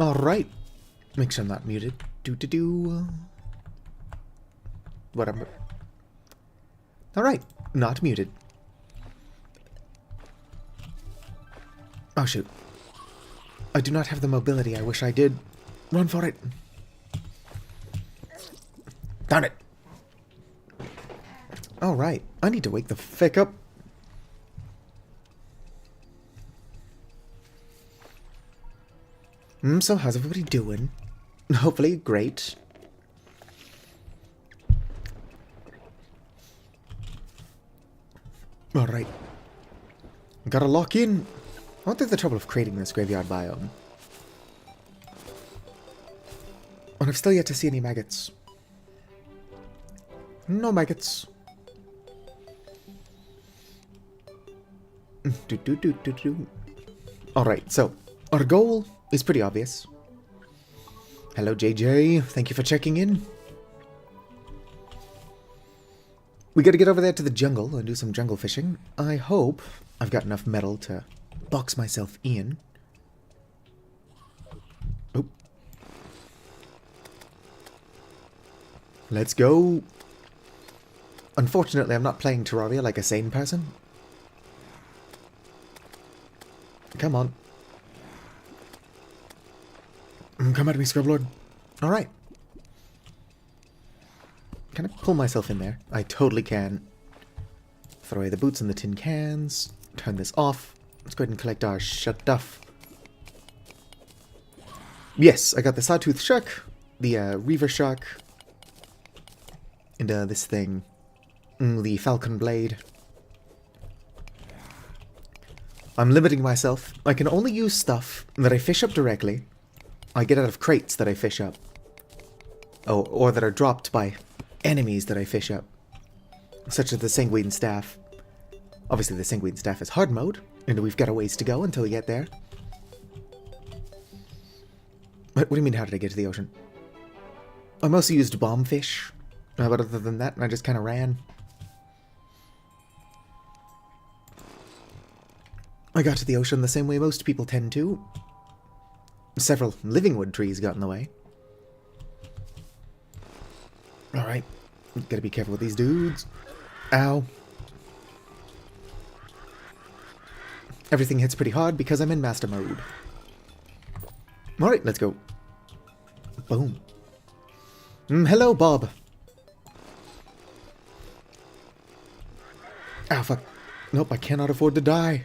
Alright. Make sure I'm not muted. Do. Whatever. Alright. Not muted. Oh shoot. I do not have the mobility I wish I did. Run for it. Darn it. Alright. I need to wake the frick up. So how's everybody doing? Hopefully great. Alright. Gotta lock in. I went through the trouble of creating this graveyard biome. And I've still yet to see any maggots. No maggots. Alright, so our goal is pretty obvious. Hello JJ, thank you for checking in. We gotta get over there to the jungle and do some jungle fishing. I hope I've got enough metal to box myself in. Oh. Let's go. Unfortunately, I'm not playing Terraria like a sane person. Come on. Come at me, Scrublord. Alright. Can I pull myself in there? I totally can. Throw away the boots and the tin cans. Turn this off. Let's go ahead and collect our stuff. Yes, I got the Sawtooth Shark, the Reaver Shark, and this thing, the Falcon Blade. I'm limiting myself. I can only use stuff that I fish up directly. I get out of crates that I fish up. Oh, or that are dropped by enemies that I fish up. Such as the Sanguine Staff. Obviously the Sanguine Staff is hard mode, and we've got a ways to go until we get there. What do you mean, how did I get to the ocean? I mostly used bombfish, but other than that, I just kind of ran. I got to the ocean the same way most people tend to. Several living wood trees got in the way. Alright, gotta be careful with these dudes. Ow. Everything hits pretty hard because I'm in master mode. Alright, let's go. Boom. Hello, Bob. Ah, fuck. Nope, I cannot afford to die.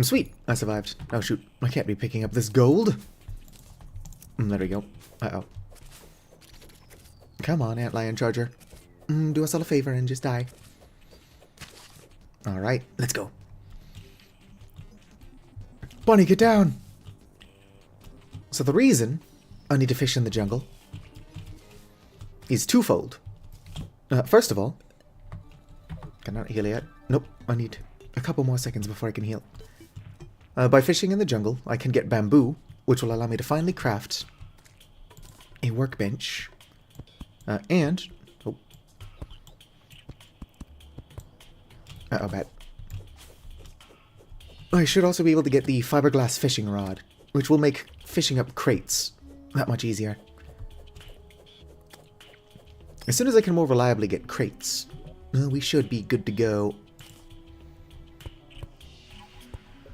Sweet, I survived. Oh shoot, I can't be picking up this gold. There we go. Uh-oh. Come on, Antlion Charger. Do us all a favor and just die. Alright, let's go. Bonnie, get down! So the reason I need to fish in the jungle is twofold. First of all, can I not heal yet? Nope, I need a couple more seconds before I can heal. By fishing in the jungle, I can get bamboo, which will allow me to finally craft a workbench. And... oh. Uh-oh, bad. I should also be able to get the fiberglass fishing rod, which will make fishing up crates that much easier. As soon as I can more reliably get crates, we should be good to go.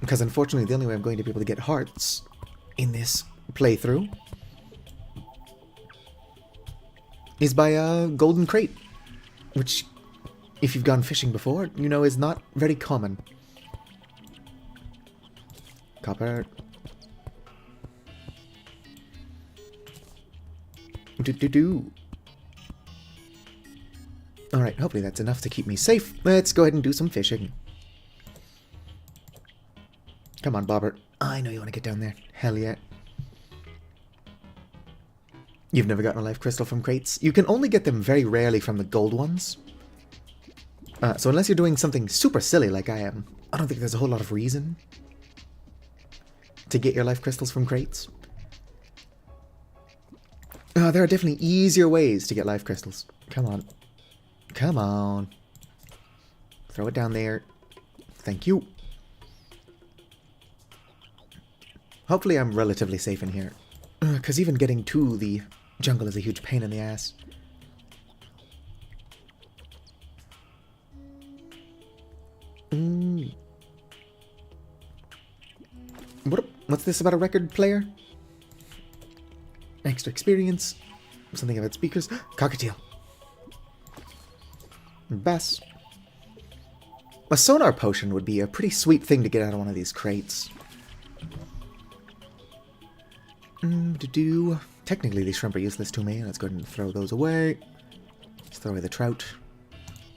Because unfortunately, the only way I'm going to be able to get hearts in this playthrough is by a golden crate, which, if you've gone fishing before, you know is not very common. Copper. Alright, hopefully that's enough to keep me safe. Let's go ahead and do some fishing. Come on, Bobbert. I know you want to get down there. Hell yeah. You've never gotten a life crystal from crates? You can only get them very rarely from the gold ones. So unless you're doing something super silly like I am, I don't think there's a whole lot of reason to get your life crystals from crates. There are definitely easier ways to get life crystals. Come on. Come on. Throw it down there. Thank you. Hopefully I'm relatively safe in here. Because even getting to the jungle is a huge pain in the ass. What's this about a record player? Extra experience. Something about speakers. Cockatiel. Bass. A sonar potion would be a pretty sweet thing to get out of one of these crates. Technically, these shrimp are useless to me. Let's go ahead and throw those away. Let's throw away the trout.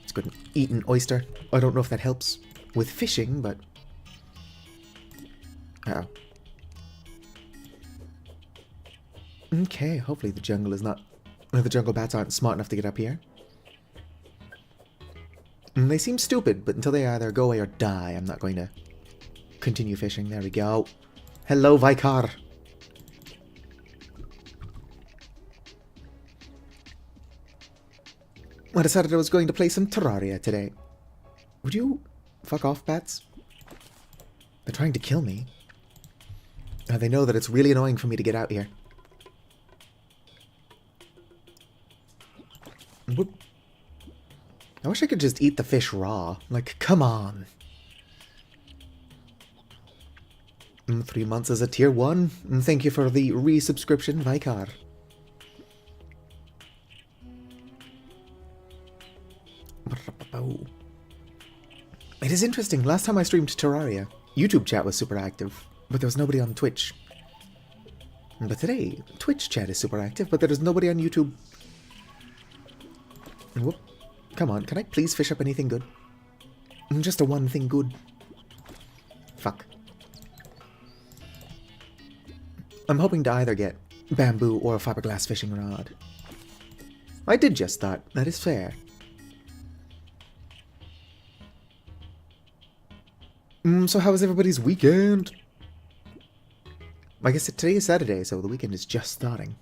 Let's go ahead and eat an oyster. I don't know if that helps with fishing, but... Uh-oh. Okay, hopefully the jungle is not... The jungle bats aren't smart enough to get up here. They seem stupid, but until they either go away or die, I'm not going to continue fishing. There we go. Hello, Vicar. I decided I was going to play some Terraria today. Would you fuck off, bats? They're trying to kill me. They know that it's really annoying for me to get out here. Whoop. I wish I could just eat the fish raw. Like, come on. 3 months as a tier 1. Thank you for the resubscription, Vicar. It is interesting. Last time I streamed Terraria, YouTube chat was super active, but there was nobody on Twitch. But today, Twitch chat is super active, but there is nobody on YouTube. Whoop. Come on, can I please fish up anything good? Just a one thing good. Fuck. I'm hoping to either get bamboo or a fiberglass fishing rod. I did just start. That is fair. So how was everybody's weekend? I guess today is Saturday, so the weekend is just starting.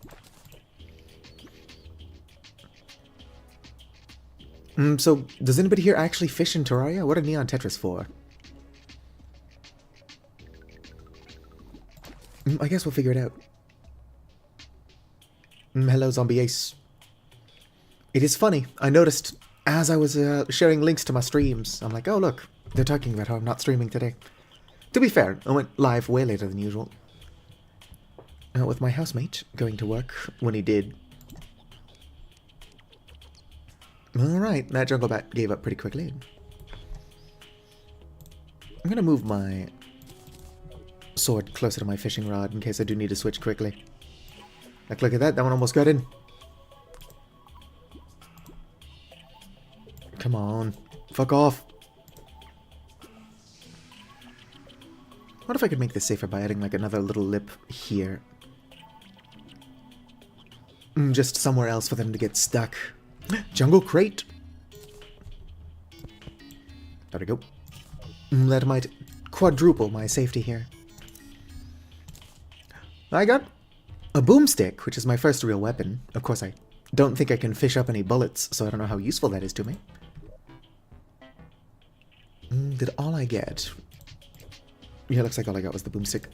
So, does anybody here actually fish in Terraria? What are Neon Tetris for? I guess we'll figure it out. Hello, Zombie Ace. It is funny. I noticed as I was sharing links to my streams, I'm like, oh look, they're talking about how I'm not streaming today. To be fair, I went live way later than usual. With my housemate going to work when he did. Alright, that jungle bat gave up pretty quickly. I'm gonna move my sword closer to my fishing rod in case I do need to switch quickly. Like, look at that, that one almost got in. Come on, fuck off. What if I could make this safer by adding like another little lip here? Just somewhere else for them to get stuck. Jungle crate. There we go. That might quadruple my safety here. I got a boomstick, which is my first real weapon. Of course, I don't think I can fish up any bullets, so I don't know how useful that is to me. Did all I get? Yeah, looks like all I got was the boomstick.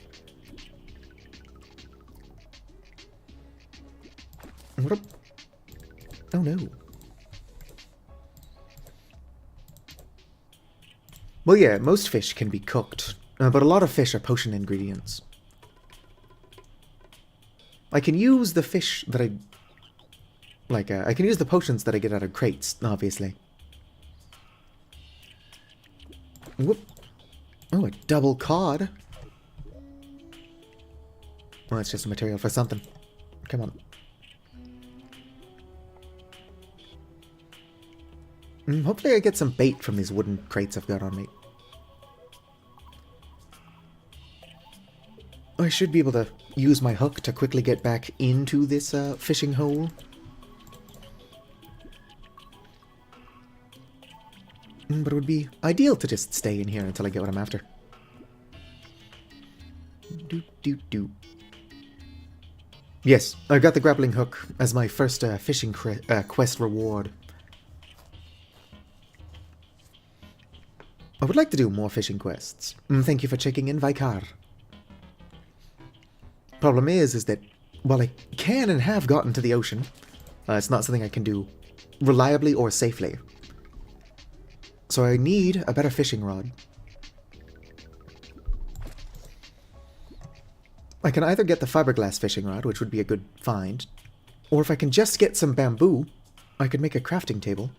What up? Oh no. Well, yeah, most fish can be cooked, but a lot of fish are potion ingredients. I can use the fish that I... Like, I can use the potions that I get out of crates, obviously. Whoop. Oh, a double cod. Well, that's just a material for something. Come on. Hopefully I get some bait from these wooden crates I've got on me. I should be able to use my hook to quickly get back into this fishing hole. But it would be ideal to just stay in here until I get what I'm after. Yes, I got the grappling hook as my first fishing quest reward. I would like to do more fishing quests. Thank you for checking in, Vicar. Problem is that while I can and have gotten to the ocean, it's not something I can do reliably or safely. So I need a better fishing rod. I can either get the fiberglass fishing rod, which would be a good find, or if I can just get some bamboo, I could make a crafting table.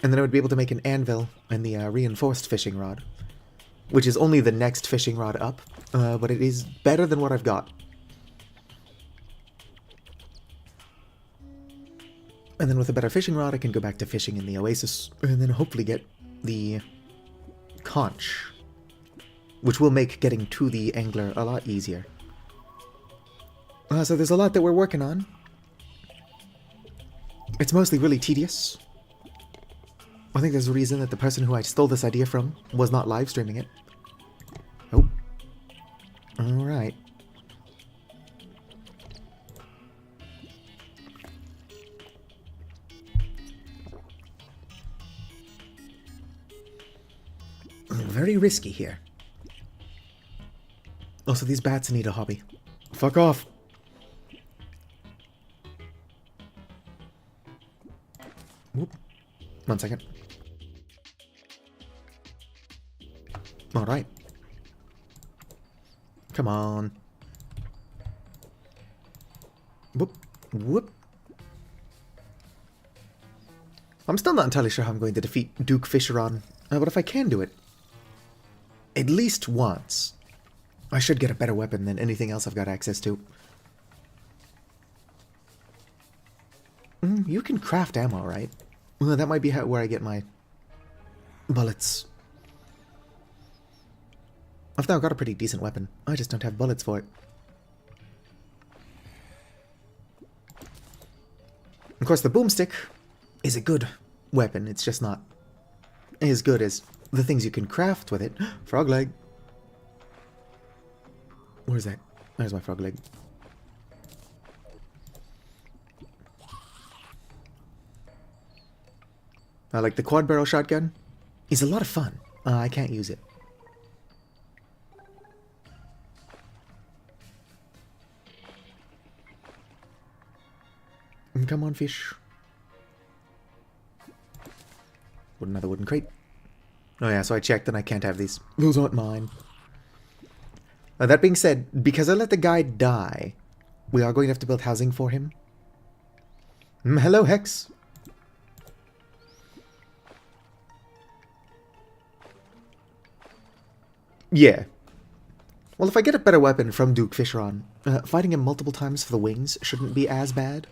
And then I would be able to make an anvil and the reinforced fishing rod, which is only the next fishing rod up, but it is better than what I've got. And then with a better fishing rod, I can go back to fishing in the oasis, and then hopefully get the conch, which will make getting to the angler a lot easier. So there's a lot that we're working on. It's mostly really tedious. I think there's a reason that the person who I stole this idea from was not live streaming it. Oh. Alright. Very risky here. Also, these bats need a hobby. Fuck off. Whoop. 1 second. Alright. Come on. Whoop. Whoop. I'm still not entirely sure how I'm going to defeat Duke Fisheron, but if I can do it, at least once, I should get a better weapon than anything else I've got access to. You can craft ammo, right? Well, that might be where I get my bullets. I've now got a pretty decent weapon. I just don't have bullets for it. Of course, the boomstick is a good weapon. It's just not as good as the things you can craft with it. Frog leg. Where's that? There's my frog leg. Like the quad barrel shotgun is a lot of fun. I can't use it. Come on, fish. Another wooden crate. Oh yeah, so I checked and I can't have these. Those aren't mine. That being said, because I let the guy die, we are going to have to build housing for him. Hello, Hex. Yeah. Well, if I get a better weapon from Duke Fisheron, fighting him multiple times for the wings shouldn't be as bad.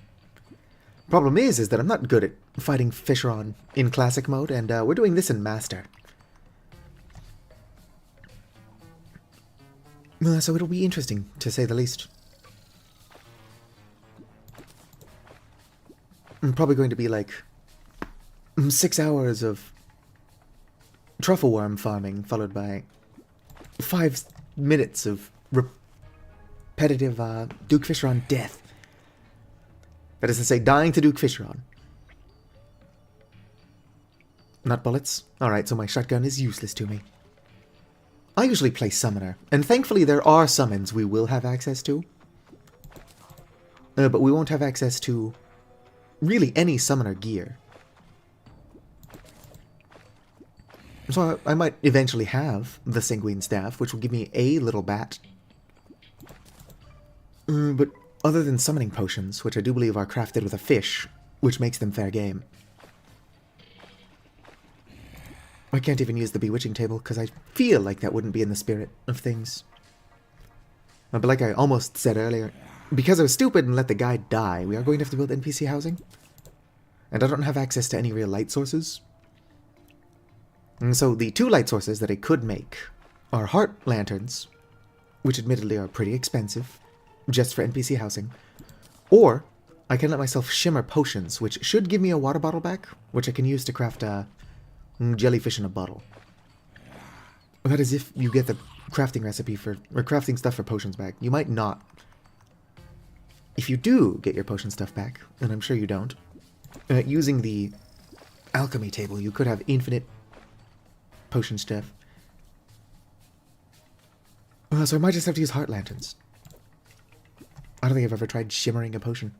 Problem is that I'm not good at fighting Fisheron in classic mode, and we're doing this in master. So it'll be interesting, to say the least. I'm probably going to be like 6 hours of truffle worm farming, followed by 5 minutes of repetitive Duke Fisheron death. That is to say, dying to Duke Fisheron. Not bullets? Alright, so my shotgun is useless to me. I usually play Summoner, and thankfully there are summons we will have access to. But we won't have access to really any Summoner gear. So I might eventually have the Sanguine Staff, which will give me a little bat. But other than summoning potions, which I do believe are crafted with a fish, which makes them fair game, I can't even use the bewitching table, because I feel like that wouldn't be in the spirit of things. But like I almost said earlier, because I was stupid and let the guy die, we are going to have to build NPC housing. And I don't have access to any real light sources. And so the 2 light sources that I could make are heart lanterns, which admittedly are pretty expensive, just for NPC housing. Or I can let myself shimmer potions, which should give me a water bottle back, which I can use to craft jellyfish in a bottle. That is if you get the crafting recipe for, or crafting stuff for potions back. You might not. If you do get your potion stuff back, and I'm sure you don't, using the alchemy table, you could have infinite potion stuff. So I might just have to use heart lanterns. I don't think I've ever tried shimmering a potion.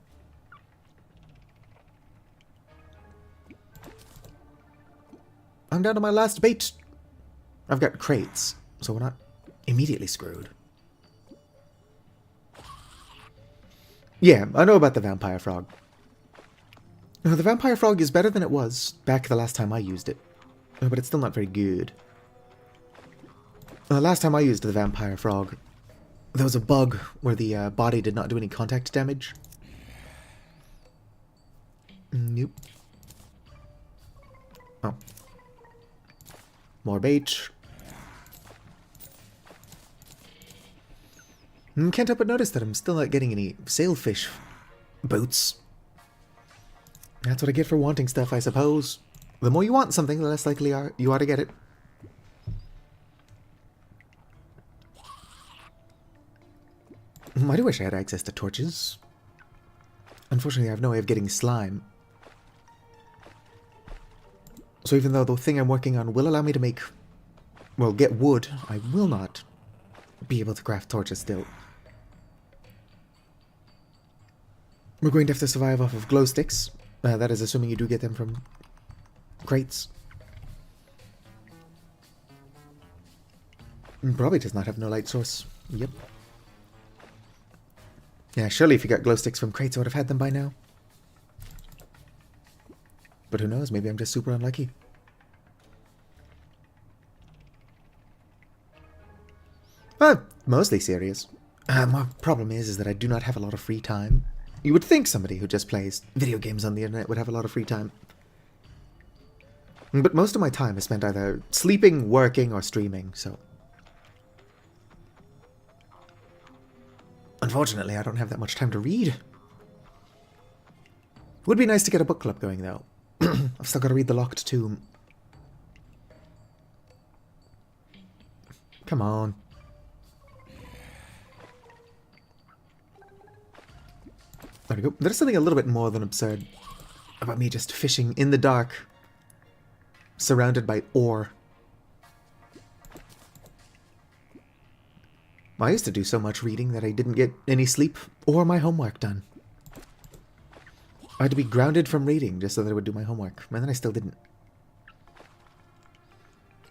I'm down to my last bait. I've got crates, so we're not immediately screwed. Yeah, I know about the vampire frog. The vampire frog is better than it was back the last time I used it. But it's still not very good. Last time I used the vampire frog, there was a bug where the body did not do any contact damage. Nope. Oh. More bait. Can't help but notice that I'm still not getting any sailfish boats. That's what I get for wanting stuff, I suppose. The more you want something, the less likely you are to get it. I do wish I had access to torches. Unfortunately, I have no way of getting slime. So even though the thing I'm working on will allow me to make, well, get wood, I will not be able to craft torches still. We're going to have to survive off of glow sticks. That is assuming you do get them from crates. Probably does not have no light source. Yep. Yeah, surely if you got glow sticks from crates, I would have had them by now. But who knows, maybe I'm just super unlucky. Mostly serious. My problem is that I do not have a lot of free time. You would think somebody who just plays video games on the internet would have a lot of free time. But most of my time is spent either sleeping, working, or streaming, so... Unfortunately, I don't have that much time to read. Would be nice to get a book club going, though. I've still got to read The Locked Tomb. Come on. There we go. There's something a little bit more than absurd about me just fishing in the dark, surrounded by ore. I used to do so much reading that I didn't get any sleep or my homework done. I had to be grounded from reading just so that I would do my homework, and then I still didn't.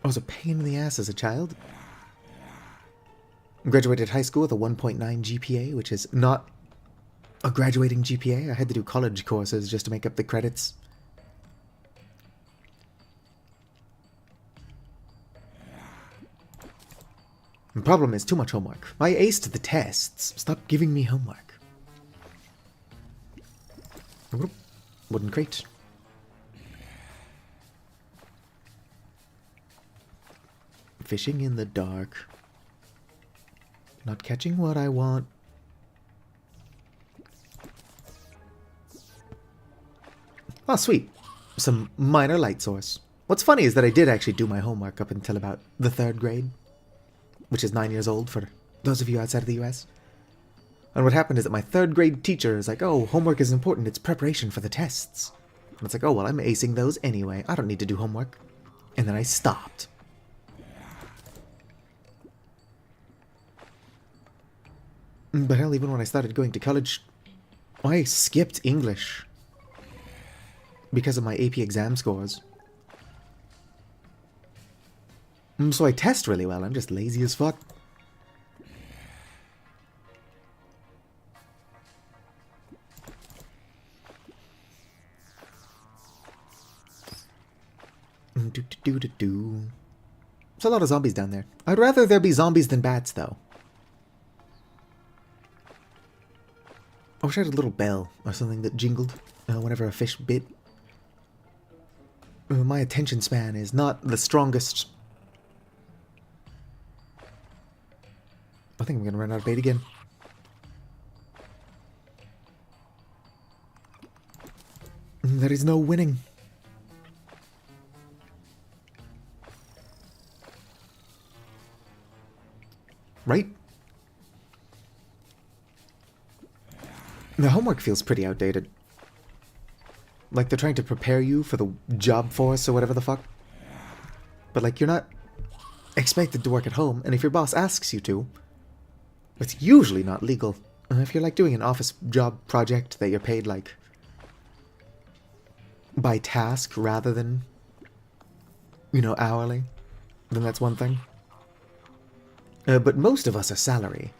I was a pain in the ass as a child. Graduated high school with a 1.9 GPA, which is not a graduating GPA. I had to do college courses just to make up the credits. The problem is too much homework. I aced the tests. Stop giving me homework. Wooden crate. Fishing in the dark. Not catching what I want. Oh, sweet. Some minor light source. What's funny is that I did actually do my homework up until about the 3rd grade, which is 9 years old for those of you outside of the US. And what happened is that my 3rd grade teacher is like, oh, homework is important, it's preparation for the tests. And it's like, oh, well, I'm acing those anyway, I don't need to do homework. And then I stopped. But hell, even when I started going to college, I skipped English because of my AP exam scores. So I test really well, I'm just lazy as fuck. There's a lot of zombies down there. I'd rather there be zombies than bats, though. I wish I had a little bell or something that jingled whenever a fish bit. My attention span is not the strongest. I think I'm going to run out of bait again. There is no winning. Right? The homework feels pretty outdated. Like they're trying to prepare you for the job force or whatever the fuck. but like you're not expected to work at home, and if your boss asks you to, it's usually not legal. If you're like doing an office job project that you're paid like by task rather than, you know, hourly, then that's one thing. But most of us are salary.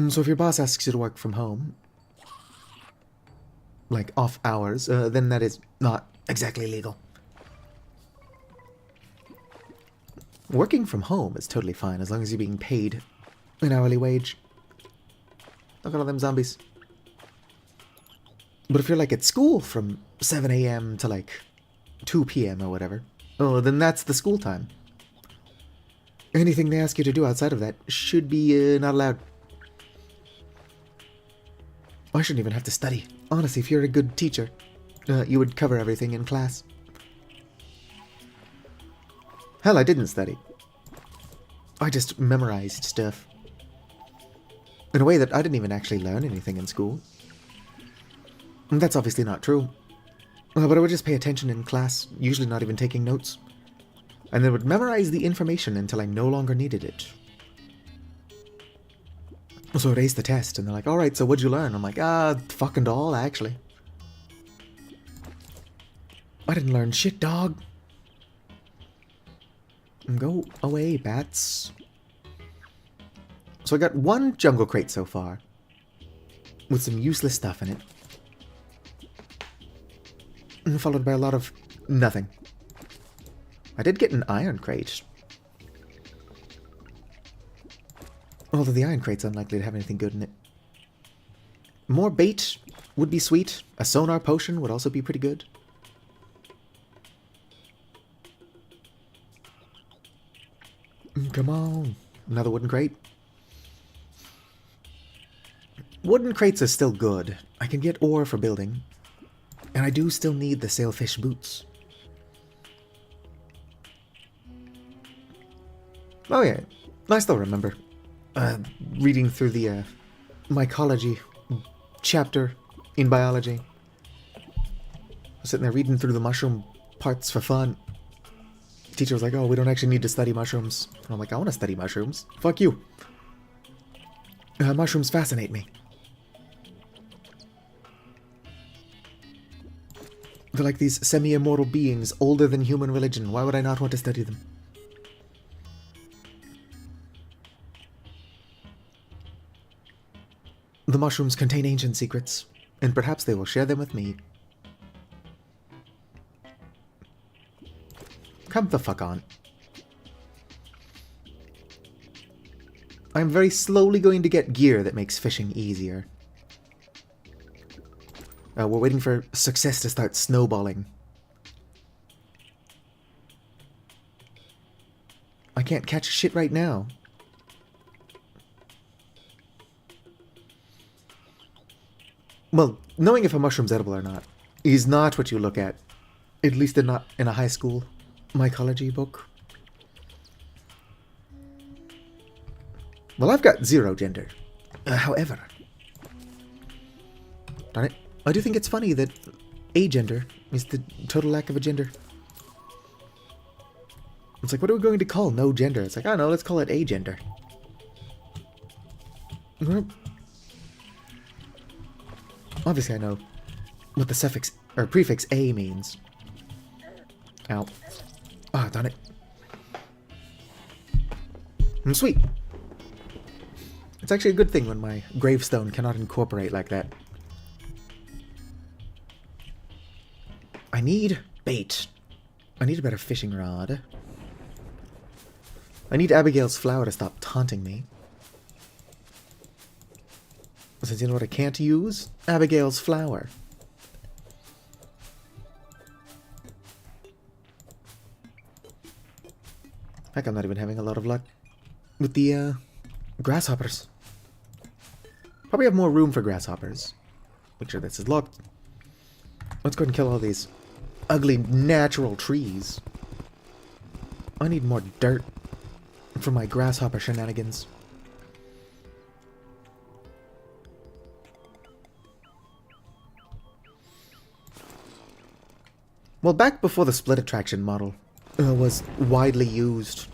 So if your boss asks you to work from home, like off hours, then that is not exactly legal. Working from home is totally fine as long as you're being paid an hourly wage. Look at all them zombies. But if you're like at school from 7 a.m. to like 2 p.m. or whatever, oh, then that's the school time. Anything they ask you to do outside of that should be not allowed. I shouldn't even have to study. Honestly, if you're a good teacher, you would cover everything in class. Hell, I didn't study. I just memorized stuff. In a way that I didn't even actually learn anything in school. And that's obviously not true. But I would just pay attention in class, usually not even taking notes. And then would memorize the information until I no longer needed it. So I'd ace the test, and they're like, alright, so what'd you learn? I'm like, fucking all, actually. I didn't learn shit, dog. Go away, bats. So I got one jungle crate so far, with some useless stuff in it. And followed by a lot of nothing. I did get an iron crate. Although the iron crate's unlikely to have anything good in it. More bait would be sweet. A sonar potion would also be pretty good. Come on. Another wooden crate. Wooden crates are still good. I can get ore for building. And I do still need the sailfish boots. Oh yeah, I still remember reading through the mycology chapter in biology. I was sitting there reading through the mushroom parts for fun. The teacher was like, oh, we don't actually need to study mushrooms. And I'm like, I want to study mushrooms. Fuck you. Mushrooms fascinate me. They're like these semi-immortal beings older than human religion. Why would I not want to study them? The mushrooms contain ancient secrets, and perhaps they will share them with me. Come the fuck on. I'm very slowly going to get gear that makes fishing easier. We're waiting for success to start snowballing. I can't catch shit right now. Well, knowing if a mushroom's edible or not is not what you look at least not in a high school mycology book. Well, I've got 0 gender. However, darn it, I do think it's funny that agender is the total lack of a gender. It's like, what are we going to call no gender? It's like, I don't know, let's call it agender. Obviously I know what the suffix, or prefix A means. Ow. Ah, darn it. Sweet. It's actually a good thing when my gravestone cannot incorporate like that. I need bait. I need a better fishing rod. I need Abigail's flower to stop taunting me. Since you know what I can't use? Abigail's flower. Heck, I'm not even having a lot of luck with the grasshoppers. Probably have more room for grasshoppers. Make sure this is locked. Let's go ahead and kill all these ugly natural trees. I need more dirt for my grasshopper shenanigans. Well, back before the split attraction model was widely used,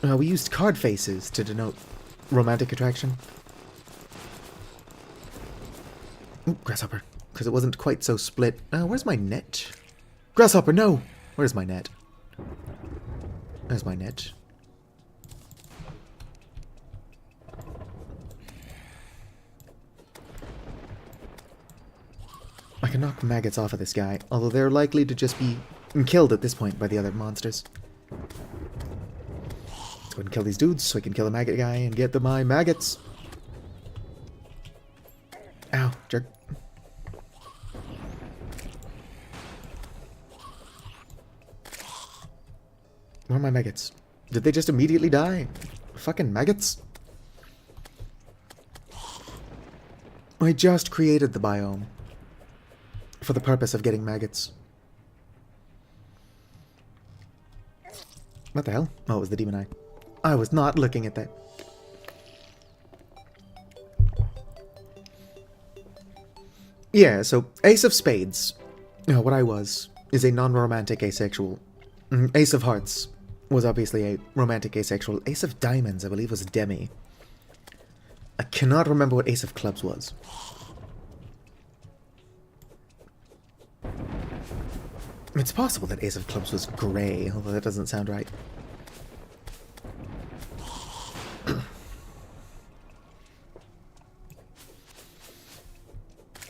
we used card faces to denote romantic attraction. Ooh, grasshopper. Because it wasn't quite so split. Where's my net? Grasshopper, no! Where's my net? There's my net. I can knock maggots off of this guy, although they're likely to just be killed at this point by the other monsters. Let's go ahead and kill these dudes so I can kill the maggot guy and get my maggots. Ow, jerk. Where are my maggots? Did they just immediately die? Fucking maggots. I just created the biome for the purpose of getting maggots. What the hell? Oh, it was the demon eye. I was not looking at that. Yeah, so Ace of Spades, what I was, is a non-romantic asexual. Ace of Hearts was obviously a romantic asexual. Ace of Diamonds, I believe, was a demi. I cannot remember what Ace of Clubs was. It's possible that Ace of Clubs was grey, although that doesn't sound right.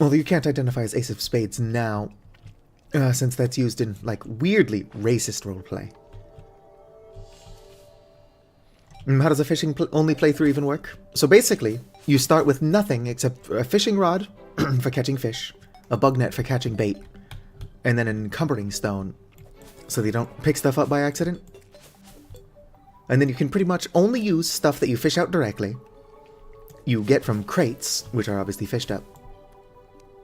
Although you can't identify as Ace of Spades now, since that's used in, like, weirdly racist roleplay. How does a fishing only playthrough even work? So basically, you start with nothing except a fishing rod for catching fish, a bug net for catching bait, and then an encumbering stone so that you don't pick stuff up by accident. And then you can pretty much only use stuff that you fish out directly, you get from crates, which are obviously fished up,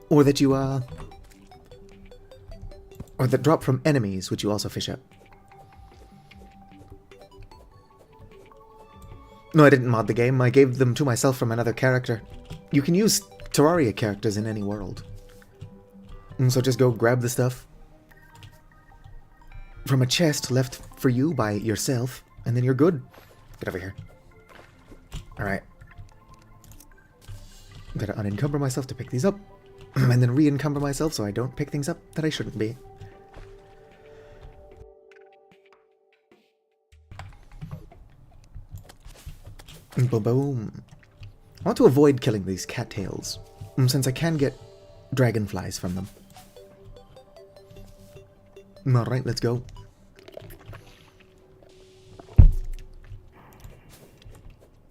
or that you, or that drop from enemies, which you also fish up. No, I didn't mod the game. I gave them to myself from another character. You can use Terraria characters in any world. And so just go grab the stuff from a chest left for you by yourself, and then you're good. Get over here. Alright. Gotta unencumber myself to pick these up, and then re-encumber myself so I don't pick things up that I shouldn't be. Boom, boom. I want to avoid killing these cattails, since I can get dragonflies from them. Alright, let's go.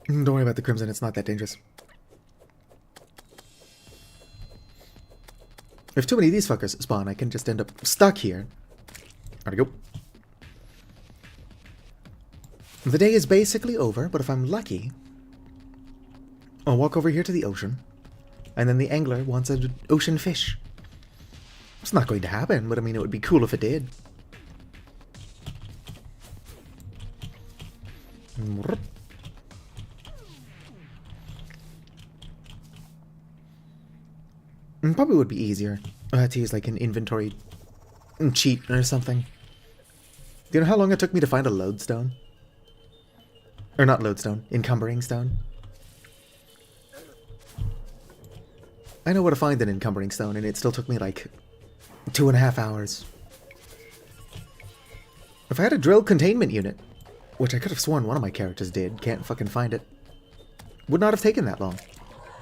Don't worry about the crimson, it's not that dangerous. If too many of these fuckers spawn, I can just end up stuck here. There we go. The day is basically over, but if I'm lucky, I'll walk over here to the ocean, and then the angler wants an ocean fish. It's not going to happen, but I mean, it would be cool if it did. Probably would be easier to use like an inventory cheat or something. Do you know how long it took me to find a lodestone? Or not lodestone, encumbering stone. I know where to find an encumbering stone, and it still took me like 2.5 hours. If I had a drill containment unit, which I could have sworn one of my characters did, can't fucking find it, would not have taken that long.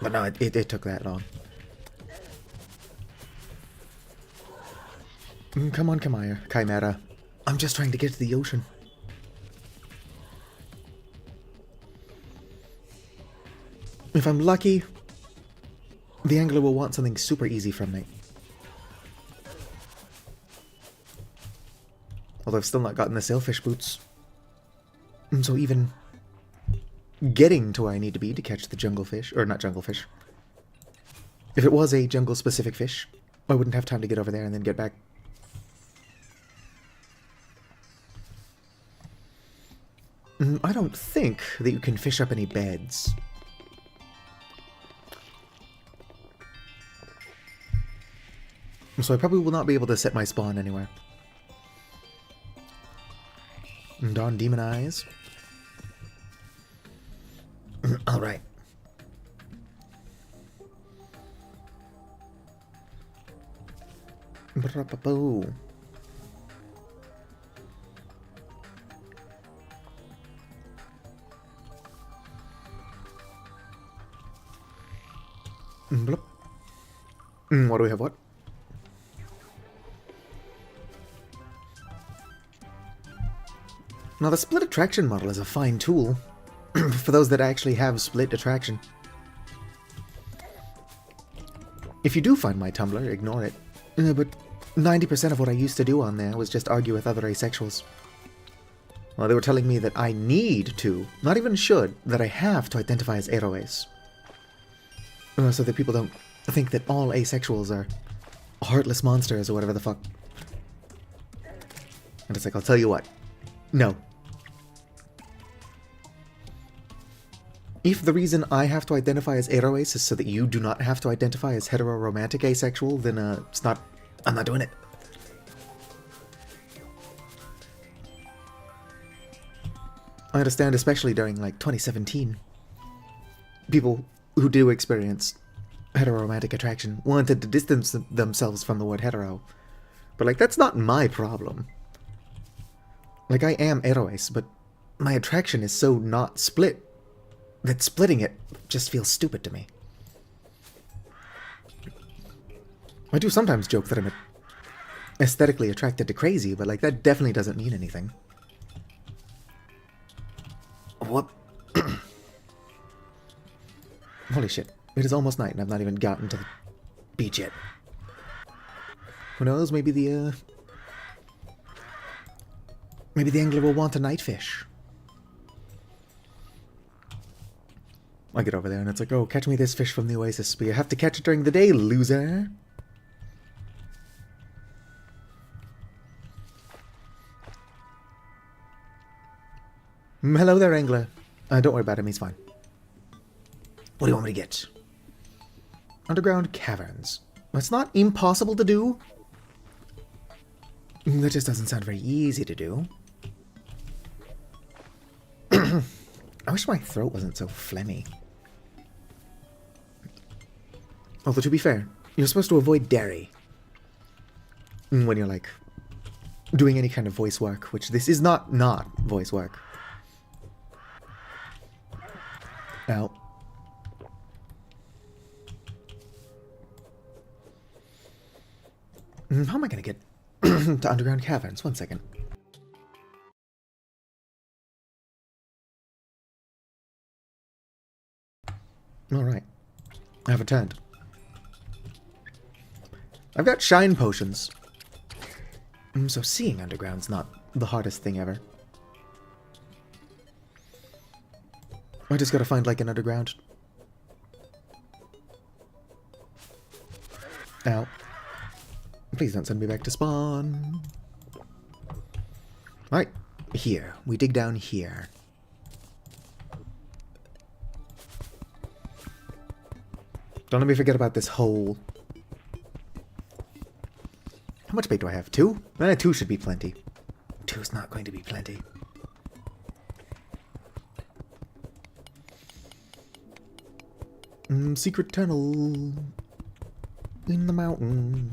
But no, it took that long. Come on, Chimera. I'm just trying to get to the ocean. If I'm lucky, the angler will want something super easy from me. Although I've still not gotten the sailfish boots. And so even getting to where I need to be to catch the jungle fish, or not jungle fish. If it was a jungle specific fish, I wouldn't have time to get over there and then get back. I don't think that you can fish up any beds. So I probably will not be able to set my spawn anywhere. Darn demon eyes. Alright. Bro. Blup. What do we have? What? Now, the split attraction model is a fine tool for those that actually have split attraction. If you do find my Tumblr, ignore it. But 90% of what I used to do on there was just argue with other asexuals. Well, they were telling me that I need to, not even should, that I have to identify as aroace. So that people don't think that all asexuals are heartless monsters or whatever the fuck. And it's like, I'll tell you what. No. If the reason I have to identify as aroace is so that you do not have to identify as hetero-romantic asexual, then it's not... I'm not doing it. I understand, especially during, like, 2017. People who do experience hetero-romantic attraction wanted to distance themselves from the word hetero. But, like, that's not my problem. Like, I am aroace, but my attraction is so not split that splitting it just feels stupid to me. I do sometimes joke that I'm aesthetically attracted to crazy, but, like, that definitely doesn't mean anything. What? Holy shit. It is almost night and I've not even gotten to the beach yet. Who knows, maybe the angler will want a night fish. I get over there and it's like, oh, catch me this fish from the oasis, but you have to catch it during the day, loser. Hello there, angler. Don't worry about him, he's fine. What do you want me to get? Underground caverns. It's not impossible to do. That just doesn't sound very easy to do. I wish my throat wasn't so phlegmy. Although, to be fair, you're supposed to avoid dairy when you're, like, doing any kind of voice work, which this is not voice work. Ow. How am I going to get to underground caverns? 1 second. Alright. I have returned. I've got shine potions. So seeing underground's not the hardest thing ever. I just gotta find, like, an underground. Ow. Please don't send me back to spawn. Alright. Here. We dig down here. Don't let me forget about this hole. How much bait do I have? 2? 2 should be plenty. 2 is not going to be plenty. Secret tunnel in the mountain.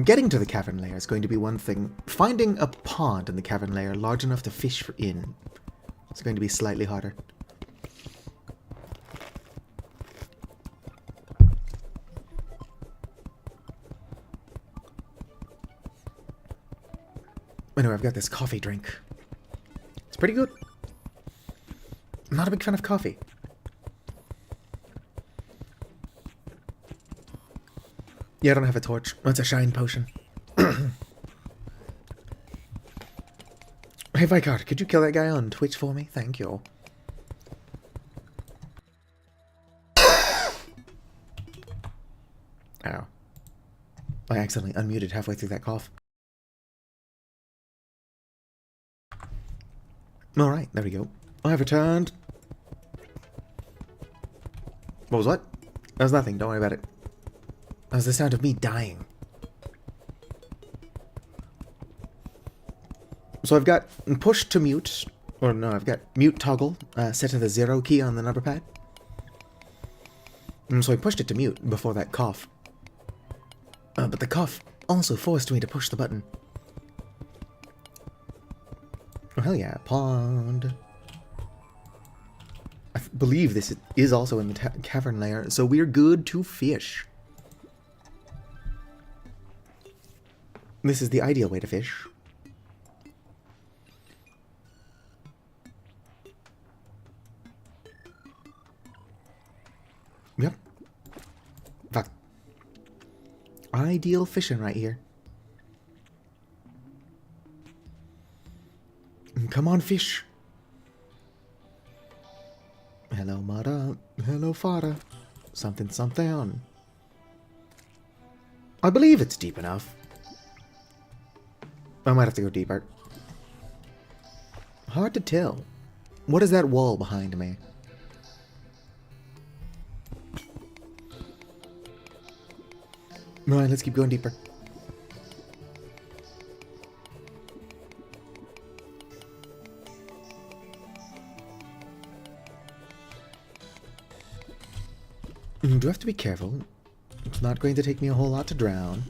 Getting to the cavern layer is going to be one thing. Finding a pond in the cavern layer large enough to fish in is going to be slightly harder. Anyway, I've got this coffee drink. It's pretty good. I'm not a big fan of coffee. Yeah, I don't have a torch. That's a shine potion. Hey, Vicard, could you kill that guy on Twitch for me? Thank you. Ow. I accidentally unmuted halfway through that cough. Alright, there we go. I've returned. What was what? That was nothing, don't worry about it. That was the sound of me dying. So I've got push to mute, or no, I've got mute toggle set to the 0 key on the number pad. And so I pushed it to mute before that cough. But the cough also forced me to push the button. Oh hell yeah, pond. I believe this is also in the cavern layer, so we're good to fish. This is the ideal way to fish. Yep. Fuck. Ideal fishing right here. Come on, fish. Hello, mother. Hello, father. Something, something. I believe it's deep enough. I might have to go deeper. Hard to tell. What is that wall behind me? Alright, let's keep going deeper. Do I have to be careful? It's not going to take me a whole lot to drown.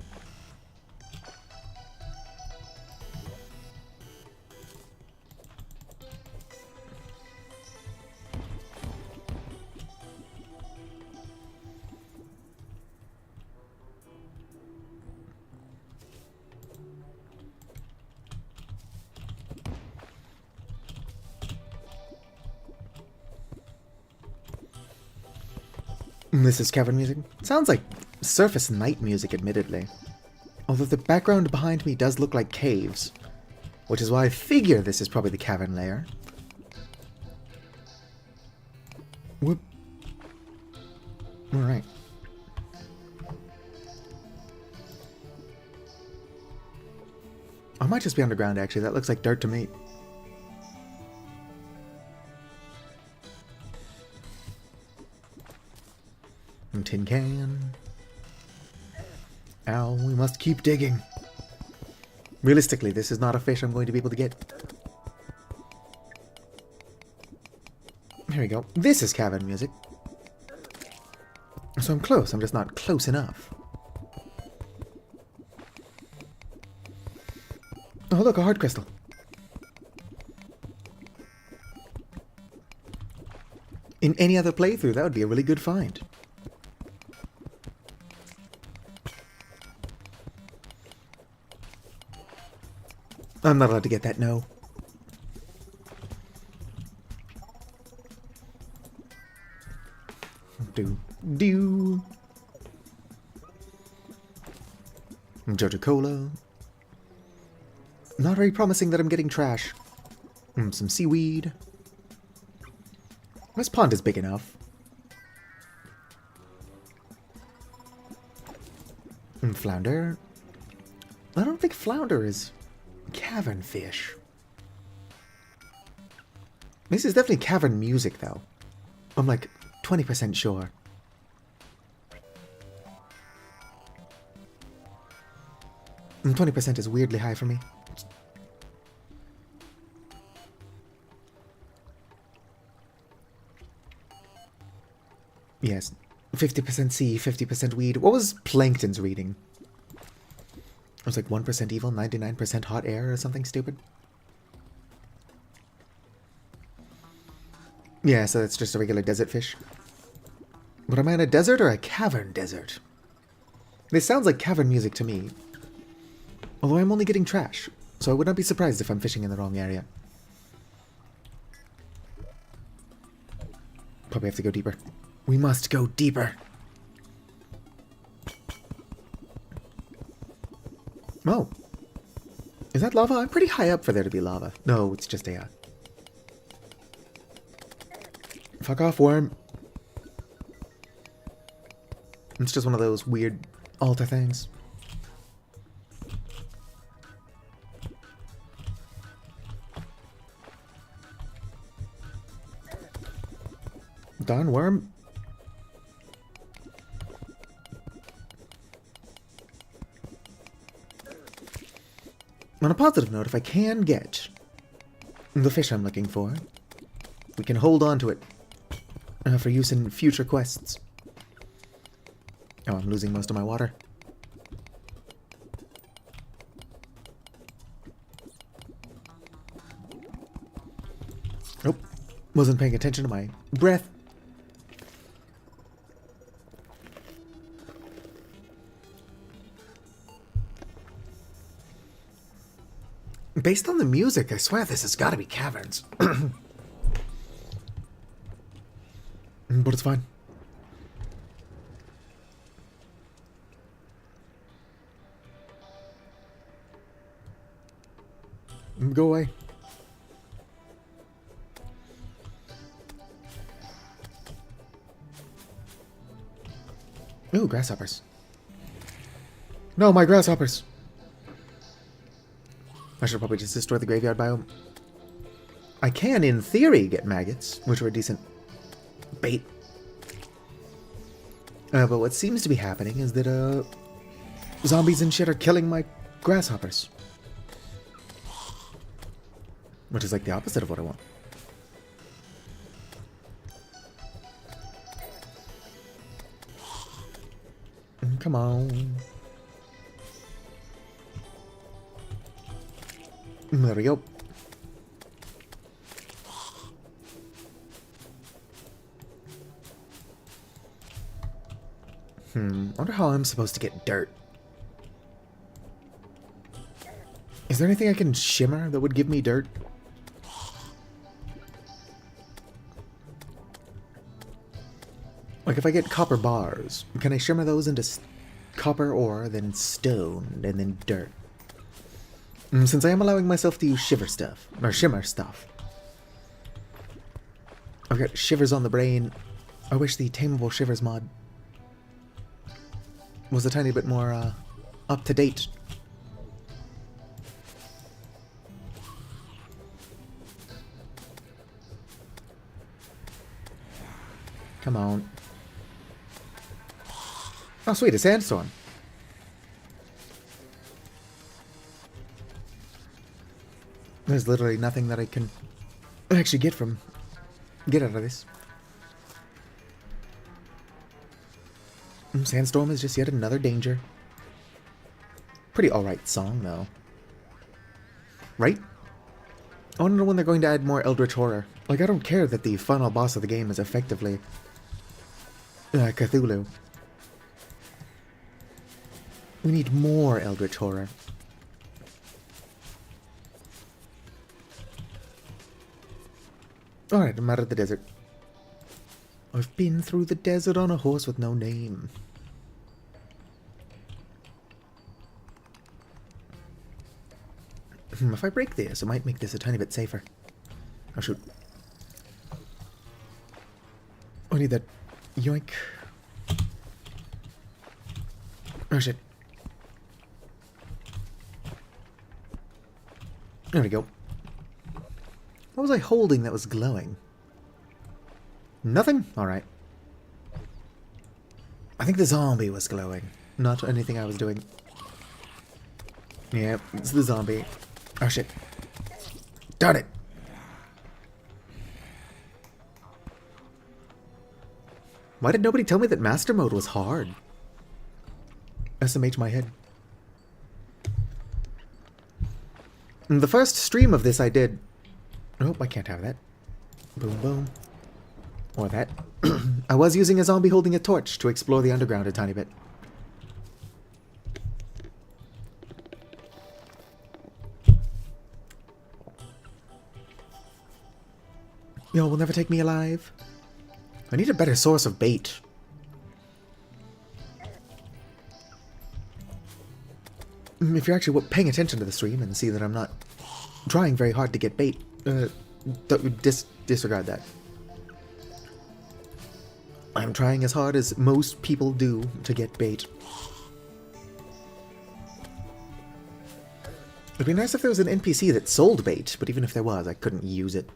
This is cavern music. Sounds like surface night music, admittedly. Although the background behind me does look like caves, which is why I figure this is probably the cavern layer. Whoop. Alright. I might just be underground, actually. That looks like dirt to me. Tin can. Ow, we must keep digging. Realistically, this is not a fish I'm going to be able to get. Here we go. This is cavern music. So I'm close, I'm just not close enough. Oh look, a hard crystal. In any other playthrough, that would be a really good find. I'm not allowed to get that, no. Do. Jojo Cola. Not very promising that I'm getting trash. Some seaweed. This pond is big enough. Flounder. I don't think flounder is cavern fish. This is definitely cavern music, though. I'm like 20% sure. And 20% is weirdly high for me. Yes, 50% sea, 50% weed. What was Plankton's reading? It was like 1% evil, 99% hot air, or something stupid. Yeah, so it's just a regular desert fish. But am I in a desert or a cavern desert? This sounds like cavern music to me. Although I'm only getting trash, so I would not be surprised if I'm fishing in the wrong area. Probably have to go deeper. We must go deeper. Oh. Is that lava? I'm pretty high up for there to be lava. No, it's just a... Fuck off, worm. It's just one of those weird altar things. Darn worm. On a positive note, if I can get the fish I'm looking for, we can hold on to it for use in future quests. Oh, I'm losing most of my water. Nope. Wasn't paying attention to my breath. Based on the music, I swear this has got to be caverns. But it's fine. Go away. Ooh, grasshoppers. No, my grasshoppers! I should probably just destroy the graveyard biome. I can, in theory, get maggots, which are a decent bait. But what seems to be happening is that, zombies and shit are killing my grasshoppers. Which is like the opposite of what I want. Come on. There we go. I wonder how I'm supposed to get dirt. Is there anything I can shimmer that would give me dirt? Like if I get copper bars, can I shimmer those into copper ore, then stone, and then dirt? Since I am allowing myself to use shimmer stuff. I've got shivers on the brain. I wish the Tameable Shivers mod was a tiny bit more up to date. Come on. Oh sweet, a sandstorm. There's literally nothing that I can actually get out of this. Sandstorm is just yet another danger. Pretty alright song, though. Right? I want to know when they're going to add more Eldritch Horror. Like, I don't care that the final boss of the game is effectively Cthulhu. We need more Eldritch Horror. Alright, I'm out of the desert. I've been through the desert on a horse with no name. If I break this, it might make this a tiny bit safer. Oh shoot. I need that. Yoink. Oh shit. There we go. What was I holding that was glowing? Nothing? Alright. I think the zombie was glowing, not anything I was doing. Yeah, it's the zombie. Oh shit. Darn it! Why did nobody tell me that MasterMode was hard? SMH my head. The first stream of this I did... Nope, I can't have that. Boom, boom. Or that. I was using a zombie holding a torch to explore the underground a tiny bit. Y'all will never take me alive. I need a better source of bait. If you're actually paying attention to the stream and see that I'm not trying very hard to get bait, disregard that. I'm trying as hard as most people do to get bait. It'd be nice if there was an NPC that sold bait, but even if there was, I couldn't use it.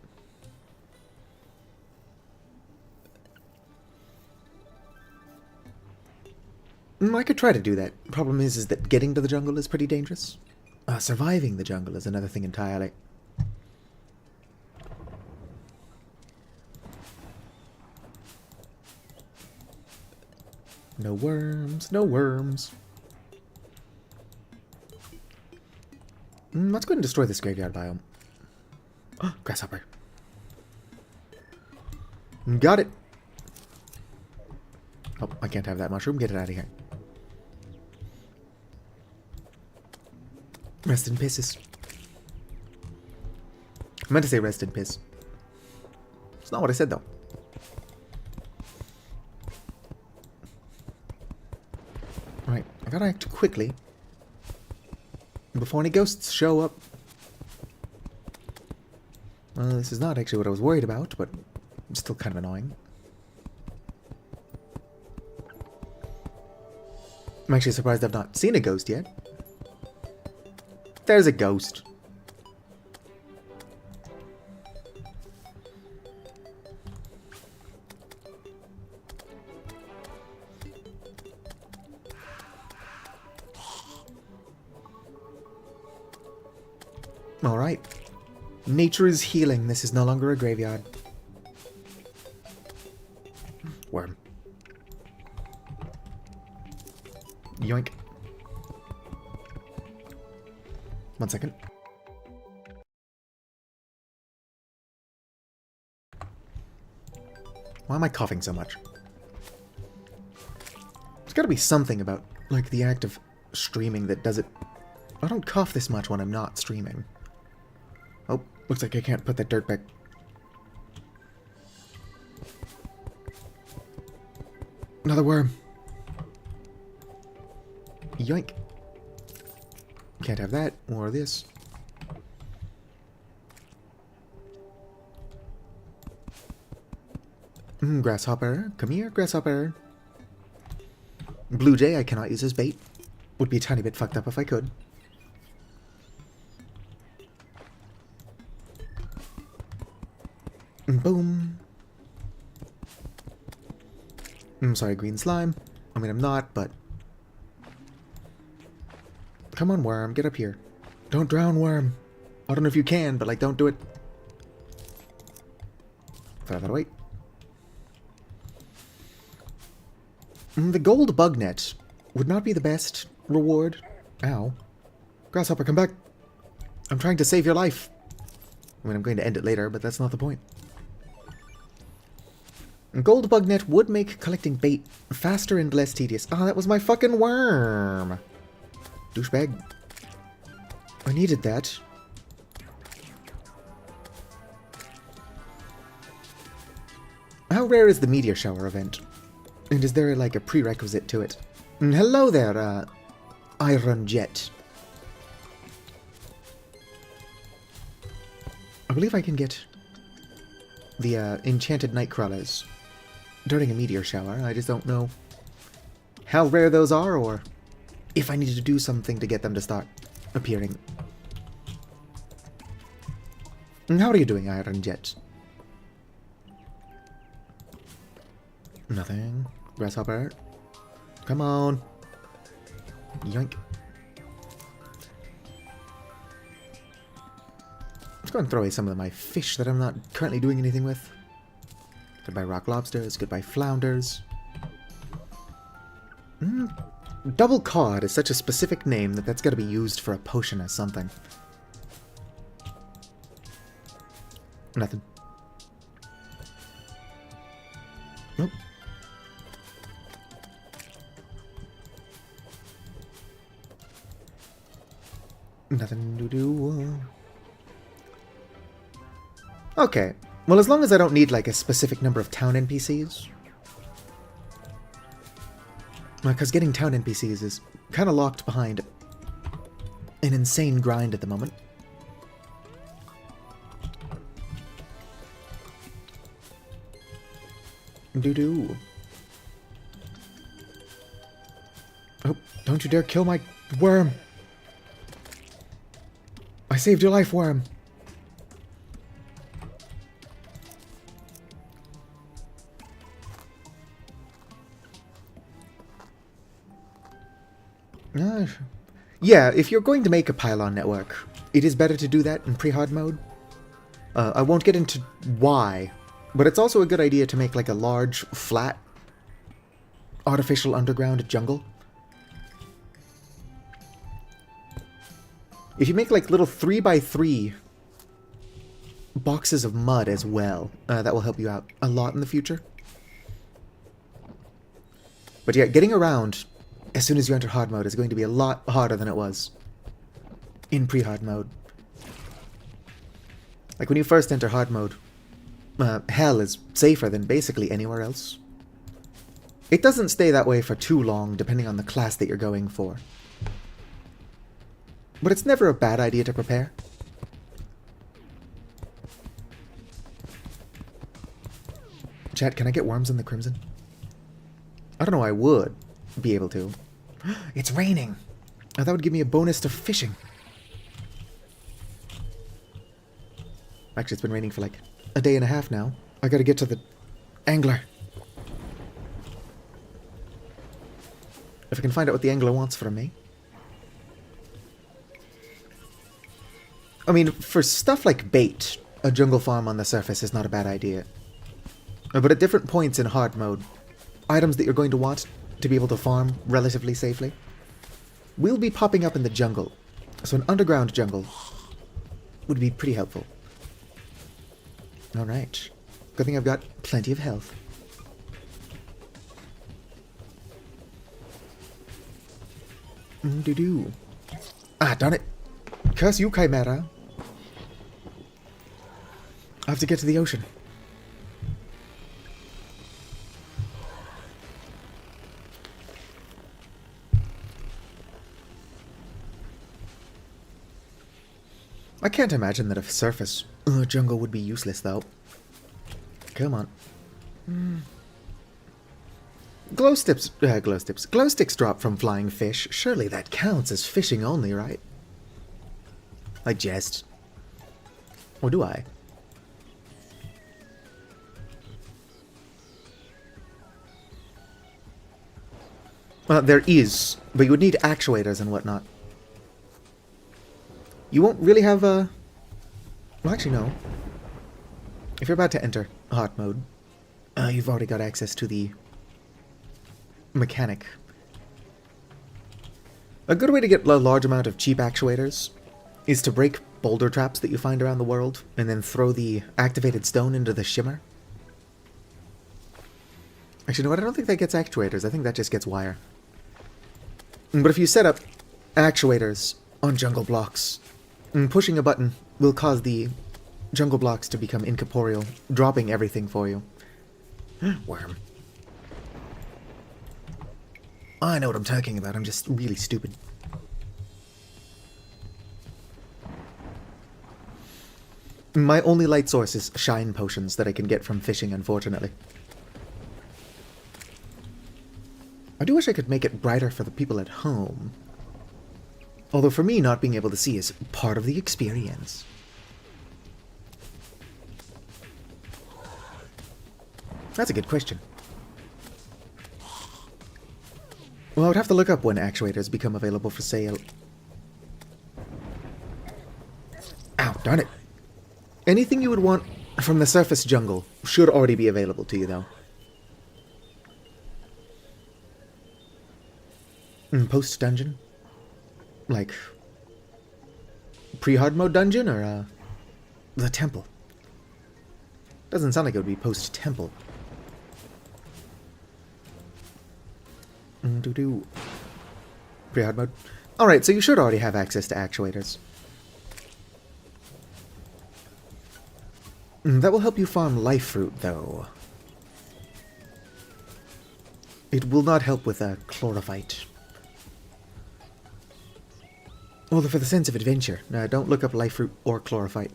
I could try to do that. Problem is that getting to the jungle is pretty dangerous. Surviving the jungle is another thing entirely. No worms, no worms. Let's go ahead and destroy this graveyard biome. Grasshopper. Got it. Oh, I can't have that mushroom. Get it out of here. Rest in pisses. I meant to say rest in piss. It's not what I said, though. Right, I gotta act quickly before any ghosts show up. Well, this is not actually what I was worried about, but it's still kind of annoying. I'm actually surprised I've not seen a ghost yet. There's a ghost. Alright. Nature is healing. This is no longer a graveyard. Worm. Yoink. 1 second. Why am I coughing so much? There's gotta be something about, like, the act of streaming that does it. I don't cough this much when I'm not streaming. Oh, looks like I can't put that dirt back. Another worm. Yoink. Can't have that, or this. Grasshopper. Come here, grasshopper. Blue jay I cannot use as bait. Would be a tiny bit fucked up if I could. Boom. I'm sorry, green slime. I mean, I'm not, but... Come on, worm, get up here. Don't drown, worm. I don't know if you can, but, like, don't do it. Throw that away. The gold bug net would not be the best reward. Ow. Grasshopper, come back. I'm trying to save your life. I mean, I'm going to end it later, but that's not the point. Gold bug net would make collecting bait faster and less tedious. Ah, that was my fucking worm. Douchebag. I needed that. How rare is the meteor shower event? And is there, like, a prerequisite to it? Hello there, Iron Jet. I believe I can get the, enchanted nightcrawlers during a meteor shower. I just don't know how rare those are, or if I need to do something to get them to start appearing. How are you doing, Iron Jet? Nothing. Grasshopper. Come on. Yoink. Let's go and throw away some of my fish that I'm not currently doing anything with. Goodbye rock lobsters, goodbye flounders. Double cod is such a specific name that that's got to be used for a potion or something. Nothing. Nope. Nothing to do. Okay. Well, as long as I don't need, like, a specific number of town NPCs. Because getting town NPCs is kind of locked behind an insane grind at the moment. Doo-doo. Oh, don't you dare kill my worm. I saved your life, worm. Yeah, if you're going to make a pylon network, it is better to do that in pre-hard mode. I won't get into why, but it's also a good idea to make like a large, flat, artificial underground jungle. If you make like little 3x3 boxes of mud as well, that will help you out a lot in the future. But yeah, getting around as soon as you enter hard mode is going to be a lot harder than it was in pre-hard mode. Like when you first enter hard mode, hell is safer than basically anywhere else. It doesn't stay that way for too long, depending on the class that you're going for. But it's never a bad idea to prepare. Chat, can I get worms in the Crimson? I don't know, I would be able to. It's raining! Oh, that would give me a bonus to fishing. Actually, it's been raining for like a day and a half now. I gotta get to the angler. If I can find out what the angler wants from me. I mean, for stuff like bait, a jungle farm on the surface is not a bad idea. But at different points in hard mode, items that you're going to want to be able to farm relatively safely will be popping up in the jungle. So an underground jungle would be pretty helpful. Alright. Good thing I've got plenty of health. Doo-doo. Ah, darn it. Curse you, Chimera. I have to get to the ocean. I can't imagine that a surface jungle would be useless, though. Come on. Glow sticks drop from flying fish. Surely that counts as fishing only, right? I jest. Or do I? Well, there is, but you would need actuators and whatnot. You won't really have a... Well, actually, no. If you're about to enter hard mode, you've already got access to the mechanic. A good way to get a large amount of cheap actuators is to break boulder traps that you find around the world, and then throw the activated stone into the shimmer. Actually, no, I don't think that gets actuators. I think that just gets wire. But if you set up actuators on jungle blocks, pushing a button will cause the jungle blocks to become incorporeal, dropping everything for you. Worm. I know what I'm talking about. I'm just really stupid. My only light source is shine potions that I can get from fishing, unfortunately. I do wish I could make it brighter for the people at home. Although for me, not being able to see is part of the experience. That's a good question. Well, I would have to look up when actuators become available for sale. Ow, darn it. Anything you would want from the surface jungle should already be available to you, though. Post-dungeon? Like, pre-hard mode dungeon, or, the temple? Doesn't sound like it would be post-temple. Pre-hard mode. Alright, so you should already have access to actuators. That will help you farm life fruit, though. It will not help with a chlorophyte. Although for the sense of adventure, don't look up life fruit or chlorophyte.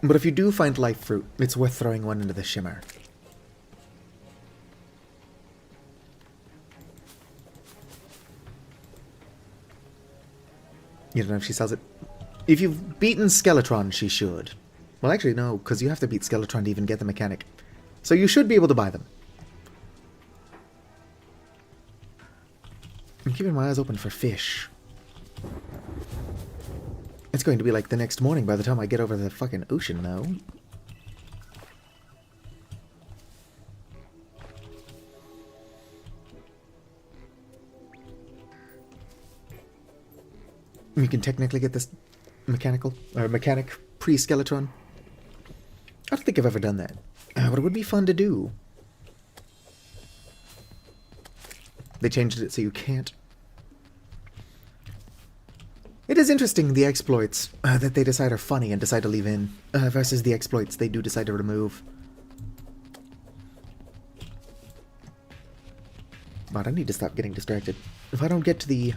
But if you do find life fruit, it's worth throwing one into the shimmer. You don't know if she sells it. If you've beaten Skeletron, she should. Well, actually, no, because you have to beat Skeletron to even get the mechanic. So you should be able to buy them. I'm keeping my eyes open for fish. It's going to be like the next morning by the time I get over the fucking ocean, though. You can technically get this mechanic pre-Skeletron. I don't think I've ever done that, but it would be fun to do. They changed it so you can't. It is interesting, the exploits that they decide are funny and decide to leave in, versus the exploits they do decide to remove. But I need to stop getting distracted. If I don't get to the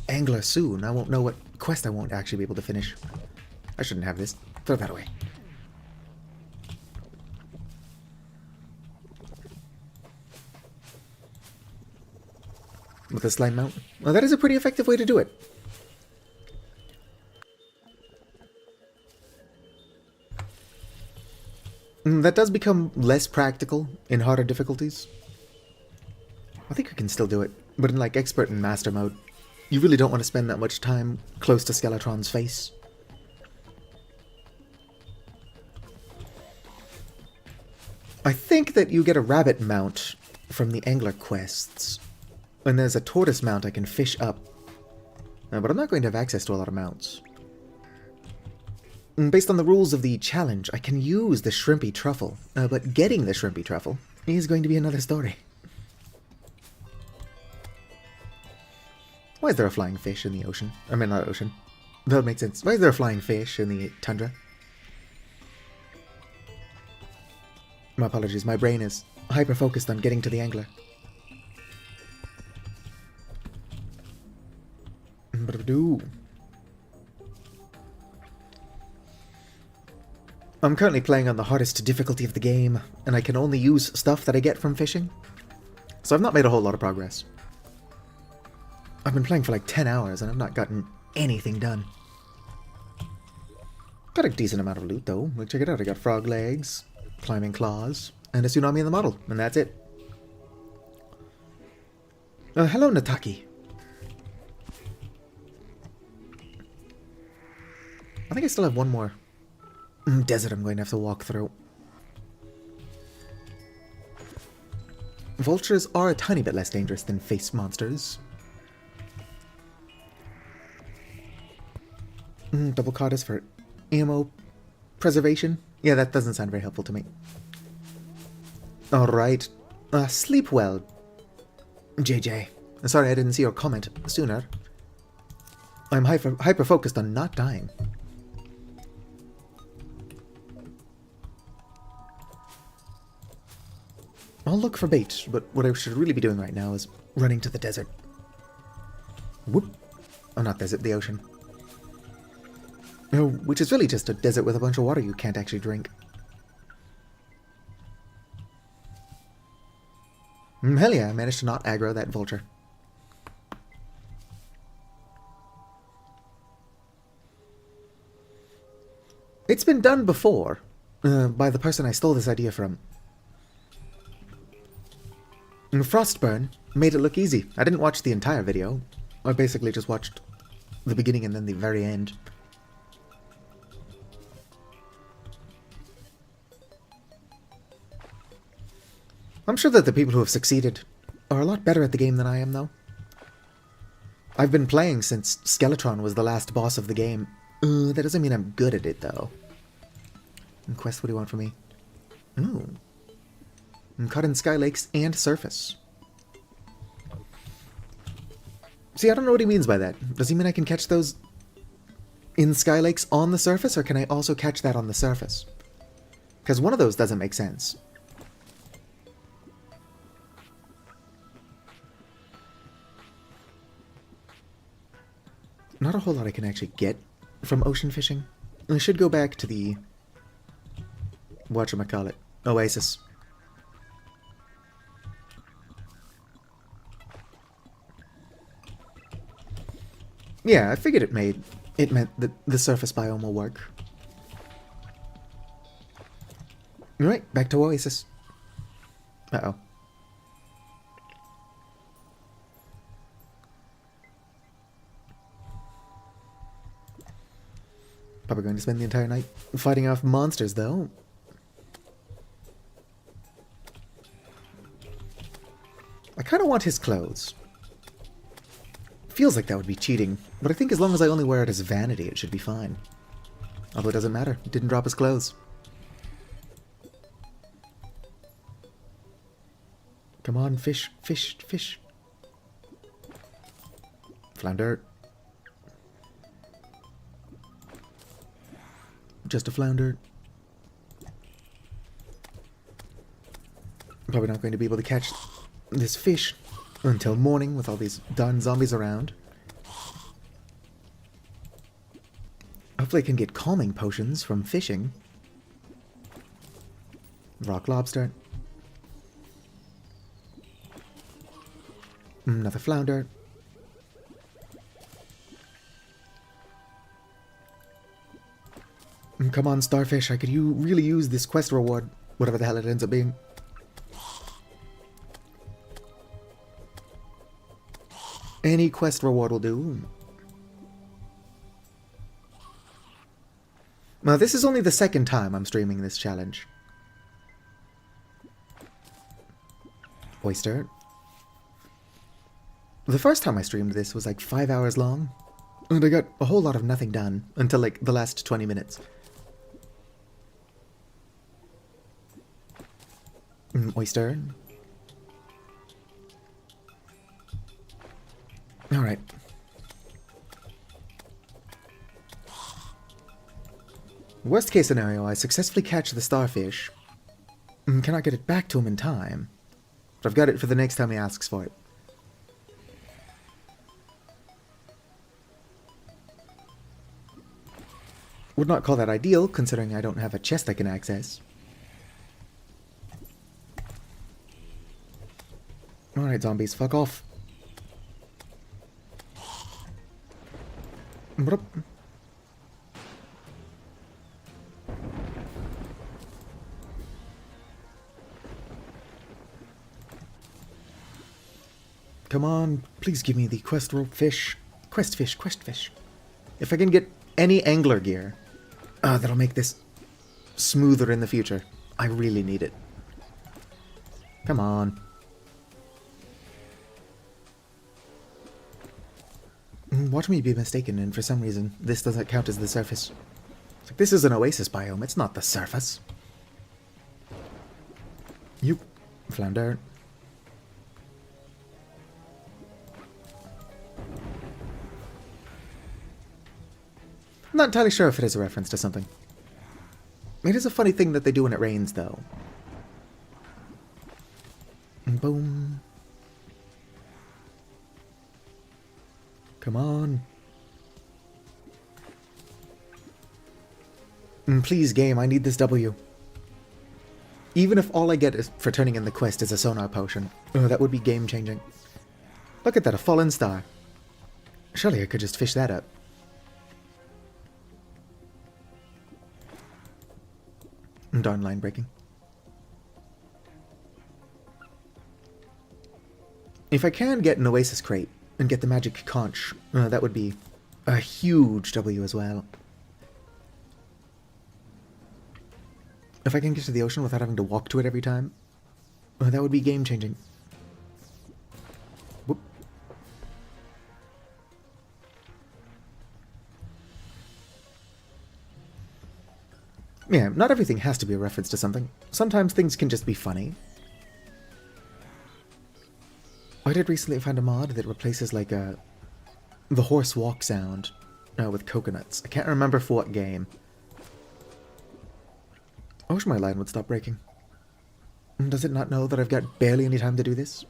angler soon, I won't know what quest I won't actually be able to finish. I shouldn't have this. Throw that away. With a slime mount? Well, that is a pretty effective way to do it. That does become less practical in harder difficulties. I think I can still do it, but in like expert and master mode, you really don't want to spend that much time close to Skeletron's face. I think that you get a rabbit mount from the angler quests. And there's a tortoise mount I can fish up. But I'm not going to have access to a lot of mounts. Based on the rules of the challenge, I can use the shrimpy truffle. But getting the shrimpy truffle is going to be another story. Why is there a flying fish in the ocean? I mean, not ocean. That would make sense. Why is there a flying fish in the tundra? My apologies, my brain is hyper-focused on getting to the angler. I'm currently playing on the hardest difficulty of the game, and I can only use stuff that I get from fishing. So I've not made a whole lot of progress. I've been playing for like 10 hours, and I've not gotten anything done. Got a decent amount of loot, though. Like, check it out, I got frog legs, climbing claws, and a tsunami in the model, and that's it. Hello, Nataki. I think I still have one more desert I'm going to have to walk through. Vultures are a tiny bit less dangerous than face monsters. Double caught for ammo preservation. Yeah, that doesn't sound very helpful to me. Alright. Sleep well, JJ. Sorry I didn't see your comment sooner. I'm hyper-focused on not dying. I'll look for bait, but what I should really be doing right now is running to the desert. Whoop. Oh, not desert, the ocean. Oh, which is really just a desert with a bunch of water you can't actually drink. Hell yeah, I managed to not aggro that vulture. It's been done before, by the person I stole this idea from. Frostburn made it look easy. I didn't watch the entire video. I basically just watched the beginning and then the very end. I'm sure that the people who have succeeded are a lot better at the game than I am, though. I've been playing since Skeletron was the last boss of the game. That doesn't mean I'm good at it, though. And quest, what do you want from me? Ooh. I'm caught in Sky Lakes and Surface. See, I don't know what he means by that. Does he mean I can catch those in Sky Lakes on the surface, or can I also catch that on the surface? Because one of those doesn't make sense. Not a whole lot I can actually get from ocean fishing. I should go back to the... whatchamacallit? Oasis. Yeah, I figured it meant that the surface biome will work. Alright, back to Oasis. Uh-oh. Probably going to spend the entire night fighting off monsters, though. I kind of want his clothes. Feels like that would be cheating, but I think as long as I only wear it as vanity, it should be fine. Although it doesn't matter. It didn't drop his clothes. Come on, fish, fish, fish. Flounder. Just a flounder. Probably not going to be able to catch this fish until morning with all these darn zombies around. Hopefully I can get calming potions from fishing. Rock lobster. Another flounder. Come on, starfish. I could really use this quest reward. Whatever the hell it ends up being. Any quest reward will do. Now, this is only the second time I'm streaming this challenge. Oyster. The first time I streamed this was like 5 hours long. And I got a whole lot of nothing done until like the last 20 minutes. Oyster. Alright. Worst case scenario, I successfully catch the starfish. Cannot get it back to him in time. But I've got it for the next time he asks for it. Would not call that ideal, considering I don't have a chest I can access. Alright, zombies, fuck off. What up? Come on, please give me the quest rope fish. Quest fish, quest fish. If I can get any angler gear, that'll make this smoother in the future. I really need it. Come on. Watch me be mistaken, and for some reason, this doesn't count as the surface. It's like, this is an oasis biome, it's not the surface. You flounder. I'm not entirely sure if it is a reference to something. It is a funny thing that they do when it rains, though. Boom. Come on. Please, game, I need this W. Even if all I get is for turning in the quest is a sonar potion, that would be game-changing. Look at that, a fallen star. Surely I could just fish that up. Darn line breaking. If I can get an oasis crate and get the magic conch, that would be a huge W as well. If I can get to the ocean without having to walk to it every time, that would be game-changing. Whoop. Yeah, not everything has to be a reference to something. Sometimes things can just be funny. I did recently find a mod that replaces like the horse walk sound with coconuts. I can't remember for what game. I wish my line would stop breaking. Does it not know that I've got barely any time to do this?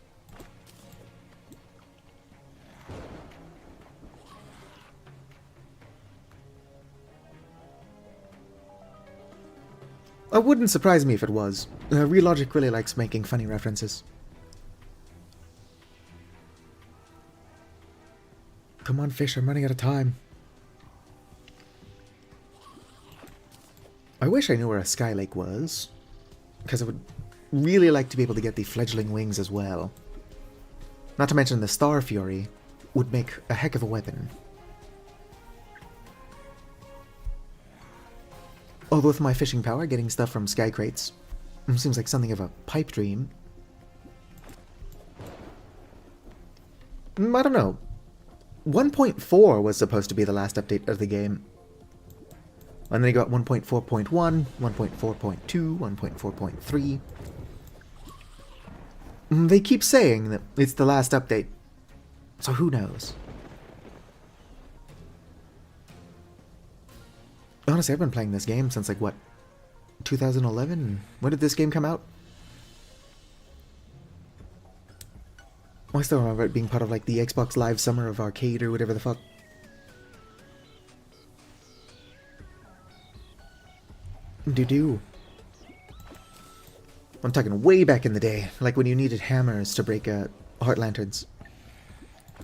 It wouldn't surprise me if it was. Relogic really likes making funny references. Come on, fish, I'm running out of time. I wish I knew where a sky lake was, because I would really like to be able to get the fledgling wings as well. Not to mention the Star Fury would make a heck of a weapon. Although with my fishing power, getting stuff from sky crates seems like something of a pipe dream. I don't know. 1.4 was supposed to be the last update of the game. And then you got 1.4.1, 1.4.2, 1.4.3. They keep saying that it's the last update. So who knows? Honestly, I've been playing this game since, like, what, 2011? When did this game come out? Well, I still remember it being part of, like, the Xbox Live Summer of Arcade or whatever the fuck. Do-do. I'm talking way back in the day, like when you needed hammers to break heart lanterns.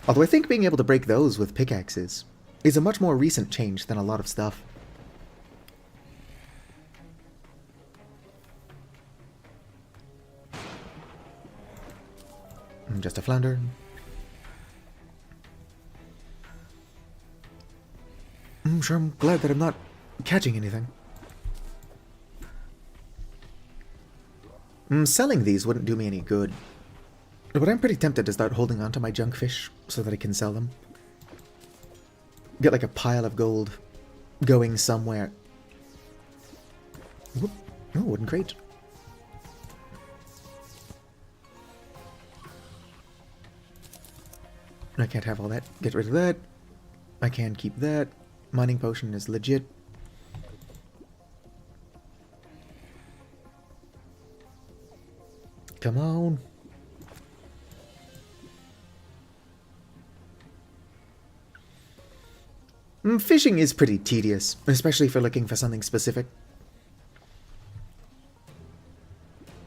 Although I think being able to break those with pickaxes is a much more recent change than a lot of stuff. Just a flounder. I'm sure I'm glad that I'm not catching anything. Selling these wouldn't do me any good. But I'm pretty tempted to start holding on to my junk fish so that I can sell them. Get like a pile of gold going somewhere. Whoop. Oh, wooden crate. I can't have all that. Get rid of that. I can keep that. Mining potion is legit. Come on. Fishing is pretty tedious, especially if you're looking for something specific.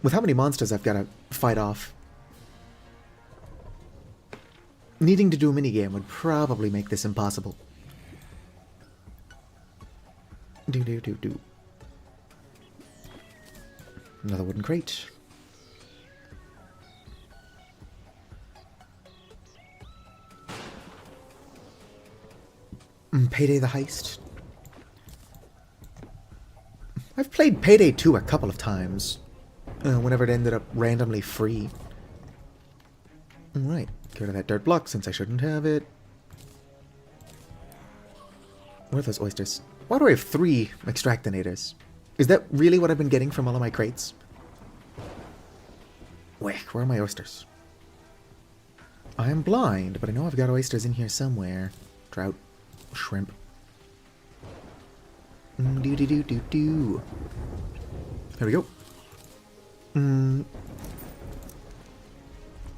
With how many monsters I've got to fight off, needing to do a minigame would probably make this impossible. Do. Another wooden crate. Payday the Heist. I've played Payday 2 a couple of times, whenever it ended up randomly free. Alright, get rid of that dirt block since I shouldn't have it. What are those oysters? Why do I have 3 extractinators? Is that really what I've been getting from all of my crates? Where are my oysters? I am blind, but I know I've got oysters in here somewhere. Trout. Shrimp. Do. There we go.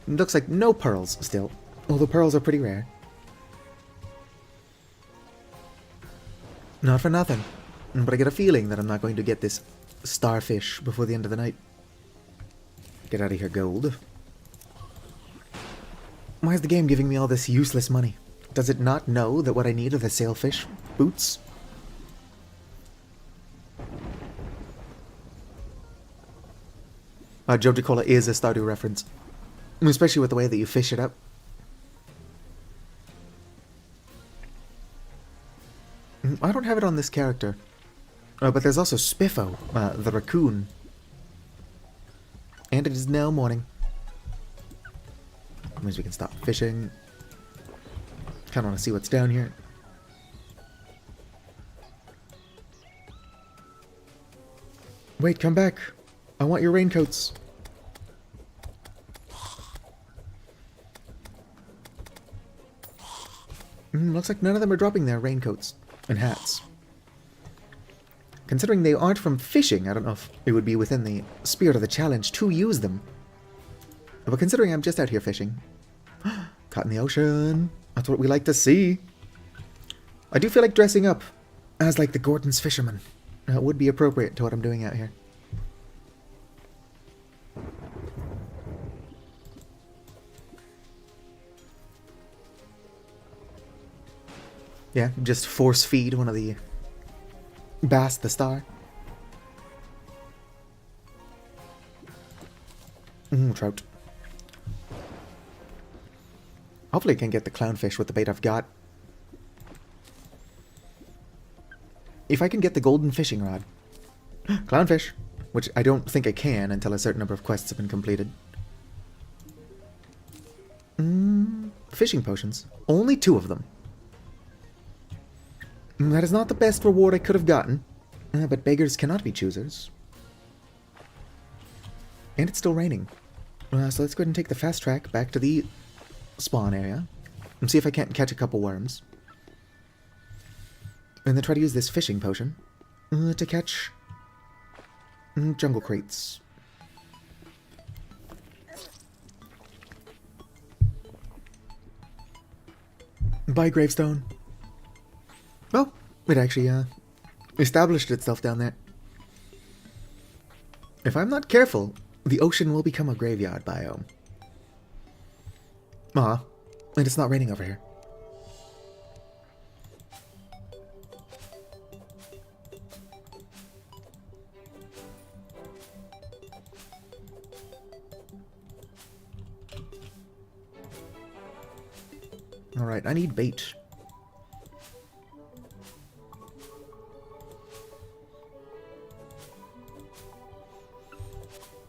Looks like no pearls still, although pearls are pretty rare. Not for nothing, but I get a feeling that I'm not going to get this starfish before the end of the night. Get out of here, gold. Why is the game giving me all this useless money? Does it not know that what I need are the sailfish boots? Joe Cola is a Stardew reference. Especially with the way that you fish it up. I don't have it on this character. But there's also Spiffo, the raccoon. And it is now morning. That means we can stop fishing. Kinda wanna see what's down here. Wait, come back. I want your raincoats. Looks like none of them are dropping their raincoats and hats. Considering they aren't from fishing, I don't know if it would be within the spirit of the challenge to use them. But considering I'm just out here fishing. Caught in the ocean. That's what we like to see. I do feel like dressing up as like the Gordon's fisherman. It would be appropriate to what I'm doing out here. Yeah, just force feed one of the bass the star. Trout. Hopefully I can get the clownfish with the bait I've got. If I can get the golden fishing rod, Clownfish, which I don't think I can until a certain number of quests have been completed. Fishing potions. Only 2 of them. That is not the best reward I could have gotten, but beggars cannot be choosers. And it's still raining. So let's go ahead and take the fast track back to the spawn area and see if I can't catch a couple worms. And then try to use this fishing potion to catch jungle crates. Bye, gravestone. Well, it actually established itself down there. If I'm not careful, the ocean will become a graveyard biome. Aw, and it's not raining over here. Alright, I need bait.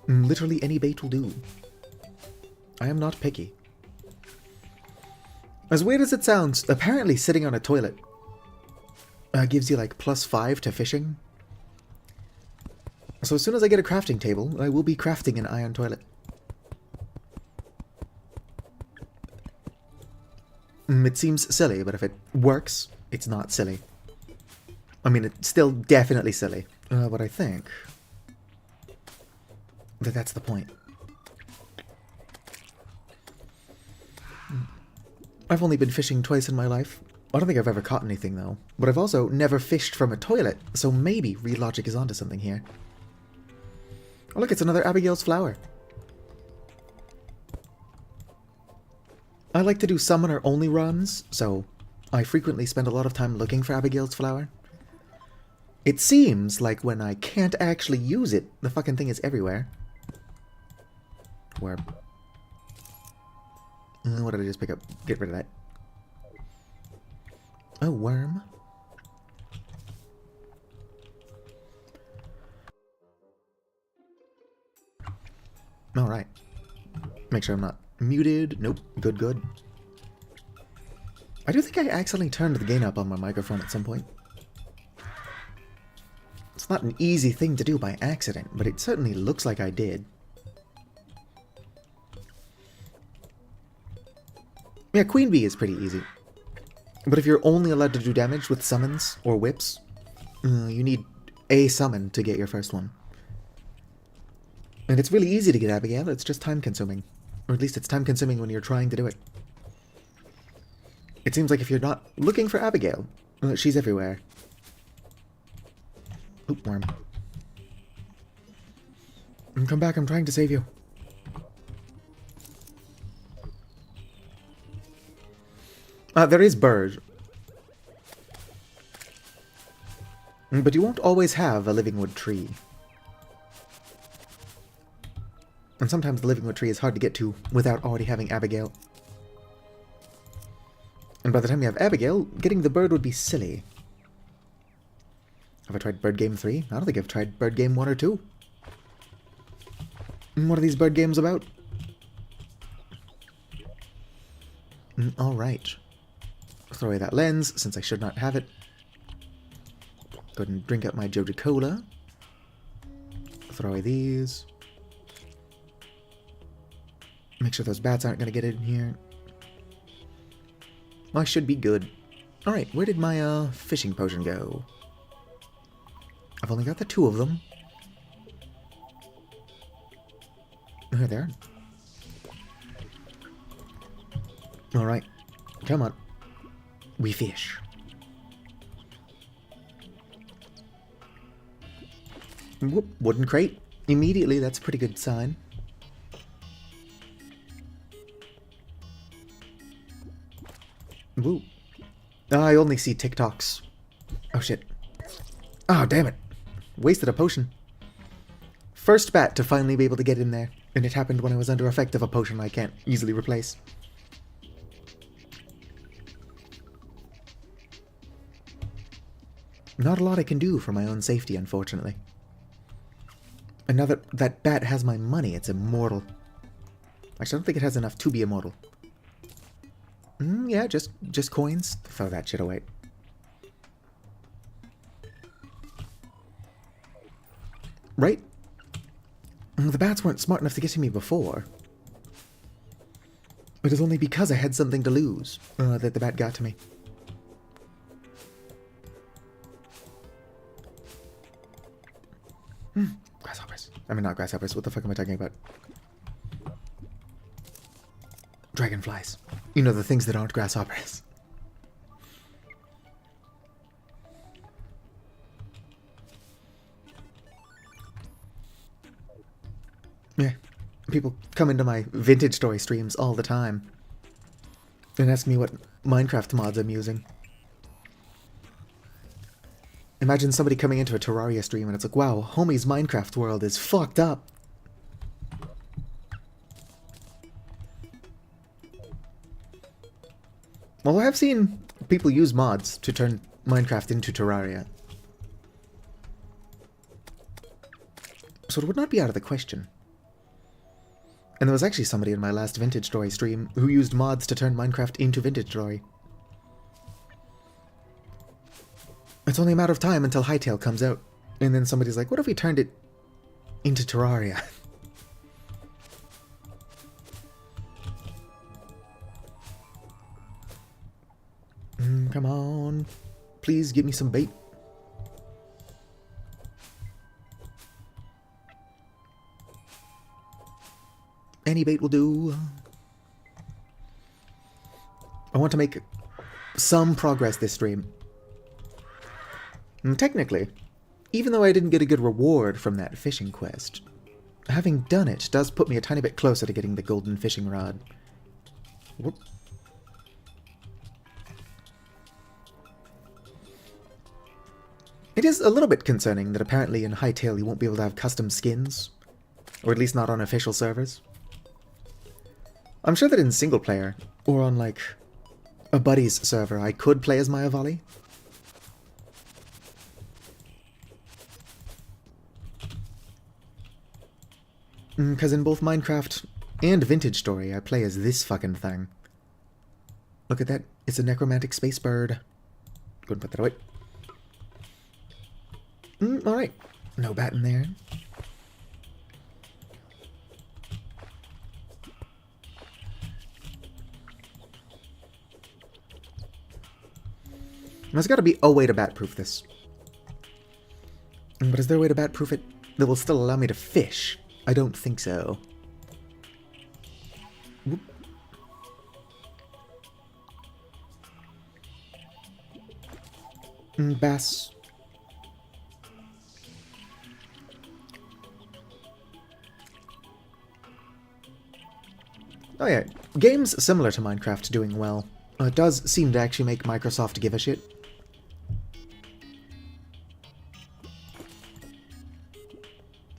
Literally any bait will do. I am not picky. As weird as it sounds, apparently sitting on a toilet gives you like +5 to fishing. So as soon as I get a crafting table, I will be crafting an iron toilet. It seems silly, but if it works, it's not silly. I mean, it's still definitely silly, but I think that that's the point. I've only been fishing twice in my life. I don't think I've ever caught anything, though. But I've also never fished from a toilet, so maybe Real Logic is onto something here. Oh look, it's another Abigail's flower. I like to do summoner-only runs, so I frequently spend a lot of time looking for Abigail's flower. It seems like when I can't actually use it, the fucking thing is everywhere. Worm. What did I just pick up? Get rid of that. Oh, worm. Alright. Make sure I'm not muted. Nope. Good, good. I do think I accidentally turned the gain up on my microphone at some point. It's not an easy thing to do by accident, but it certainly looks like I did. Yeah, Queen Bee is pretty easy. But if you're only allowed to do damage with summons or whips, you need a summon to get your first one. And it's really easy to get Abigail, it's just time consuming. Or at least it's time consuming when you're trying to do it. It seems like if you're not looking for Abigail, she's everywhere. Oop, worm. Come back, I'm trying to save you. There is bird. But you won't always have a living wood tree. And sometimes the living wood tree is hard to get to without already having Abigail. And by the time you have Abigail, getting the bird would be silly. Have I tried Bird Game 3? I don't think I've tried Bird Game 1 or 2. What are these bird games about? Alright. Throw away that lens, since I should not have it. Go ahead and drink up my Joja Cola. Throw away these. Make sure those bats aren't going to get in here. Well, I should be good. Alright, where did my fishing potion go? I've only got the 2 of them. Oh, there. Alright, come on. We fish. Whoop, wooden crate. Immediately, that's a pretty good sign. Woo. I only see TikToks. Oh shit. Oh, damn it. Wasted a potion. First bat to finally be able to get in there. And it happened when I was under effect of a potion I can't easily replace. Not a lot I can do for my own safety, unfortunately. And now that that bat has my money, it's immortal. Actually, I don't think it has enough to be immortal. Yeah, just coins. Throw that shit away. Right? The bats weren't smart enough to get to me before. It was only because I had something to lose that the bat got to me. Grasshoppers. I mean, not grasshoppers. What the fuck am I talking about? Dragonflies. You know, the things that aren't grasshoppers. Yeah. People come into my vintage story streams all the time and ask me what Minecraft mods I'm using. Imagine somebody coming into a Terraria stream and it's like, wow, homie's Minecraft world is fucked up. Well, I have seen people use mods to turn Minecraft into Terraria. So it would not be out of the question. And there was actually somebody in my last Vintage Story stream who used mods to turn Minecraft into Vintage Story. It's only a matter of time until Hytale comes out. And then somebody's like, what if we turned it into Terraria? Come on. Please give me some bait. Any bait will do. I want to make some progress this stream. And technically, even though I didn't get a good reward from that fishing quest, having done it does put me a tiny bit closer to getting the golden fishing rod. Whoop. It is a little bit concerning that apparently in Hytale you won't be able to have custom skins, or at least not on official servers. I'm sure that in single player, or on like a buddy's server, I could play as Maya Volley. Because in both Minecraft and Vintage Story, I play as this fucking thing. Look at that. It's a necromantic space bird. Go and put that away. Alright. No bat in there. There's got to be a way to bat-proof this. But is there a way to bat-proof it that will still allow me to fish? I don't think so. Whoop. Bass. Oh yeah, games similar to Minecraft doing well. It does seem to actually make Microsoft give a shit.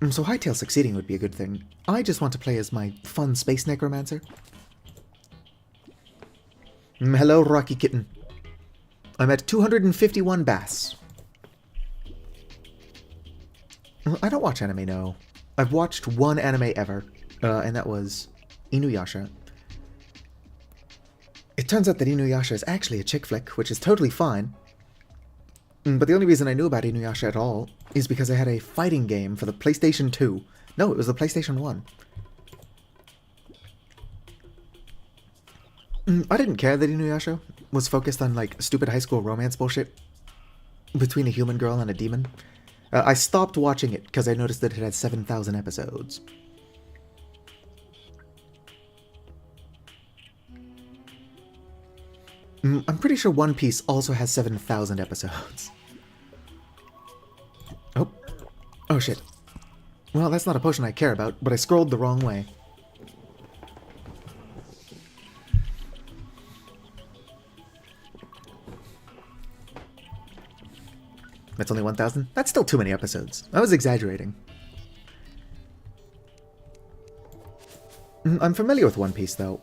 So Hytale succeeding would be a good thing. I just want to play as my fun space necromancer. Hello, Rocky Kitten. I'm at 251 bass. I don't watch anime, no. I've watched one anime ever, and that was Inuyasha. It turns out that Inuyasha is actually a chick flick, which is totally fine. But the only reason I knew about Inuyasha at all is because I had a fighting game for the PlayStation 2. No, it was the PlayStation 1. I didn't care that Inuyasha was focused on, like, stupid high school romance bullshit between a human girl and a demon. I stopped watching it because I noticed that it had 7,000 episodes. I'm pretty sure One Piece also has 7,000 episodes. Oh. Oh shit. Well, that's not a potion I care about, but I scrolled the wrong way. That's only 1,000? That's still too many episodes. I was exaggerating. I'm familiar with One Piece, though.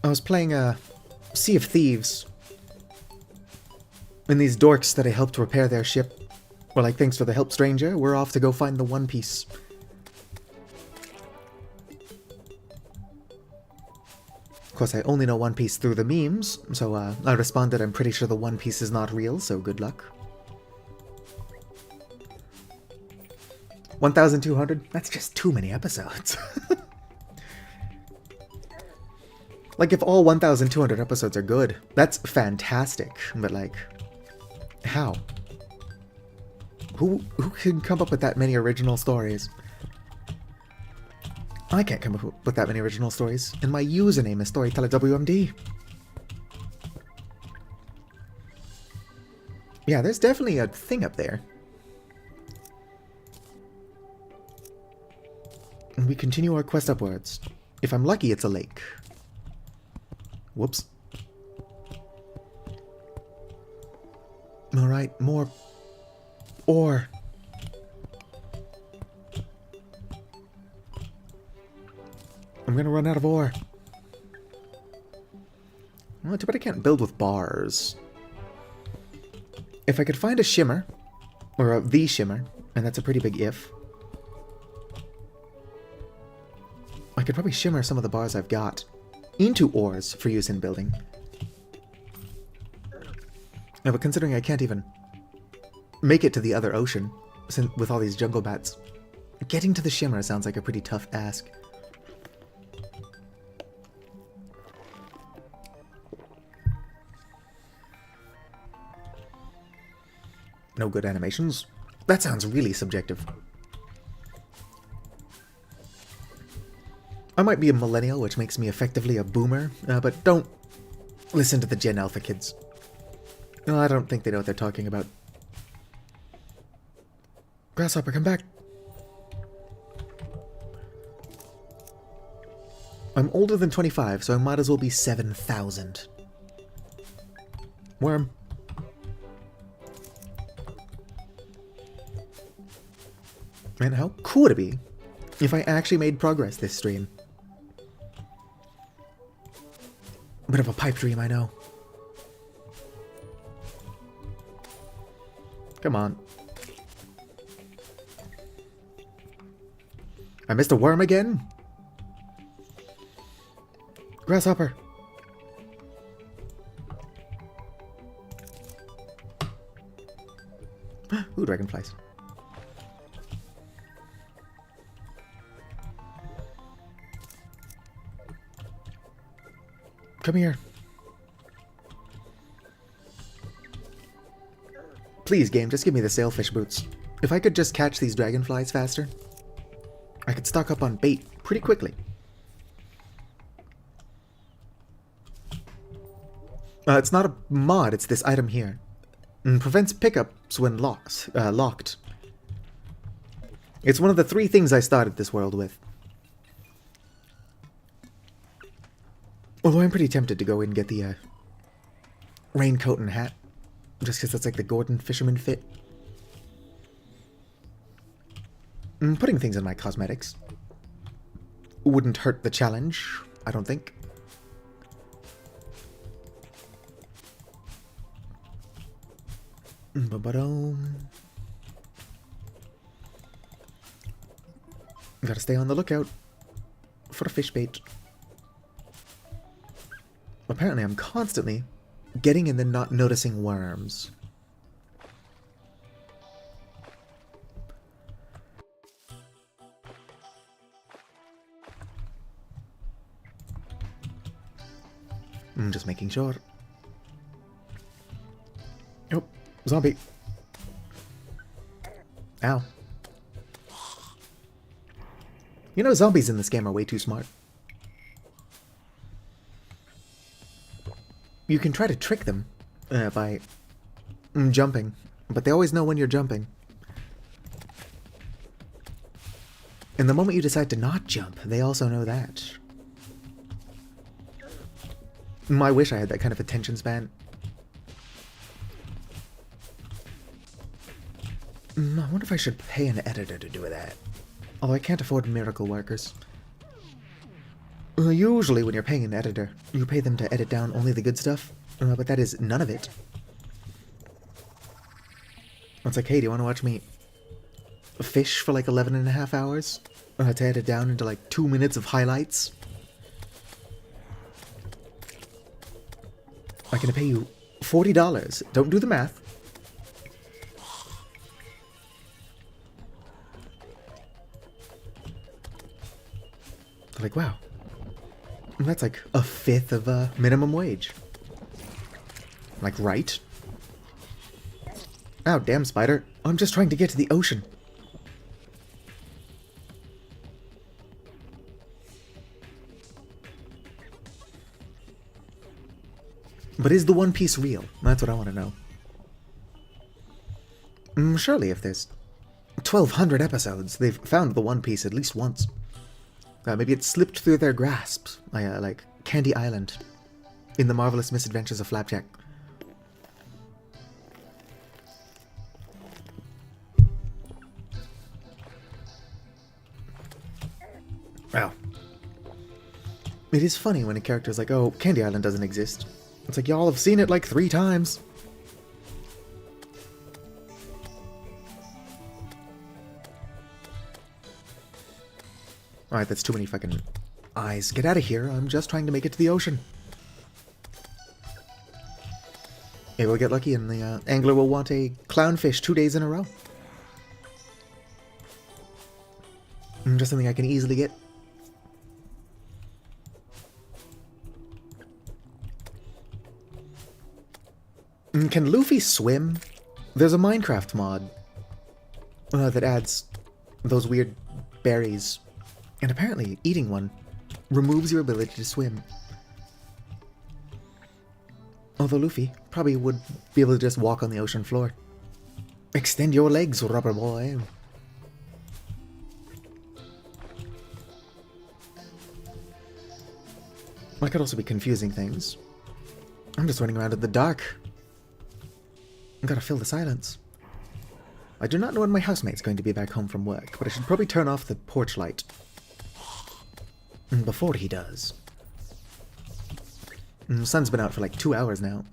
I was playing Sea of Thieves. And these dorks that I helped repair their ship were like, thanks for the help, stranger. We're off to go find the One Piece. course, I only know One Piece through the memes, so I responded, I'm pretty sure the One Piece is not real, so good luck. 1,200? That's just too many episodes. Like, if all 1,200 episodes are good, that's fantastic, but like, how? Who can come up with that many original stories? I can't come up with that many original stories, and my username is StorytellerWMD. Yeah, there's definitely a thing up there. And we continue our quest upwards. If I'm lucky, it's a lake. Whoops. Alright, more ore. I'm gonna run out of ore. Well, too bad I can't build with bars. If I could find a shimmer, or the shimmer, and that's a pretty big if, I could probably shimmer some of the bars I've got into ores for use in building. No, but considering I can't even make it to the other ocean with all these jungle bats, getting to the shimmer sounds like a pretty tough ask. No good animations? That sounds really subjective. I might be a millennial, which makes me effectively a boomer, but don't listen to the Gen Alpha kids. No, I don't think they know what they're talking about. Grasshopper, come back! I'm older than 25, so I might as well be 7,000. Worm. And how cool would it be if I actually made progress this stream? Bit of a pipe dream, I know. Come on. I missed a worm again? Grasshopper. Ooh, dragonflies. Come here. Please, game, just give me the sailfish boots. If I could just catch these dragonflies faster, I could stock up on bait pretty quickly. It's not a mod, it's this item here. Prevents pickups when locked. It's one of the 3 things I started this world with. Although I'm pretty tempted to go and get the raincoat and hat. Just because that's like the Gordon fisherman fit. Putting things in my cosmetics wouldn't hurt the challenge, I don't think. Gotta stay on the lookout for a fish bait. Apparently I'm constantly getting and then not noticing worms. Just making sure. Oh, zombie. Ow. You know, zombies in this game are way too smart. You can try to trick them by jumping, but they always know when you're jumping. And the moment you decide to not jump, they also know that. I wish I had that kind of attention span. I wonder if I should pay an editor to do that. Although I can't afford miracle workers. Usually when you're paying an editor, you pay them to edit down only the good stuff, but that is none of it. It's like, hey, do you want to watch me fish for like 11.5 hours? To edit down into like 2 minutes of highlights? I can pay you $40. Don't do the math. They're like, wow. That's like a fifth of minimum wage. Like, right? Oh, damn, spider. I'm just trying to get to the ocean. But is the One Piece real? That's what I want to know. Surely if there's 1,200 episodes, they've found the One Piece at least once. Maybe it slipped through their grasp, like Candy Island in The Marvelous Misadventures of Flapjack. Wow. It is funny when a character is like, oh, Candy Island doesn't exist. It's like, y'all have seen it like 3 times. Alright, that's too many fucking eyes. Get out of here. I'm just trying to make it to the ocean. Maybe we'll get lucky and the angler will want a clownfish 2 days in a row. Just something I can easily get. Can Luffy swim? There's a Minecraft mod that adds those weird berries. And apparently, eating one removes your ability to swim. Although Luffy probably would be able to just walk on the ocean floor. Extend your legs, rubber boy. I could also be confusing things. I'm just running around in the dark. I've got to fill the silence. I do not know when my housemate's going to be back home from work, but I should probably turn off the porch light before he does. The sun's been out for like 2 hours now.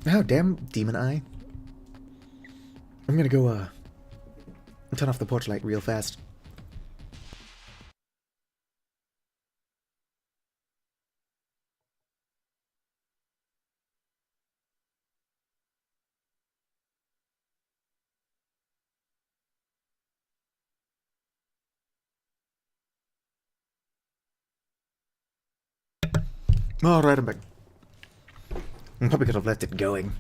Oh, damn demon eye. I'm gonna go turn off the porch light real fast. Alright, I'm back. I probably could have left it going.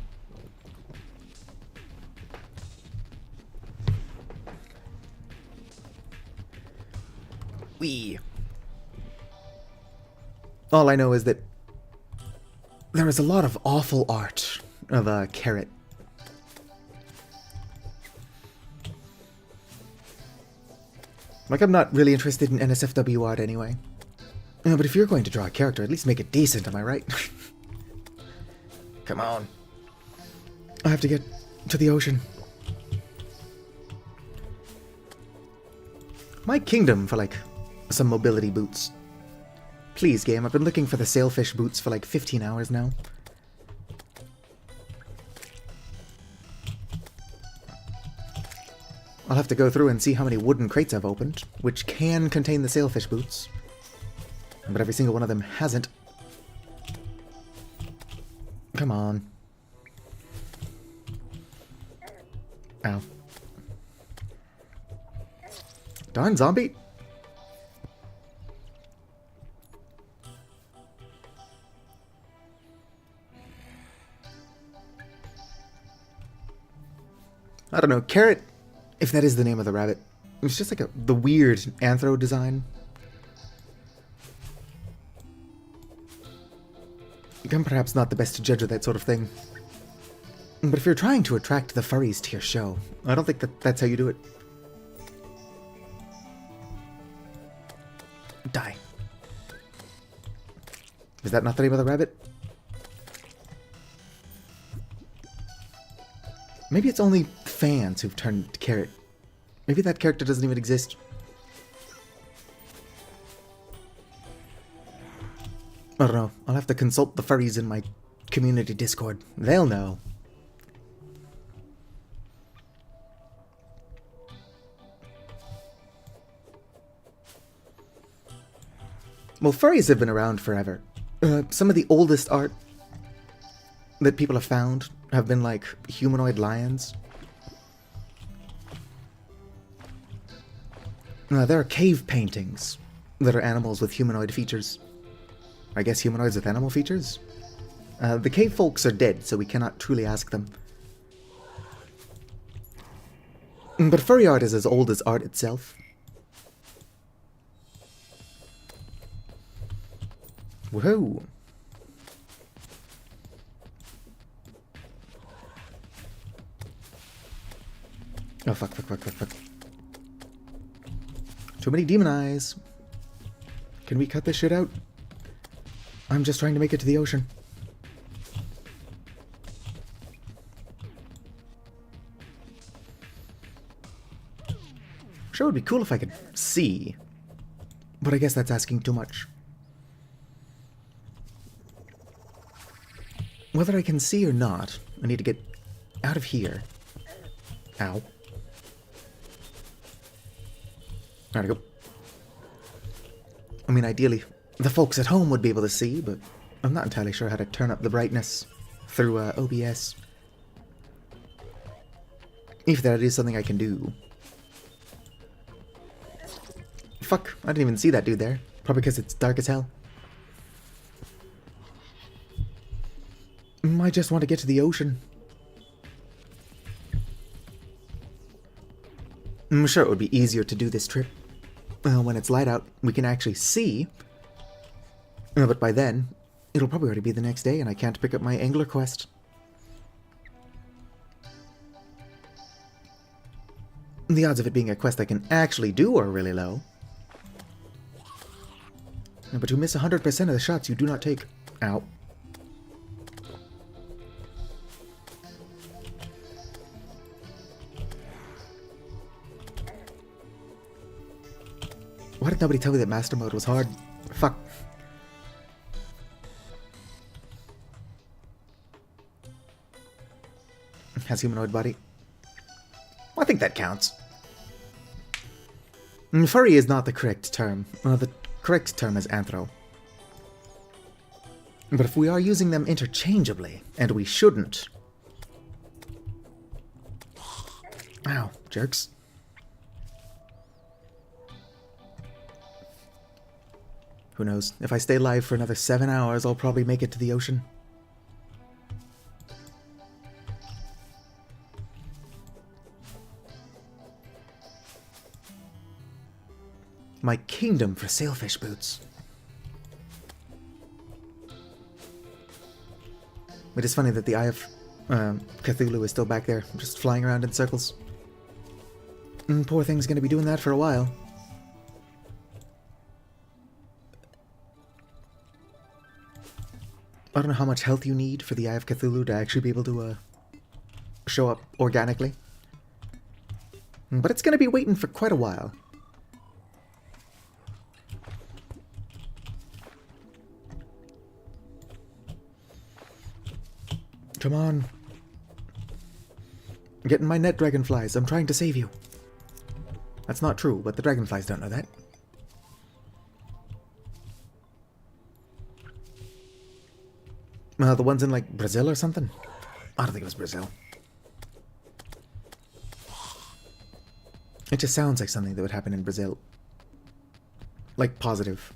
Wee. All I know is that there is a lot of awful art of Carrot. Like, I'm not really interested in NSFW art anyway. But if you're going to draw a character, at least make it decent, am I right? Come on. I have to get to the ocean. My kingdom for, like, some mobility boots. Please, game, I've been looking for the sailfish boots for like 15 hours now. I'll have to go through and see how many wooden crates I've opened, which can contain the sailfish boots. But every single one of them hasn't. Come on. Ow. Darn zombie! I don't know, Carrot, if that is the name of the rabbit. It's just like the weird anthro design. I'm perhaps not the best to judge of that sort of thing. But if you're trying to attract the furries to your show, I don't think that's how you do it. Die. Is that not the name of the rabbit? Maybe it's only fans who've turned to Carrot. Maybe that character doesn't even exist. I don't know. I'll have to consult the furries in my community Discord. They'll know. Well, furries have been around forever. Some of the oldest art that people have found have been like humanoid lions. There are cave paintings that are animals with humanoid features. I guess humanoids with animal features? The cave folks are dead, so we cannot truly ask them. But furry art is as old as art itself. Whoa. Oh, fuck. Too many demon eyes. Can we cut this shit out? I'm just trying to make it to the ocean. Sure, it would be cool if I could see. But I guess that's asking too much. Whether I can see or not, I need to get out of here. Ow. There we go. I mean, ideally, the folks at home would be able to see, but I'm not entirely sure how to turn up the brightness through OBS. If that is something I can do. Fuck, I didn't even see that dude there. Probably because it's dark as hell. I just want to get to the ocean. I'm sure it would be easier to do this trip. When it's light out, we can actually see. But by then, it'll probably already be the next day and I can't pick up my angler quest. The odds of it being a quest I can actually do are really low. But you miss 100% of the shots you do not take. Ow. Why did nobody tell me that MasterMode was hard? Fuck. Has humanoid body. Well, I think that counts. Furry is not the correct term. The correct term is anthro. But if we are using them interchangeably, and we shouldn't... Ow, jerks. Who knows? If I stay live for another 7 hours, I'll probably make it to the ocean. My kingdom for sailfish boots. It is funny that the Eye of Cthulhu is still back there, just flying around in circles. Poor thing's gonna be doing that for a while. I don't know how much health you need for the Eye of Cthulhu to actually be able to show up organically. But it's gonna be waiting for quite a while. Come on. I'm getting my net dragonflies. I'm trying to save you. That's not true, but the dragonflies don't know that. The ones in, like, Brazil or something? I don't think it was Brazil. It just sounds like something that would happen in Brazil. Like, positive.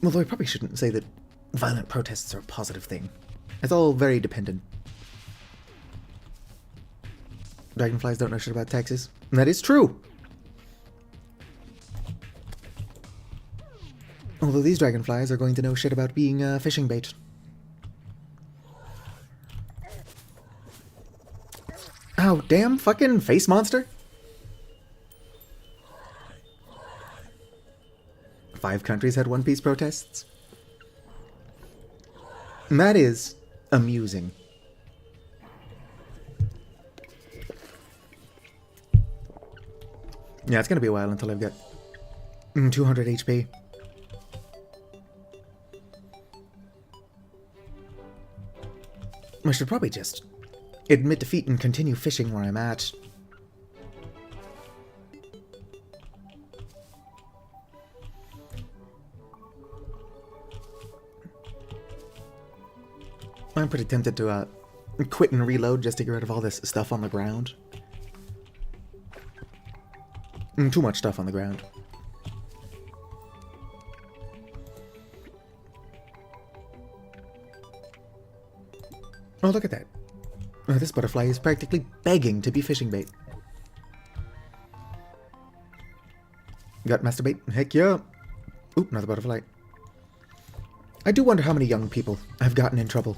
Although I probably shouldn't say that violent protests are a positive thing. It's all very dependent. Dragonflies don't know shit about taxes. And that is true! Although these dragonflies are going to know shit about being fishing bait. Ow, damn fucking face monster! 5 countries had One Piece protests. And that is amusing. Yeah, it's gonna be a while until I've got 200 HP. I should probably just admit defeat and continue fishing where I'm at. pretty tempted to quit and reload just to get rid of all this stuff on the ground. Too much stuff on the ground. Oh, look at that. This butterfly is practically begging to be fishing bait. Got master bait? Heck yeah. Oop, another butterfly. I do wonder how many young people have gotten in trouble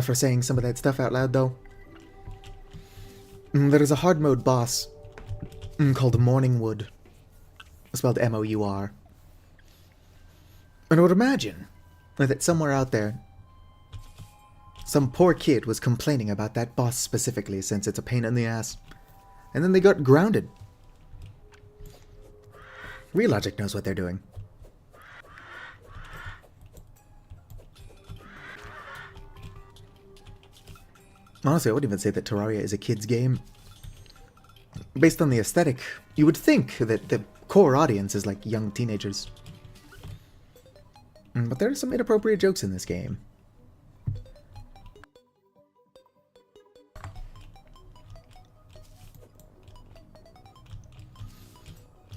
for saying some of that stuff out loud, though. There is a hard mode boss called Morningwood, spelled M-O-U-R. And I would imagine that somewhere out there, some poor kid was complaining about that boss specifically since it's a pain in the ass. And then they got grounded. Realogic knows what they're doing. Honestly, I wouldn't even say that Terraria is a kid's game. Based on the aesthetic, you would think that the core audience is like young teenagers. But there are some inappropriate jokes in this game.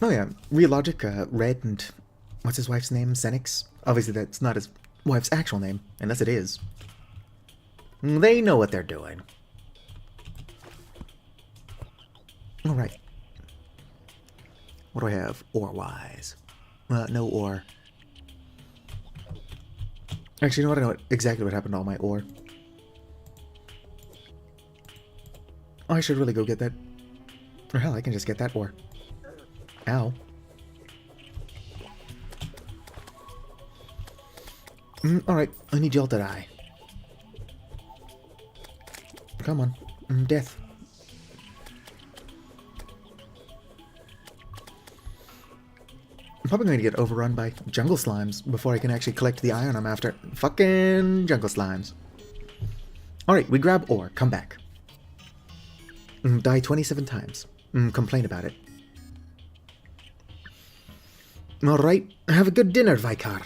Oh yeah, Realogic, Red, and what's his wife's name? Xenix? Obviously that's not his wife's actual name, unless it is. They know what they're doing. Alright. What do I have? Ore-wise. No ore. Actually, you know what? I know exactly what happened to all my ore. Oh, I should really go get that. Or hell, I can just get that ore. Ow. Alright, I need y'all to die. Come on. Death. I'm probably going to get overrun by jungle slimes before I can actually collect the iron I'm after. Fucking jungle slimes. Alright, we grab ore. Come back. Die 27 times. Complain about it. Alright, have a good dinner, Vicar.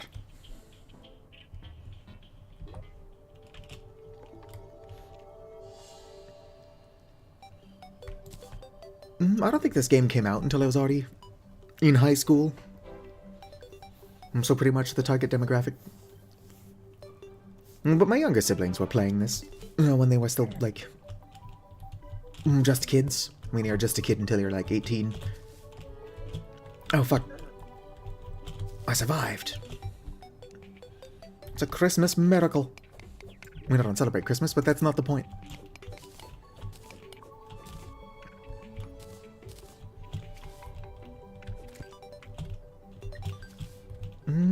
I don't think this game came out until I was already in high school. So pretty much the target demographic. But my younger siblings were playing this when they were still, like, just kids. I mean, you're just a kid until you're, like, 18. Oh, fuck. I survived. It's a Christmas miracle. We don't celebrate Christmas, but that's not the point.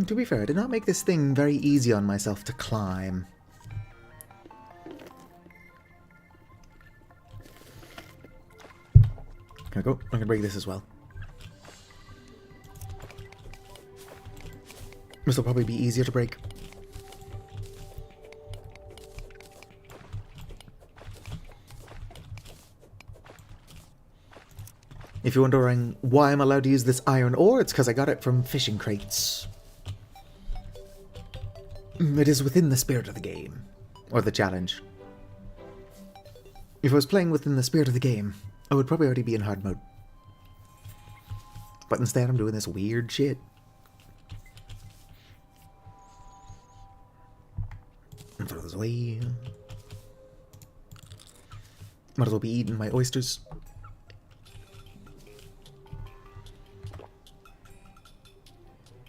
To be fair, I did not make this thing very easy on myself to climb. Can I go? I'm gonna break this as well. This will probably be easier to break. If you're wondering why I'm allowed to use this iron ore, it's because I got it from fishing crates. It is within the spirit of the game. Or the challenge. If I was playing within the spirit of the game, I would probably already be in hard mode. But instead I'm doing this weird shit. And throw this away. Might as well be eating my oysters.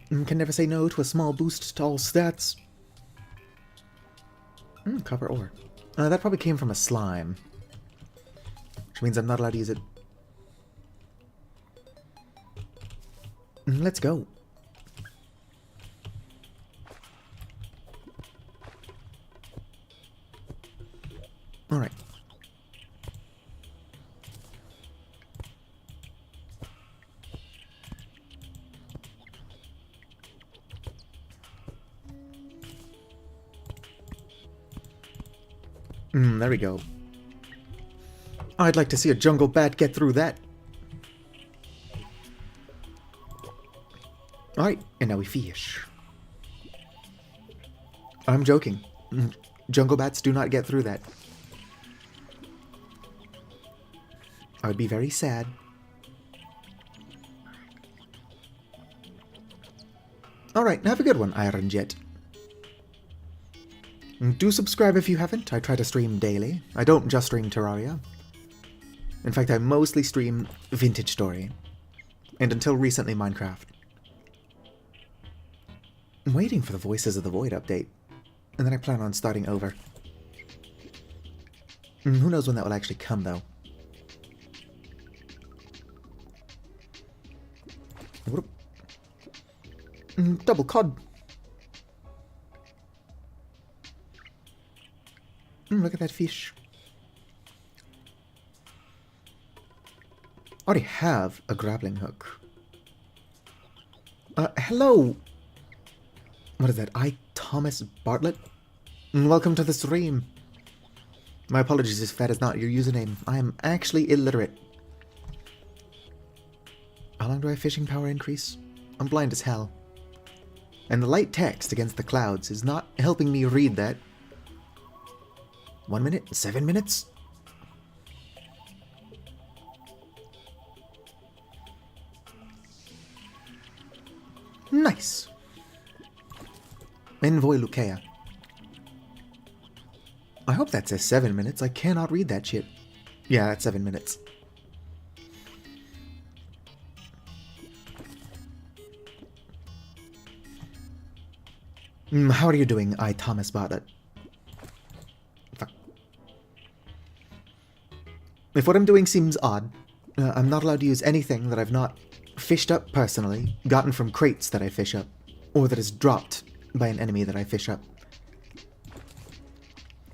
Can never say no to a small boost to all stats. Copper ore. That probably came from a slime. Which means I'm not allowed to use it. Let's go. Alright. There we go. I'd like to see a jungle bat get through that. Alright, and now we fish. I'm joking. Jungle bats do not get through that. I would be very sad. Alright, have a good one, Iron Jet. Do subscribe if you haven't. I try to stream daily. I don't just stream Terraria. In fact, I mostly stream Vintage Story. And until recently, Minecraft. I'm waiting for the Voices of the Void update. And then I plan on starting over. Who knows when that will actually come, though. Double cod. Look at that fish. I already have a grappling hook. Hello. What is that? Thomas Bartlett? Welcome to the stream. My apologies if that is not your username. I am actually illiterate. How long do I have fishing power increase? I'm blind as hell. And the light text against the clouds is not helping me read that. 1 minute? 7 minutes? Nice. Envoy Lukea. I hope that says 7 minutes. I cannot read that shit. Yeah, that's 7 minutes. How are you doing, Thomas Bartlett? Fuck. If what I'm doing seems odd, I'm not allowed to use anything that I've not fished up personally, gotten from crates that I fish up, or that is dropped by an enemy that I fish up.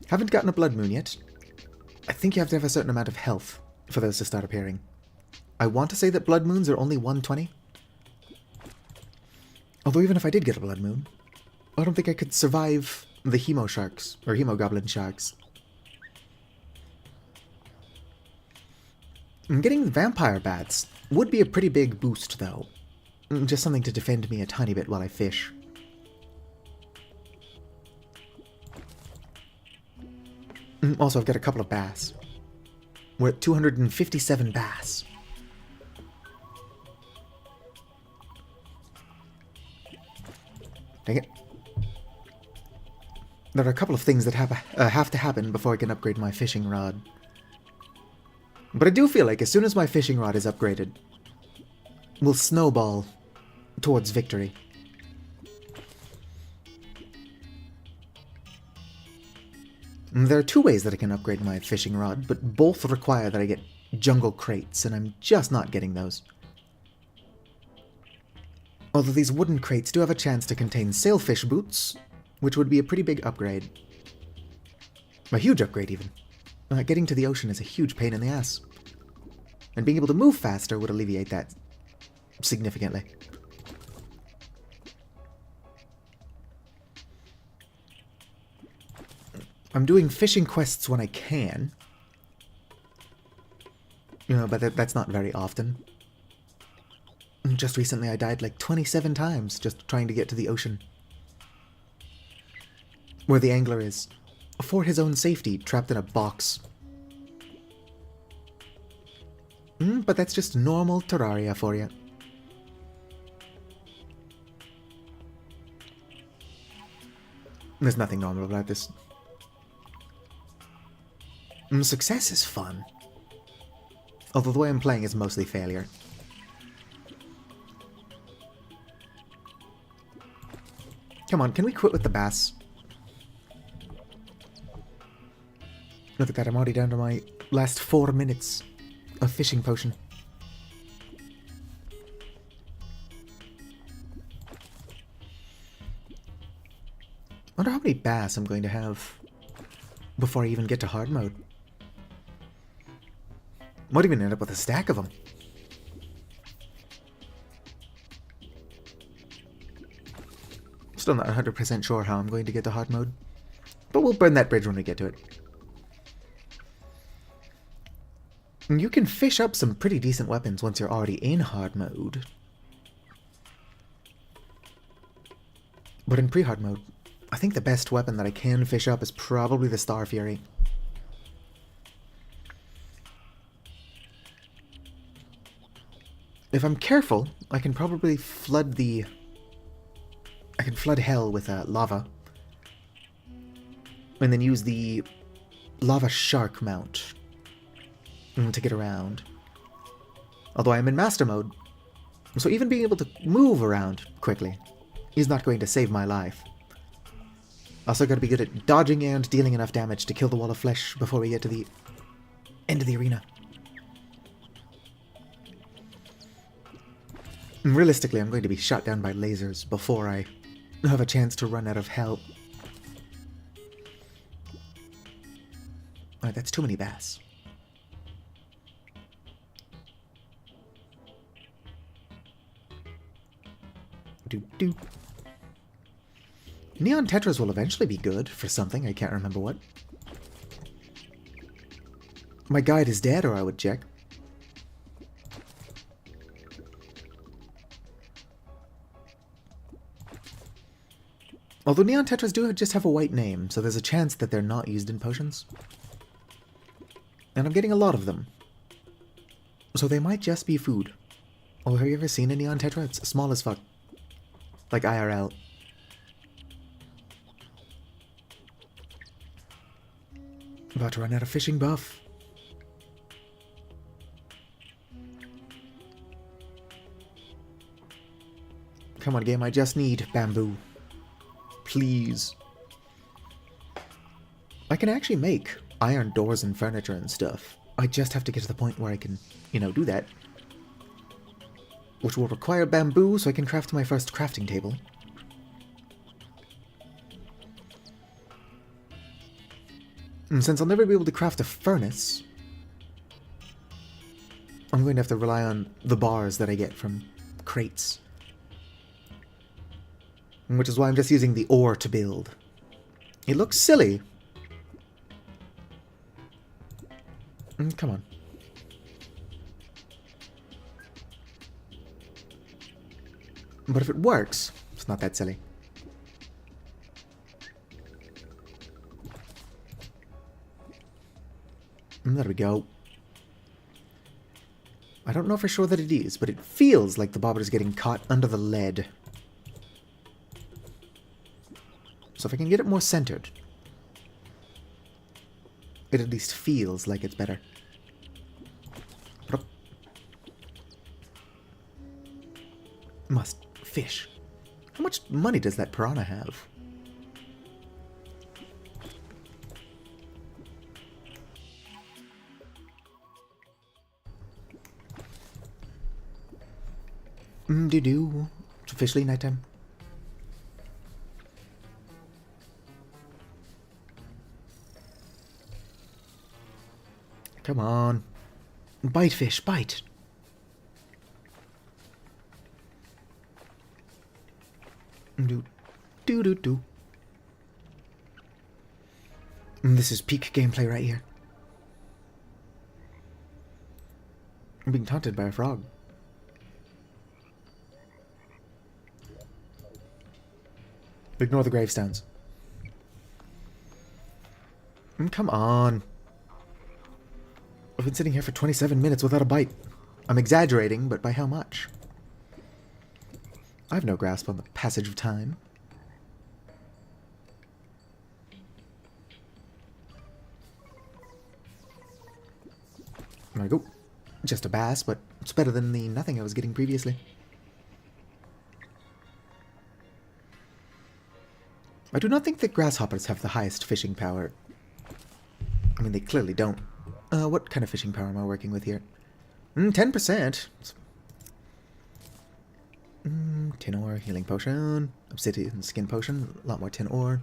Haven't gotten a blood moon yet. I think you have to have a certain amount of health for those to start appearing. I want to say that blood moons are only 120. Although even if I did get a blood moon, I don't think I could survive the Hemo Sharks, or Hemo Goblin Sharks. Getting Vampire Bats would be a pretty big boost, though. Just something to defend me a tiny bit while I fish. Also, I've got a couple of bass. We're at 257 bass. Dang it. There are a couple of things that have to happen before I can upgrade my fishing rod. But I do feel like as soon as my fishing rod is upgraded, we'll snowball towards victory. There are two ways that I can upgrade my fishing rod, but both require that I get jungle crates, and I'm just not getting those. Although these wooden crates do have a chance to contain sailfish boots, which would be a pretty big upgrade. A huge upgrade, even. Getting to the ocean is a huge pain in the ass. And being able to move faster would alleviate that significantly. I'm doing fishing quests when I can. But that's not very often. Just recently I died like 27 times just trying to get to the ocean. Where the angler is, for his own safety, trapped in a box. But that's just normal Terraria for you. There's nothing normal about this. Success is fun. Although the way I'm playing is mostly failure. Come on, can we quit with the bass? Look at that, I'm already down to my last 4 minutes of fishing potion. Wonder how many bass I'm going to have before I even get to hard mode. Might even end up with a stack of them. Still not 100% sure how I'm going to get to hard mode, but we'll burn that bridge when we get to it. You can fish up some pretty decent weapons once you're already in hard mode. But in pre-hard mode, I think the best weapon that I can fish up is probably the Star Fury. If I'm careful, I can probably flood the... I can flood hell with lava. And then use the lava shark mount to get around. Although I'm in master mode, so even being able to move around quickly is not going to save my life. Also gotta be good at dodging and dealing enough damage to kill the wall of flesh before we get to the end of the arena. Realistically, I'm going to be shot down by lasers before I have a chance to run out of hell. Alright, that's too many bass. Doop. Neon Tetras will eventually be good for something, I can't remember what. My guide is dead, or I would check. Although Neon Tetras do just have a white name, so there's a chance that they're not used in potions. And I'm getting a lot of them. So they might just be food. Oh, have you ever seen a Neon Tetra? It's small as fuck. Like IRL. About to run out of fishing buff. Come on, game, I just need bamboo. Please. I can actually make iron doors and furniture and stuff. I just have to get to the point where I can, you know, do that. Which will require bamboo so I can craft my first crafting table. And since I'll never be able to craft a furnace, I'm going to have to rely on the bars that I get from crates. Which is why I'm just using the ore to build. It looks silly. Come on. But if it works, it's not that silly. There we go. I don't know for sure that it is, but it feels like the bobber is getting caught under the lead. So if I can get it more centered, it at least feels like it's better. Must fish. How much money does that piranha have? Doo-doo. It's officially nighttime. Come on. Bite, fish, bite. Do. This is peak gameplay right here. I'm being taunted by a frog. Ignore the gravestones. Come on. I've been sitting here for 27 minutes without a bite. I'm exaggerating, but by how much? I have no grasp on the passage of time. There we go. Just a bass, but it's better than the nothing I was getting previously. I do not think that grasshoppers have the highest fishing power. I mean, they clearly don't. What kind of fishing power am I working with here? 10%. Tin ore, healing potion, obsidian skin potion, a lot more tin ore.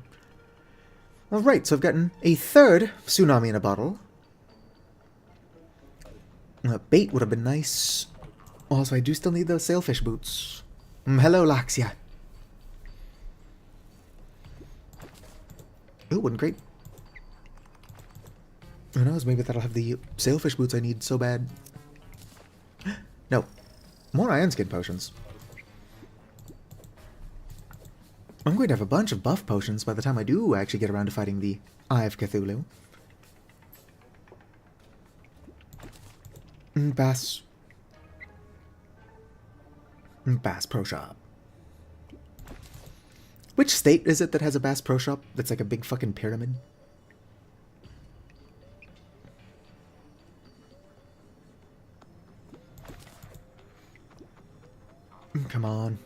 Alright, so I've gotten a third tsunami in a bottle. Bait would have been nice. Also, I do still need those sailfish boots. Hello, Laxia. Ooh, wooden crate. Who knows, maybe that'll have the sailfish boots I need so bad. No. More iron skin potions. I'm going to have a bunch of buff potions by the time I do actually get around to fighting the Eye of Cthulhu. Bass Pro Shop. Which state is it that has a Bass Pro Shop that's like a big fucking pyramid? Come on.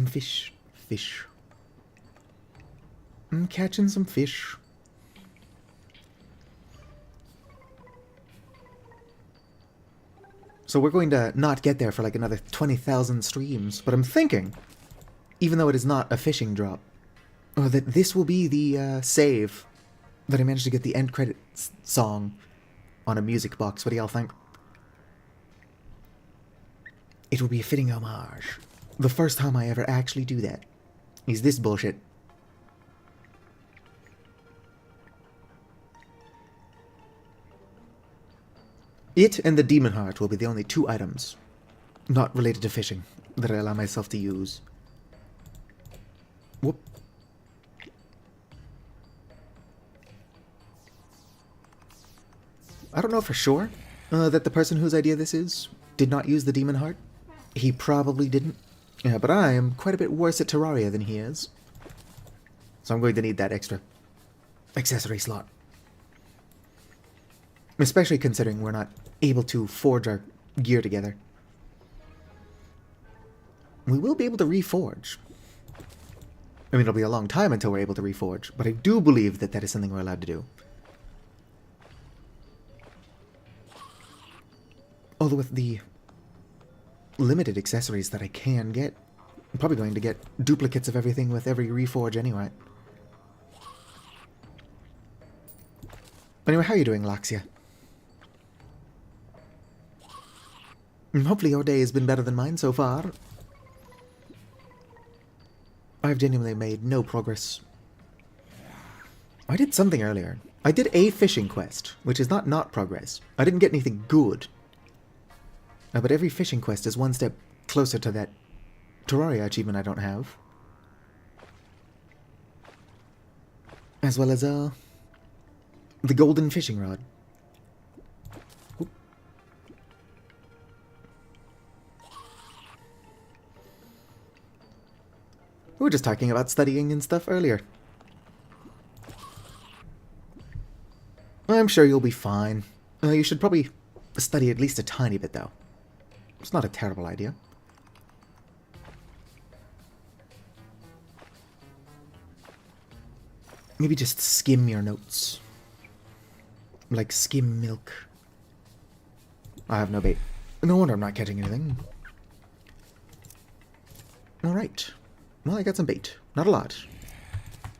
Fish. Fish. I'm catching some fish. So we're going to not get there for like another 20,000 streams, but I'm thinking, even though it is not a fishing drop, that this will be the save that I managed to get the end credits song on a music box. What do y'all think? It will be a fitting homage. The first time I ever actually do that is this bullshit. It and the Demon Heart will be the only two items not related to fishing that I allow myself to use. Whoop. I don't know for sure that the person whose idea this is did not use the Demon Heart. He probably didn't. Yeah, but I am quite a bit worse at Terraria than he is. So I'm going to need that extra accessory slot. Especially considering we're not able to forge our gear together. We will be able to reforge. I mean, it'll be a long time until we're able to reforge, but I do believe that that is something we're allowed to do. Although with the limited accessories that I can get, I'm probably going to get duplicates of everything with every reforge anyway. Anyway, how are you doing, Laxia? Hopefully your day has been better than mine so far. I've genuinely made no progress. I did something earlier. I did a fishing quest, which is not progress. I didn't get anything good. But every fishing quest is one step closer to that Terraria achievement I don't have. As well as, the golden fishing rod. Oop. We were just talking about studying and stuff earlier. I'm sure you'll be fine. You should probably study at least a tiny bit, though. It's not a terrible idea. Maybe just skim your notes. Like skim milk. I have no bait. No wonder I'm not catching anything. Alright. Well, I got some bait. Not a lot.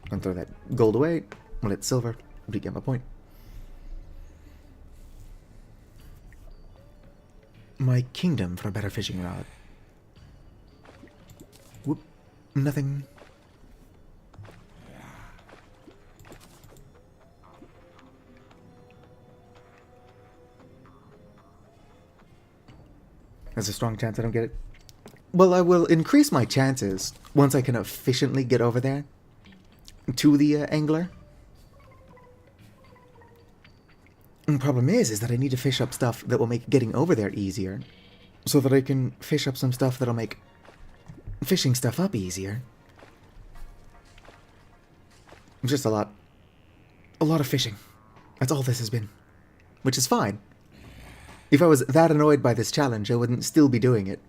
I'm gonna throw that gold away. Well, it's silver. Do you get my point? My kingdom for a better fishing rod. Whoop. Nothing. There's a strong chance I don't get it. Well, I will increase my chances once I can efficiently get over there to the angler. And the problem is that I need to fish up stuff that will make getting over there easier, so that I can fish up some stuff that'll make fishing stuff up easier. Just a lot of fishing. That's all this has been, which is fine. If I was that annoyed by this challenge, I wouldn't still be doing it.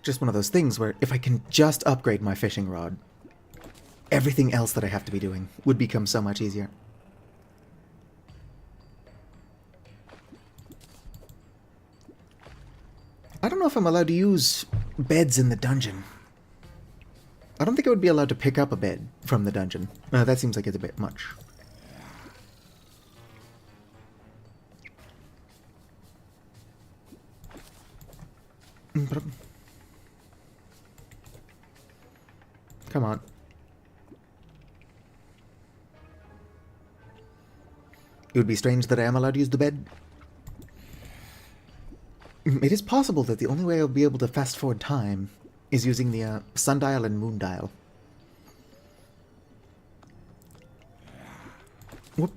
Just one of those things where if I can just upgrade my fishing rod, everything else that I have to be doing would become so much easier. I don't know if I'm allowed to use beds in the dungeon. I don't think I would be allowed to pick up a bed from the dungeon. That seems like it's a bit much. Come on. It would be strange that I am allowed to use the bed. It is possible that the only way I'll be able to fast forward time is using the sundial and moondial. Whoop.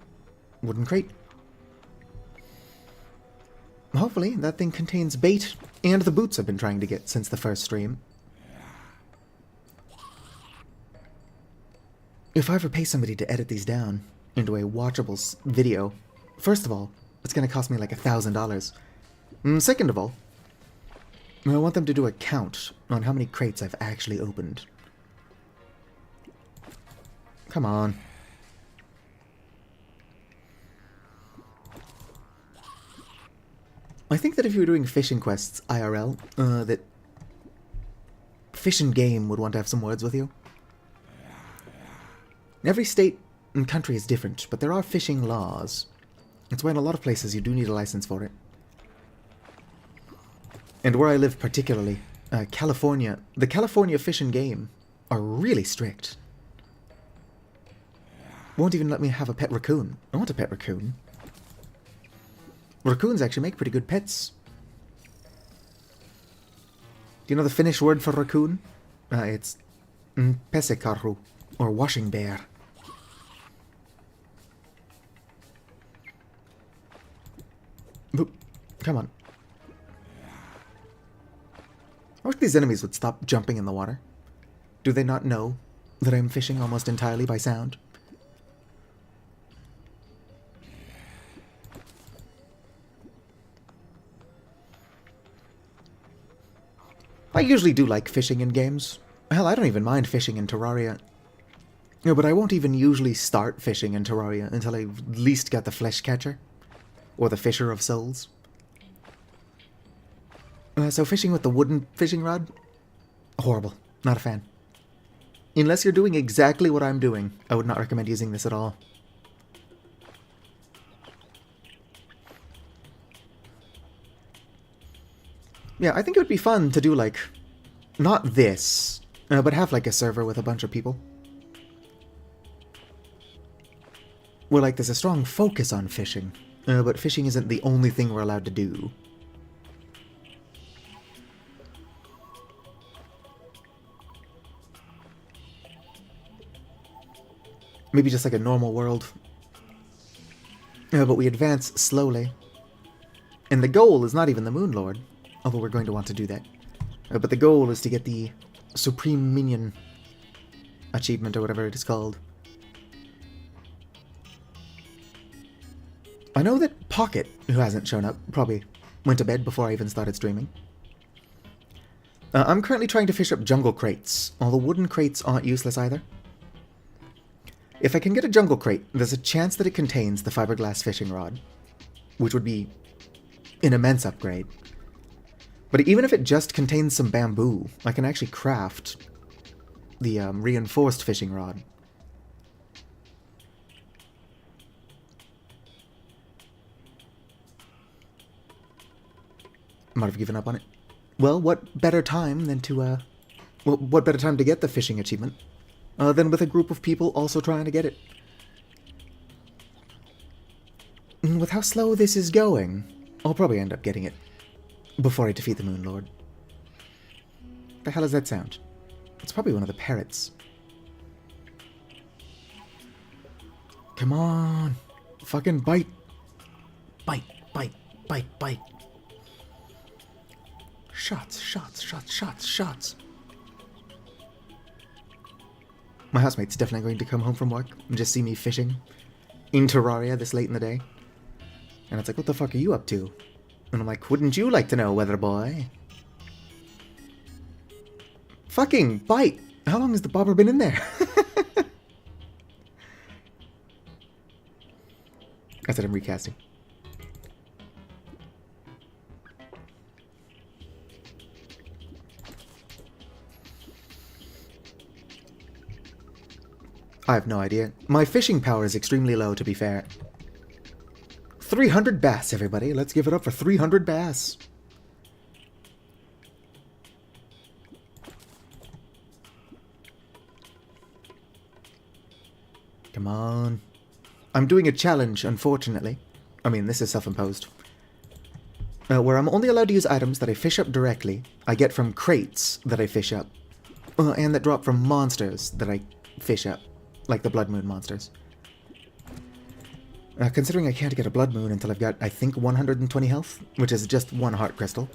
Wooden crate. Hopefully that thing contains bait and the boots I've been trying to get since the first stream. If I ever pay somebody to edit these down into a watchable video, first of all, it's going to cost me like $1,000. Second of all, I want them to do a count on how many crates I've actually opened. Come on. I think that if you were doing fishing quests IRL, that Fish and Game would want to have some words with you. Every state and country is different, but there are fishing laws. That's why in a lot of places you do need a license for it. And where I live particularly, California, the California Fish and Game are really strict. Won't even let me have a pet raccoon. I want a pet raccoon. Raccoons actually make pretty good pets. Do you know the Finnish word for raccoon? It's pesekarhu, or washing bear. Boop. Come on. I wish these enemies would stop jumping in the water. Do they not know that I'm fishing almost entirely by sound? I usually do like fishing in games. Hell, I don't even mind fishing in Terraria. No, but I won't even usually start fishing in Terraria until I at least get the Flesh Catcher. Or the Fisher of Souls. So fishing with the wooden fishing rod? Horrible. Not a fan. Unless you're doing exactly what I'm doing, I would not recommend using this at all. Yeah, I think it would be fun to do, like, not this, but have, like, a server with a bunch of people. Where, like, there's a strong focus on fishing, but fishing isn't the only thing we're allowed to do. Maybe just like a normal world. But we advance slowly. And the goal is not even the Moon Lord, although we're going to want to do that. But the goal is to get the Supreme Minion achievement, or whatever it is called. I know that Pocket, who hasn't shown up, probably went to bed before I even started streaming. I'm currently trying to fish up jungle crates, although wooden crates aren't useless either. If I can get a jungle crate, there's a chance that it contains the fiberglass fishing rod, which would be an immense upgrade. But even if it just contains some bamboo, I can actually craft the reinforced fishing rod. Might have given up on it. Well, what better time than to, what better time to get the fishing achievement than with a group of people also trying to get it? And with how slow this is going, I'll probably end up getting it before I defeat the Moon Lord. The hell does that sound? It's probably one of the parrots. Come on! Fucking bite! Bite, bite, bite, bite. Shots, shots, shots, shots, shots. My housemate's definitely going to come home from work and just see me fishing in Terraria this late in the day. And it's like, what the fuck are you up to? And I'm like, wouldn't you like to know, weather boy? Fucking bite! How long has the bobber been in there? I said I'm recasting. I have no idea. My fishing power is extremely low, to be fair. 300 bass, everybody. Let's give it up for 300 bass. Come on. I'm doing a challenge, unfortunately. I mean, this is self-imposed. Where I'm only allowed to use items that I fish up directly, I get from crates that I fish up, and that drop from monsters that I fish up, like the Blood Moon monsters. Considering I can't get a Blood Moon until I've got, I think, 120 health, which is just one heart crystal.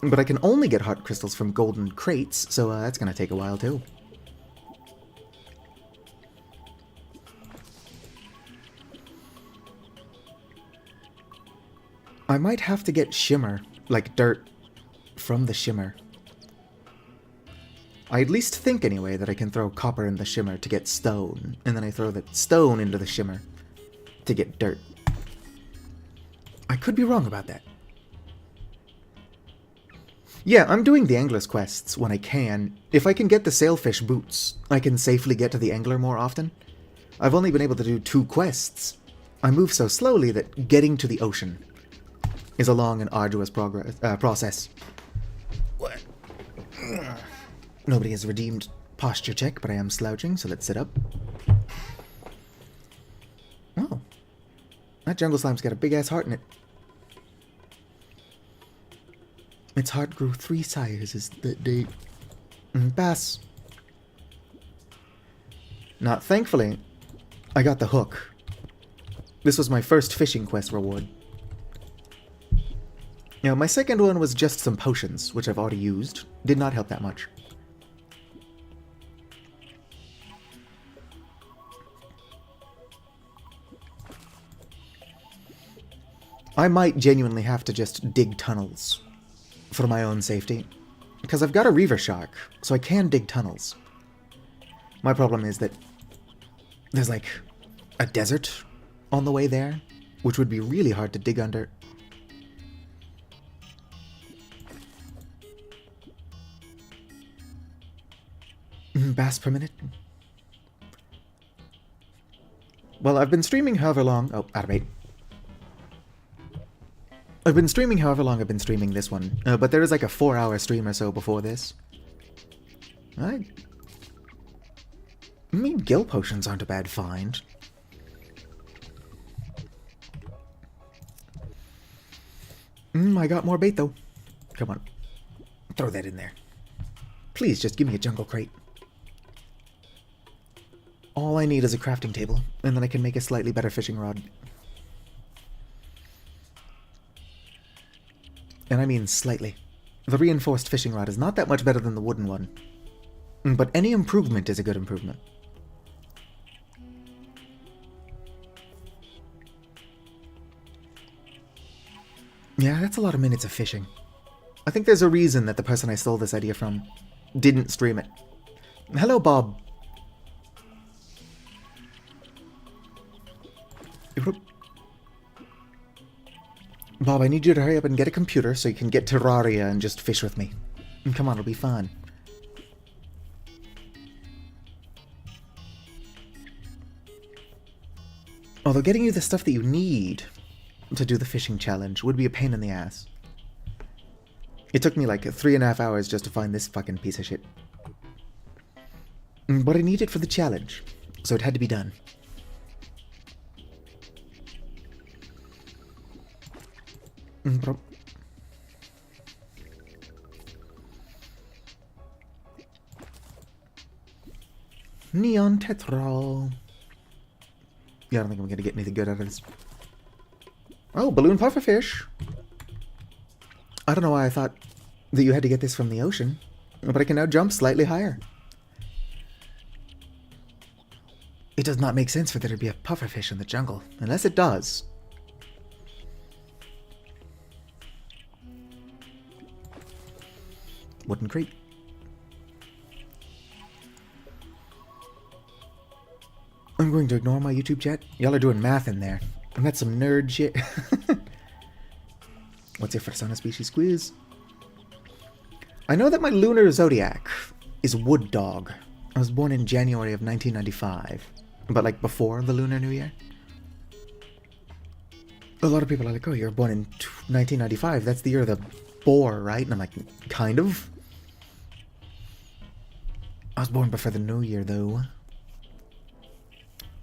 But I can only get heart crystals from golden crates, so that's going to take a while too. I might have to get shimmer, like dirt, from the shimmer. I at least think anyway that I can throw copper in the shimmer to get stone, and then I throw the stone into the shimmer to get dirt. I could be wrong about that. Yeah, I'm doing the angler's quests when I can. If I can get the sailfish boots, I can safely get to the angler more often. I've only been able to do 2 quests. I move so slowly that getting to the ocean is a long and arduous process. What? Nobody has redeemed posture check, but I am slouching, so let's sit up. Oh. That jungle slime's got a big-ass heart in it. Its heart grew 3 sizes that day. Bass. Not thankfully, I got the hook. This was my first fishing quest reward. Now, my second one was just some potions, which I've already used. Did not help that much. I might genuinely have to just dig tunnels for my own safety, because I've got a reaver shark, so I can dig tunnels. My problem is that there's like a desert on the way there, which would be really hard to dig under. Bass per minute. Well, I've been streaming however long... Oh, out of 8. I've been streaming however long I've been streaming this one, but there is like a 4-hour stream or so before this. I mean, gill potions aren't a bad find. I got more bait though. Come on. Throw that in there. Please, just give me a jungle crate. All I need is a crafting table, and then I can make a slightly better fishing rod. And I mean slightly. The reinforced fishing rod is not that much better than the wooden one. But any improvement is a good improvement. Yeah, that's a lot of minutes of fishing. I think there's a reason that the person I stole this idea from didn't stream it. Hello, Bob. Bob, I need you to hurry up and get a computer so you can get Terreria and just fish with me. Come on, it'll be fun. Although getting you the stuff that you need to do the fishing challenge would be a pain in the ass. It took me like 3.5 hours just to find this fucking piece of shit. But I need it for the challenge, so it had to be done. Neon Tetra. Yeah, I don't think I'm gonna get anything good out of this. Oh, balloon pufferfish. I don't know why I thought that you had to get this from the ocean, but I can now jump slightly higher. It does not make sense for there to be a pufferfish in the jungle, unless it does. Wooden crate. I'm going to ignore my YouTube chat. Y'all are doing math in there. And that's some nerd shit. What's your persona species quiz? I know that my lunar zodiac is wood dog. I was born in January of 1995. But like before the Lunar New Year. A lot of people are like, oh, you're born in 1995. That's the year of the boar, right? And I'm like, kind of. I was born before the New Year, though.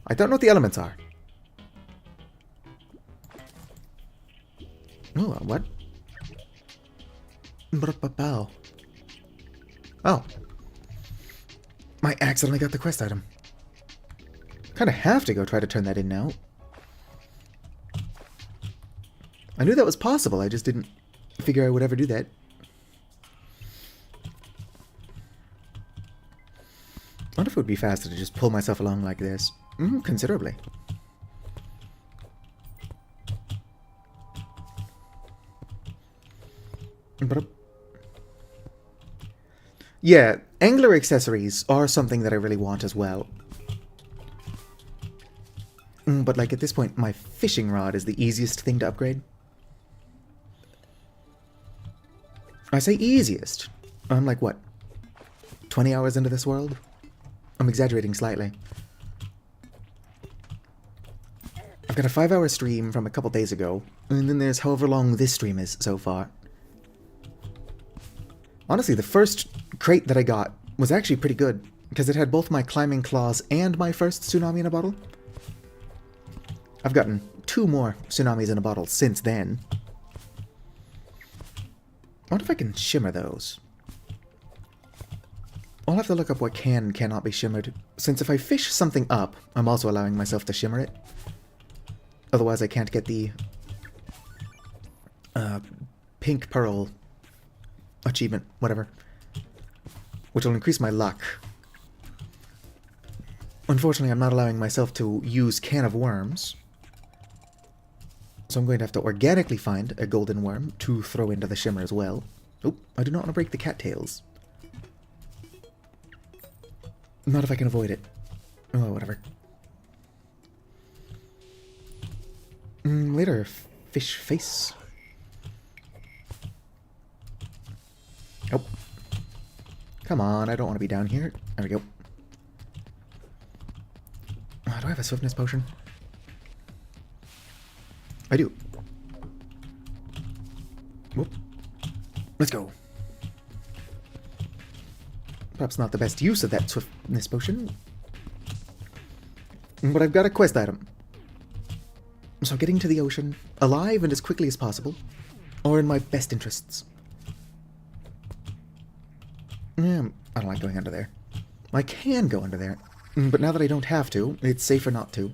I don't know what the elements are. Oh, what? Oh. I accidentally got the quest item. Kinda have to go try to turn that in now. I knew that was possible, I just didn't figure I would ever do that. I wonder if it would be faster to just pull myself along like this. Considerably. Yeah, angler accessories are something that I really want as well. But like at this point, my fishing rod is the easiest thing to upgrade. I say easiest. I'm like, what, 20 hours into this world? I'm exaggerating slightly. I've got a 5-hour stream from a couple days ago, and then there's however long this stream is so far. Honestly, the first crate that I got was actually pretty good, because it had both my climbing claws and my first tsunami in a bottle. I've gotten 2 more tsunamis in a bottle since then. I wonder if I can shimmer those. I'll have to look up what can and cannot be shimmered, since if I fish something up, I'm also allowing myself to shimmer it. Otherwise I can't get the pink pearl achievement, whatever, which will increase my luck. Unfortunately, I'm not allowing myself to use Can of Worms, so I'm going to have to organically find a golden worm to throw into the shimmer as well. Oh, I do not want to break the cattails. Not if I can avoid it. Oh, whatever. Later, fish face. Oh. Come on, I don't want to be down here. There we go. Oh, do I have a swiftness potion? I do. Whoop. Let's go. Perhaps not the best use of that swiftness potion. But I've got a quest item. So getting to the ocean, alive and as quickly as possible, are in my best interests. Yeah, I don't like going under there. I can go under there, but now that I don't have to, it's safer not to.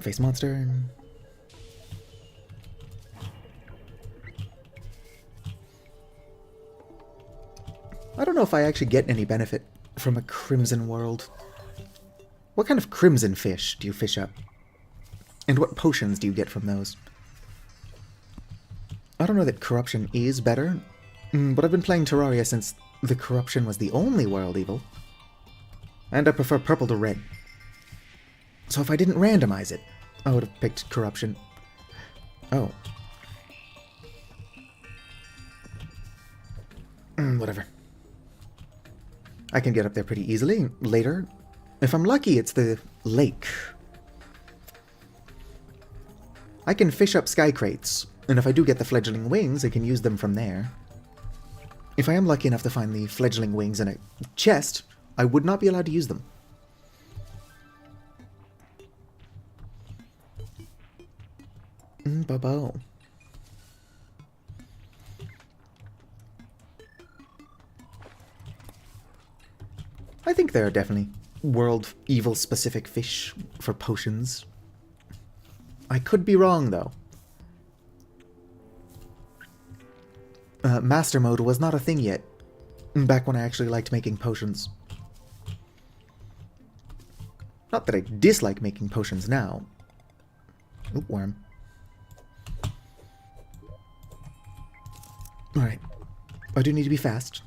Face monster. I don't know if I actually get any benefit from a crimson world. What kind of crimson fish do you fish up? And what potions do you get from those? I don't know that corruption is better, but I've been playing Terraria since the corruption was the only world evil. And I prefer purple to red. So if I didn't randomize it, I would have picked corruption. Oh. Whatever. I can get up there pretty easily later. If I'm lucky, it's the lake. I can fish up sky crates, and if I do get the fledgling wings, I can use them from there. If I am lucky enough to find the fledgling wings in a chest, I would not be allowed to use them. Babo. I think there are definitely world evil specific fish for potions. I could be wrong though. MasterMode was not a thing yet, back when I actually liked making potions. Not that I dislike making potions now. Oop, worm. Alright. I do need to be fast.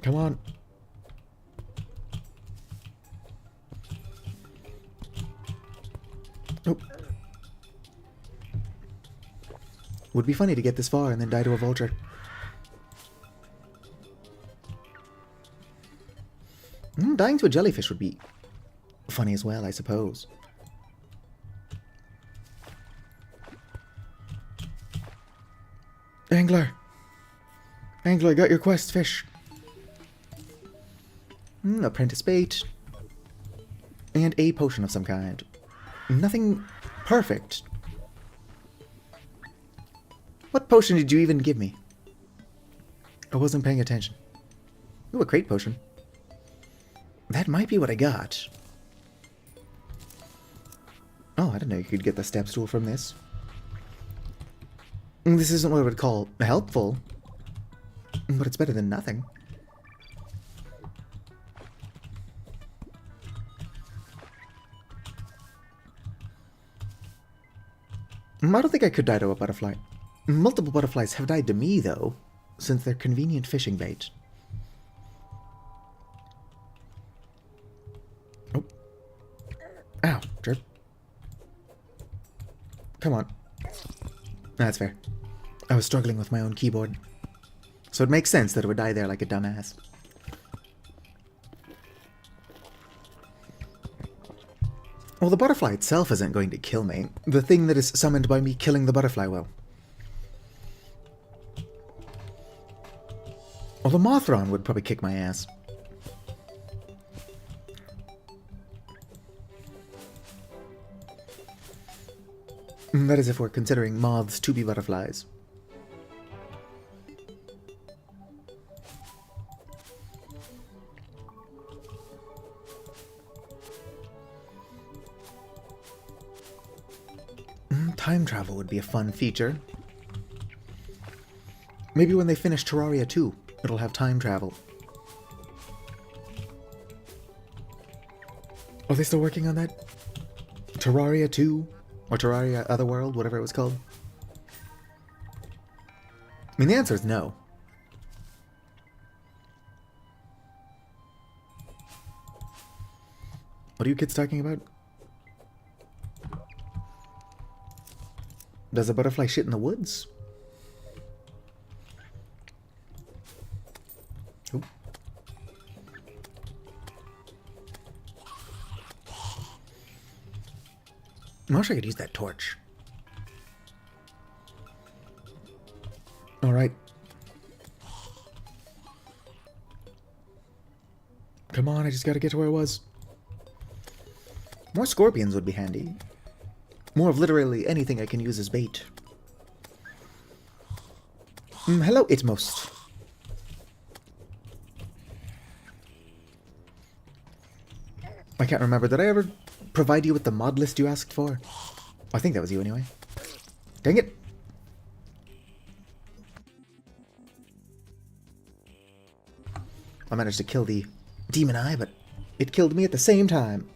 Come on. Oh. Would be funny to get this far and then die to a vulture. Dying to a jellyfish would be funny as well, I suppose. Angler! Angler, I got your quest, fish. Apprentice bait. And a potion of some kind. Nothing perfect. What potion did you even give me? I wasn't paying attention. Ooh, a crate potion. That might be what I got. Oh, I didn't know you could get the step stool from this. This isn't what I would call helpful, but it's better than nothing. I don't think I could die to a butterfly. Multiple butterflies have died to me, though, since they're convenient fishing bait. Oh. Ow, jerk. Come on. That's fair. I was struggling with my own keyboard. So it makes sense that it would die there like a dumbass. Well, the butterfly itself isn't going to kill me. The thing that is summoned by me killing the butterfly will. Well, the Mothron would probably kick my ass. That is if we're considering moths to be butterflies. Time travel would be a fun feature. Maybe when they finish Terreria 2, it'll have time travel. Are they still working on that? Terraria 2? Or Terraria Otherworld, whatever it was called? I mean, the answer is no. What are you kids talking about? Does a butterfly shit in the woods? Ooh. I wish I could use that torch. Alright. Come on, I just gotta get to where I was. More scorpions would be handy. More of literally anything I can use as bait. Hello, Itmost. I can't remember. Did I ever provide you with the mod list you asked for? I think that was you anyway. Dang it! I managed to kill the demon eye, but it killed me at the same time.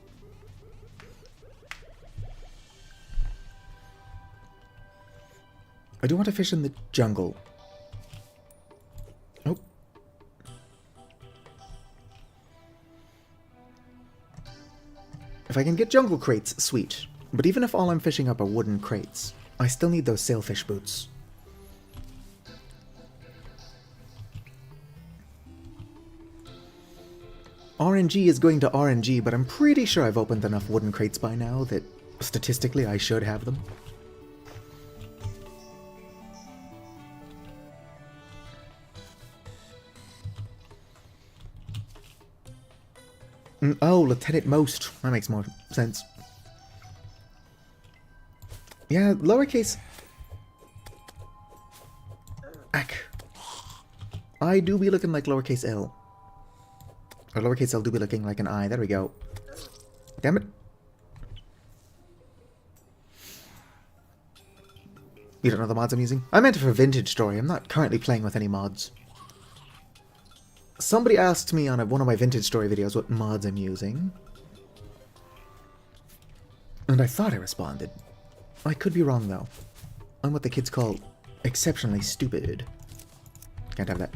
I do want to fish in the jungle. Oh. If I can get jungle crates, sweet. But even if all I'm fishing up are wooden crates, I still need those sailfish boots. RNG is going to RNG, but I'm pretty sure I've opened enough wooden crates by now that statistically I should have them. Oh, Lieutenant Most. That makes more sense. Yeah, lowercase... Ack. I do be looking like lowercase L. Or lowercase L do be looking like an I. There we go. Damn it. You don't know the mods I'm using? I meant it for Vintage Story. I'm not currently playing with any mods. Somebody asked me on one of my Vintage Story videos what mods I'm using. And I thought I responded. I could be wrong, though. I'm what the kids call exceptionally stupid. Can't have that.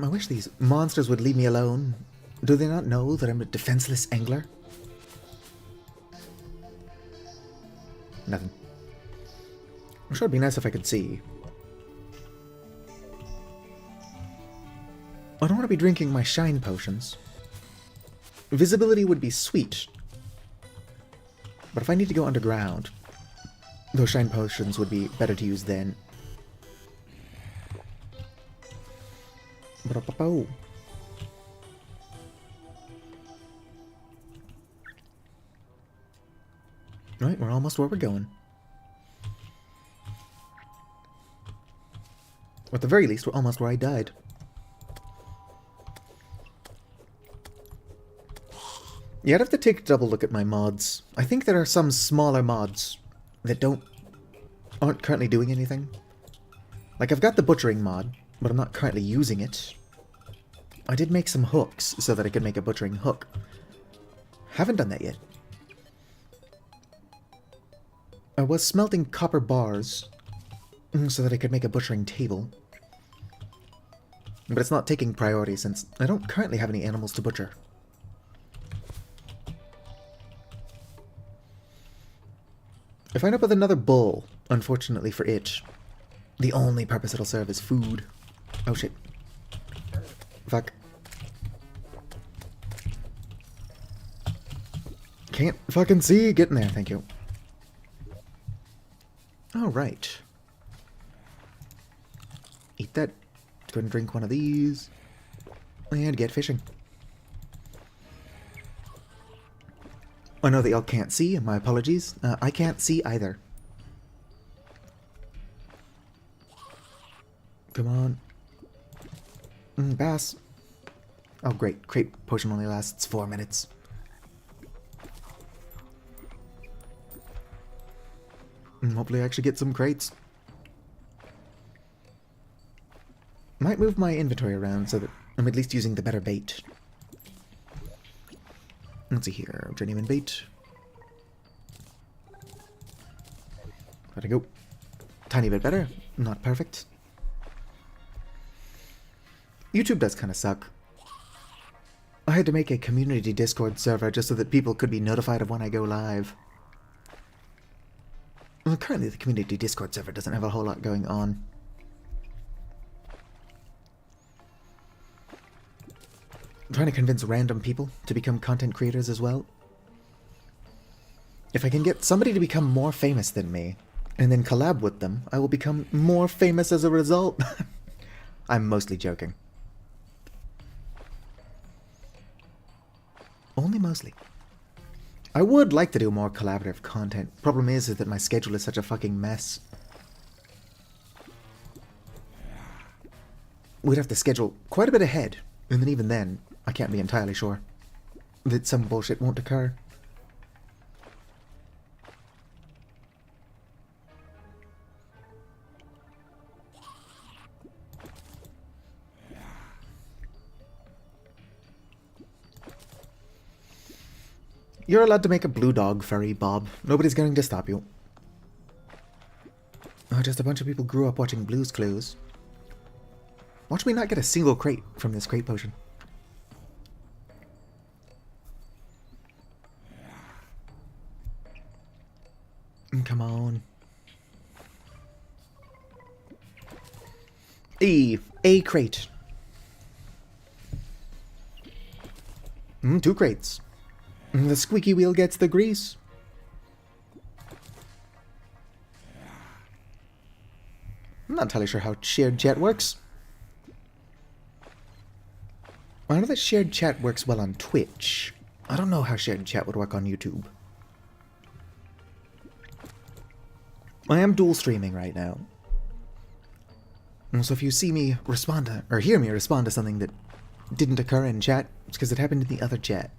I wish these monsters would leave me alone. Do they not know that I'm a defenseless angler? Nothing. I'm sure it'd be nice if I could see. I don't want to be drinking my shine potions. Visibility would be sweet. But if I need to go underground, those shine potions would be better to use then. Ba-da-ba-bo. Right, we're almost where we're going. Or at the very least, we're almost where I died. Yeah, I'd have to take a double look at my mods. I think there are some smaller mods that aren't currently doing anything. Like, I've got the butchering mod, but I'm not currently using it. I did make some hooks so that I could make a butchering hook. Haven't done that yet. I was smelting copper bars so that I could make a butchering table. But it's not taking priority since I don't currently have any animals to butcher. If I end up with another bull, unfortunately for it, the only purpose it'll serve is food. Oh shit. Fuck. Can't fucking see. Get in there, thank you. Alright. Eat that. Go ahead and drink one of these. And get fishing. I know that y'all can't see, and my apologies. I can't see either. Come on. Bass. Oh great, crate potion only lasts 4 minutes. Hopefully I actually get some crates. Might move my inventory around so that I'm at least using the better bait. Let's see here, journeyman bait. Gotta go. Tiny bit better, not perfect. YouTube does kind of suck. I had to make a community Discord server just so that people could be notified of when I go live. Well, currently the community Discord server doesn't have a whole lot going on. I'm trying to convince random people to become content creators as well. If I can get somebody to become more famous than me, and then collab with them, I will become more famous as a result. I'm mostly joking. Only mostly. I would like to do more collaborative content. Problem is that my schedule is such a fucking mess. We'd have to schedule quite a bit ahead, and then even then, I can't be entirely sure that some bullshit won't occur. You're allowed to make a blue dog furry, Bob. Nobody's going to stop you. Oh, just a bunch of people grew up watching Blue's Clues. Watch me not get a single crate from this crate potion. Come on. A crate. 2 crates. The squeaky wheel gets the grease. I'm not entirely sure how shared chat works. I know that shared chat works well on Twitch. I don't know how shared chat would work on YouTube. I am dual streaming right now. So if you see me respond to, or hear me respond to something that didn't occur in chat, it's because it happened in the other chat.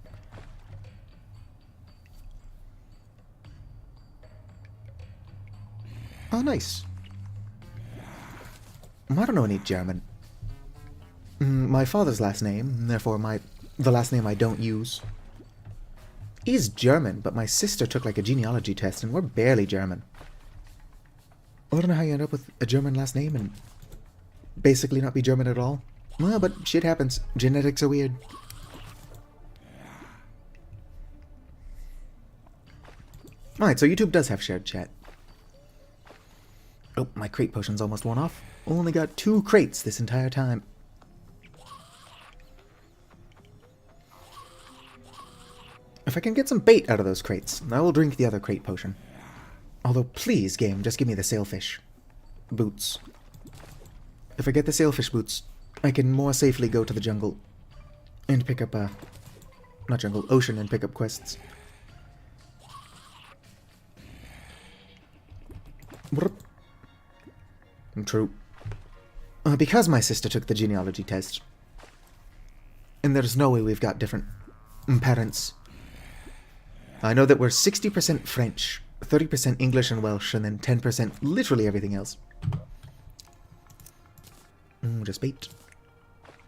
Oh, nice. I don't know any German. My father's last name, therefore the last name I don't use, is German, but my sister took like a genealogy test and we're barely German. I don't know how you end up with a German last name and basically not be German at all. Well, but shit happens. Genetics are weird. Alright, so YouTube does have shared chat. Oh, my crate potion's almost worn off. Only got 2 crates this entire time. If I can get some bait out of those crates, I will drink the other crate potion. Although, please, game, just give me the sailfish boots. If I get the sailfish boots, I can more safely go to the jungle and pick up, not jungle, ocean, and pick up quests. True. Because my sister took the genealogy test, and there's no way we've got different parents, I know that we're 60% French, 30% English and Welsh, and then 10% literally everything else. Just bait.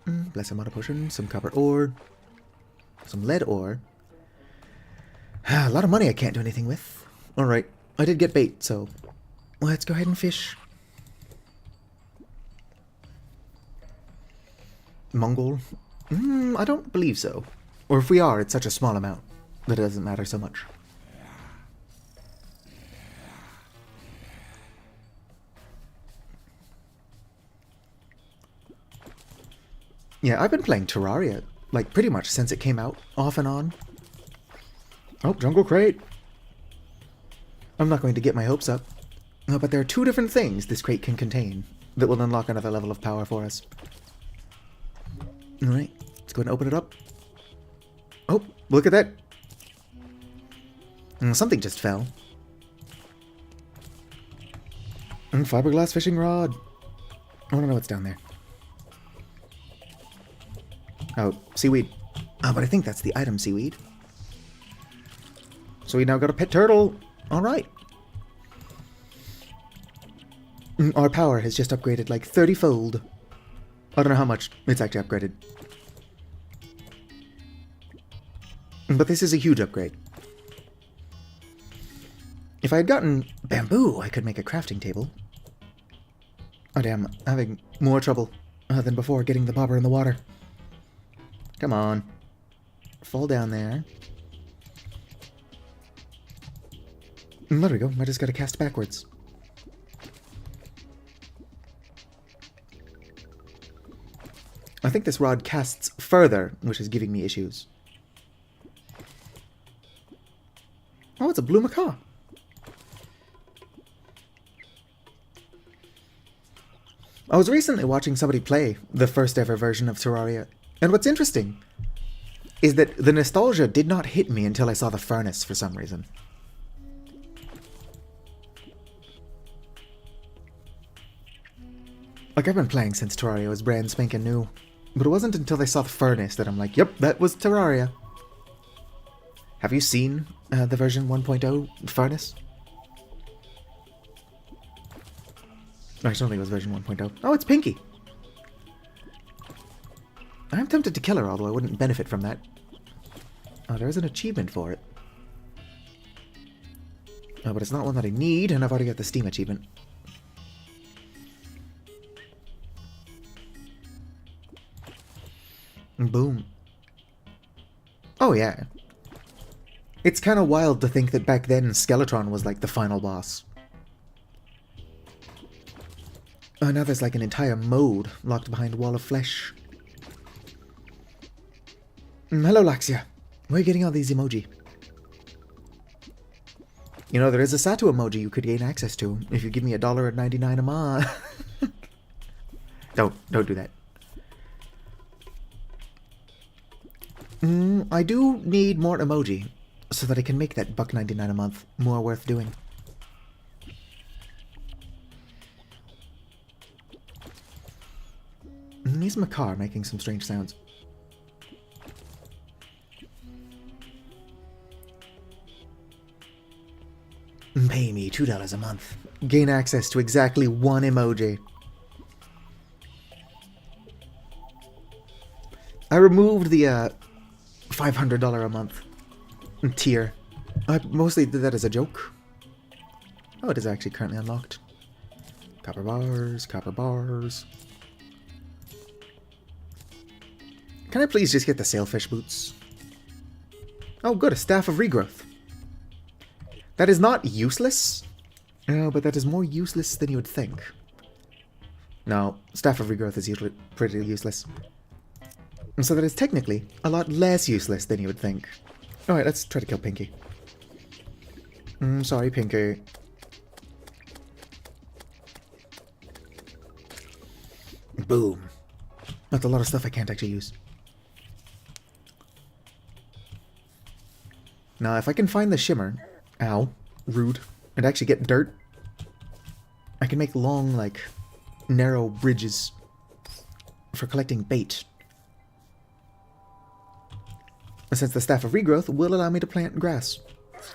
Bless some water potion, some copper ore, some lead ore. A lot of money I can't do anything with. Alright, I did get bait, so let's go ahead and fish. Mongol? I don't believe so. Or if we are, it's such a small amount that it doesn't matter so much. Yeah, I've been playing Terraria, like, pretty much since it came out, off and on. Oh, jungle crate! I'm not going to get my hopes up. But there are 2 different things this crate can contain that will unlock another level of power for us. Alright, let's go ahead and open it up. Oh, look at that! Something just fell. Fiberglass fishing rod. I want to know what's down there. Oh, seaweed. But I think that's the item seaweed. So we now got a pet turtle. Alright. Our power has just upgraded like 30-fold. I don't know how much it's actually upgraded. But this is a huge upgrade. If I had gotten bamboo, I could make a crafting table. Oh damn, I'm having more trouble than before getting the bobber in the water. Come on. Fall down there. There we go, I just gotta cast backwards. I think this rod casts further, which is giving me issues. Oh, it's a blue macaw. I was recently watching somebody play the first ever version of Terraria, and what's interesting is that the nostalgia did not hit me until I saw the furnace for some reason. Like, I've been playing since Terraria was brand spanking new, but it wasn't until I saw the furnace that I'm like, yep, that was Terraria. Have you seen the version 1.0 furnace? I don't think it was version 1.0. Oh, it's Pinky! I'm tempted to kill her, although I wouldn't benefit from that. Oh, there is an achievement for it. Oh, but it's not one that I need, and I've already got the Steam achievement. Boom. Oh, yeah. It's kind of wild to think that back then Skeletron was like the final boss. Oh, now there's like an entire mode locked behind a wall of flesh. Hello, Laxia. Where are you getting all these emoji? You know, there is a Satu emoji you could gain access to if you give me $1.99 a month. Don't do that. I do need more emoji so that I can make that $1.99 a month more worth doing. He's my car making some strange sounds. Pay me $2 a month. Gain access to exactly one emoji. I removed the $500 a month tier. I mostly did that as a joke. Oh, it is actually currently unlocked. Copper bars, copper bars. Can I please just get the sailfish boots? Oh good, a staff of regrowth. That is not useless. No, but that is more useless than you would think. No, staff of regrowth is usually pretty useless. So that is technically a lot less useless than you would think. Alright, let's try to kill Pinky. Sorry, Pinky. Boom. That's a lot of stuff I can't actually use. Now, if I can find the shimmer... Ow. Rude. And actually get dirt, I can make long, like, narrow bridges for collecting bait. And since the Staff of Regrowth will allow me to plant grass.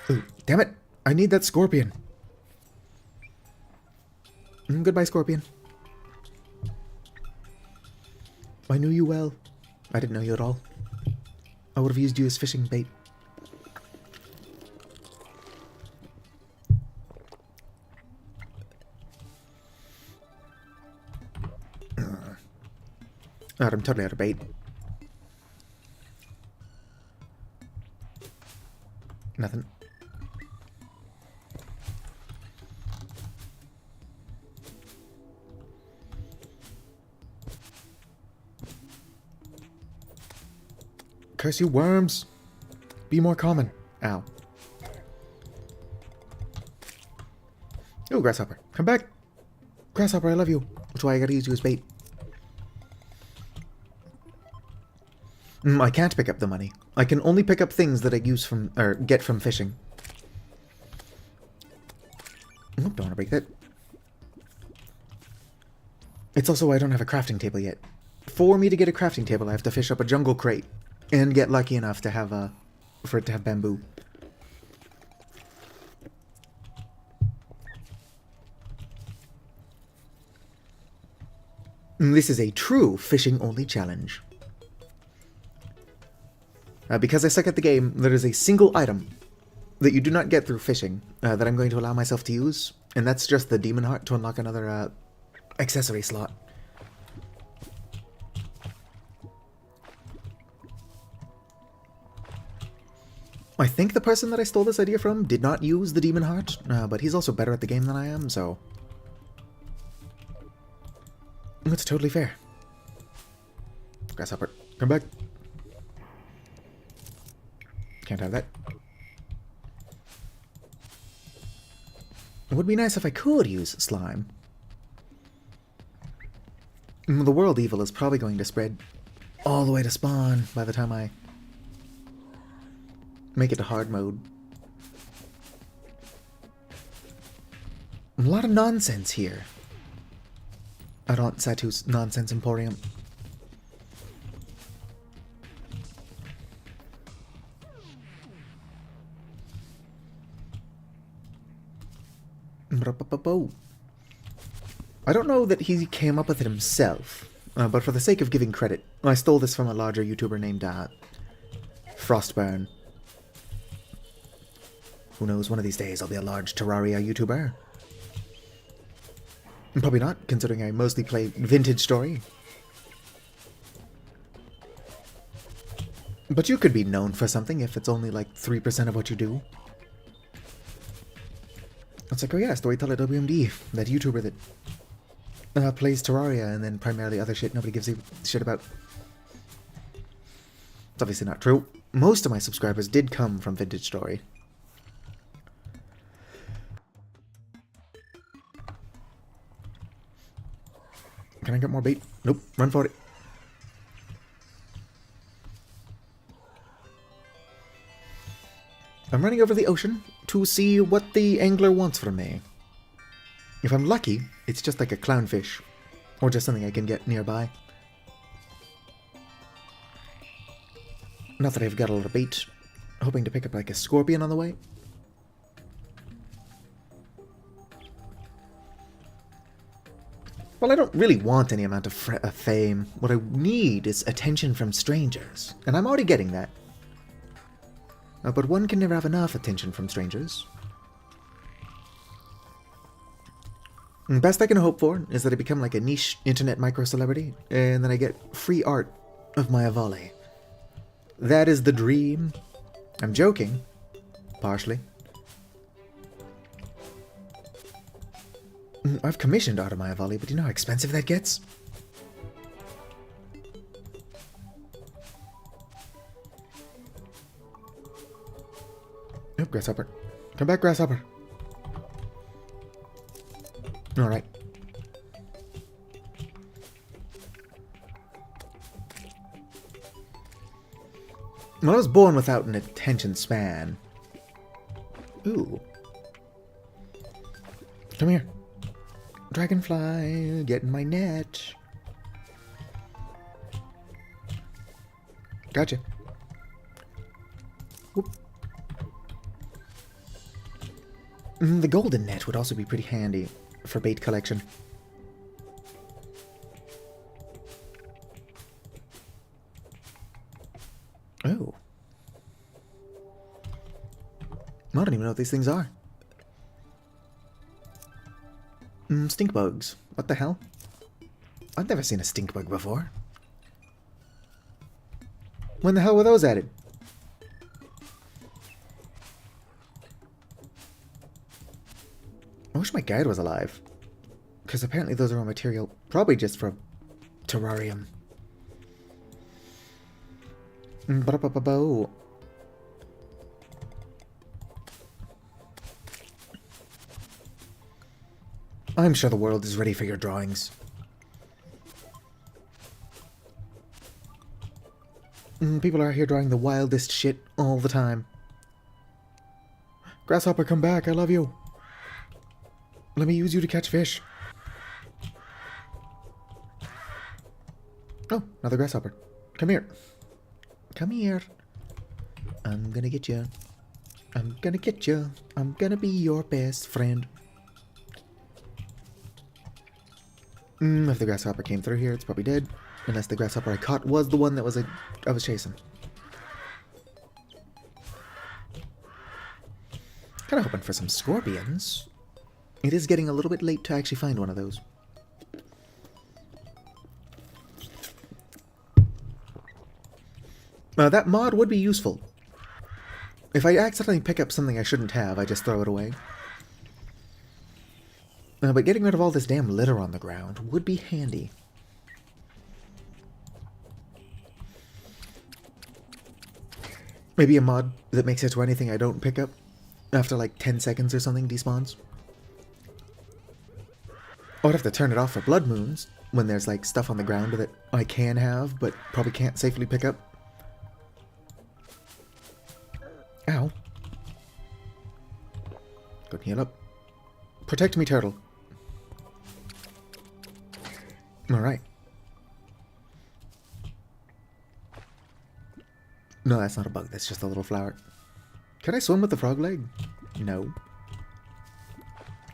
Ooh, damn it! I need that scorpion. Goodbye, scorpion. I knew you well. I didn't know you at all. I would have used you as fishing bait. God, I'm totally out of bait. Nothing. Curse you, worms! Be more common. Ow. Ooh, grasshopper. Come back! Grasshopper, I love you. That's why I gotta use you as bait. I can't pick up the money. I can only pick up things that I use from, or get from fishing. Oh, don't want to break that. It's also why I don't have a crafting table yet. For me to get a crafting table, I have to fish up a jungle crate and get lucky enough to have for it to have bamboo. This is a true fishing-only challenge. Because I suck at the game, there is a single item that you do not get through fishing that I'm going to allow myself to use, and that's just the Demon Heart to unlock another accessory slot. I think the person that I stole this idea from did not use the Demon Heart, but he's also better at the game than I am, so... It's totally fair. Grasshopper, come back. Can't have that. It would be nice if I could use slime. The world evil is probably going to spread all the way to spawn by the time I make it to hard mode. A lot of nonsense here at Aunt Satu's Nonsense Emporium. I don't know that he came up with it himself, but for the sake of giving credit, I stole this from a larger YouTuber named Frostburn. Who knows, one of these days I'll be a large Terraria YouTuber. Probably not, considering I mostly play Vintage Story. But you could be known for something if it's only like 3% of what you do. It's like, oh yeah, Storyteller WMD, that YouTuber that plays Terraria and then primarily other shit nobody gives a shit about. It's obviously not true. Most of my subscribers did come from Vintage Story. Can I get more bait? Nope, run for it. I'm running over the ocean to see what the angler wants from me. If I'm lucky, it's just like a clownfish, or just something I can get nearby. Not that I've got a lot of bait, hoping to pick up like a scorpion on the way. Well, I don't really want any amount of fame. What I need is attention from strangers, and I'm already getting that. But one can never have enough attention from strangers. The best I can hope for is that I become like a niche internet micro-celebrity, and then I get free art of my Avale. That is the dream. I'm joking. Partially. I've commissioned art of my Avale, but you know how expensive that gets? grasshopper. Come back, grasshopper. Alright. Well, I was born without an attention span. Ooh. Come here. Dragonfly, get in my net. Gotcha. Whoop. The golden net would also be pretty handy for bait collection. Oh. I don't even know what these things are. Stink bugs. What the hell? I've never seen a stink bug before. When the hell were those added? I wish my guide was alive. Because apparently those are raw material. Probably just for terrarium. Ba-da-ba-ba-bo. I'm sure the world is ready for your drawings. People are here drawing the wildest shit all the time. Grasshopper, come back. I love you. Let me use you to catch fish. Oh, another grasshopper. Come here. Come here. I'm gonna get you. I'm gonna get you. I'm gonna be your best friend. If the grasshopper came through here, it's probably dead. Unless the grasshopper I caught was the one that I was chasing. Kinda hoping for some scorpions. It is getting a little bit late to actually find one of those. That mod would be useful. If I accidentally pick up something I shouldn't have, I just throw it away. But getting rid of all this damn litter on the ground would be handy. Maybe a mod that makes it to anything I don't pick up after like 10 seconds or something despawns. I would have to turn it off for blood moons when there's like stuff on the ground that I can have but probably can't safely pick up. Ow. Go heal up. Protect me, turtle. Alright. No, that's not a bug. That's just a little flower. Can I swim with the frog leg? No.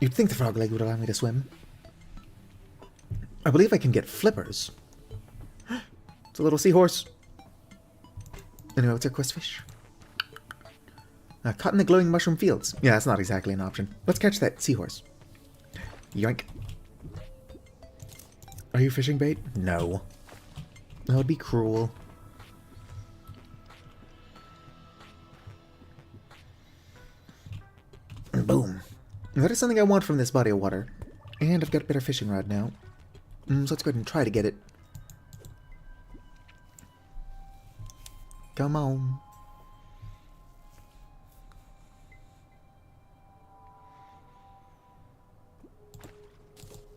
You'd think the frog leg would allow me to swim. I believe I can get flippers. It's a little seahorse. Anyway, what's our quest fish? Caught in the glowing mushroom fields. Yeah, that's not exactly an option. Let's catch that seahorse. Yoink. Are you fishing bait? No. That would be cruel. Boom. That is something I want from this body of water. And I've got a better fishing rod now. So let's go ahead and try to get it. Come on.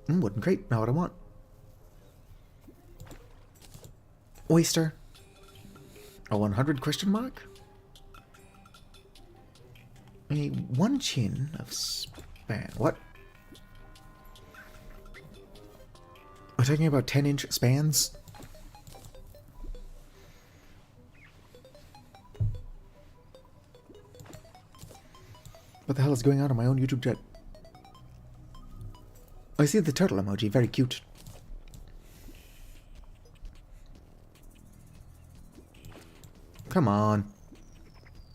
Wooden crate, not what I want. Oyster. A 100 question mark? A 1 chin of span. What? We're talking about 10-inch spans? What the hell is going on my own YouTube chat? I see the turtle emoji, very cute. Come on.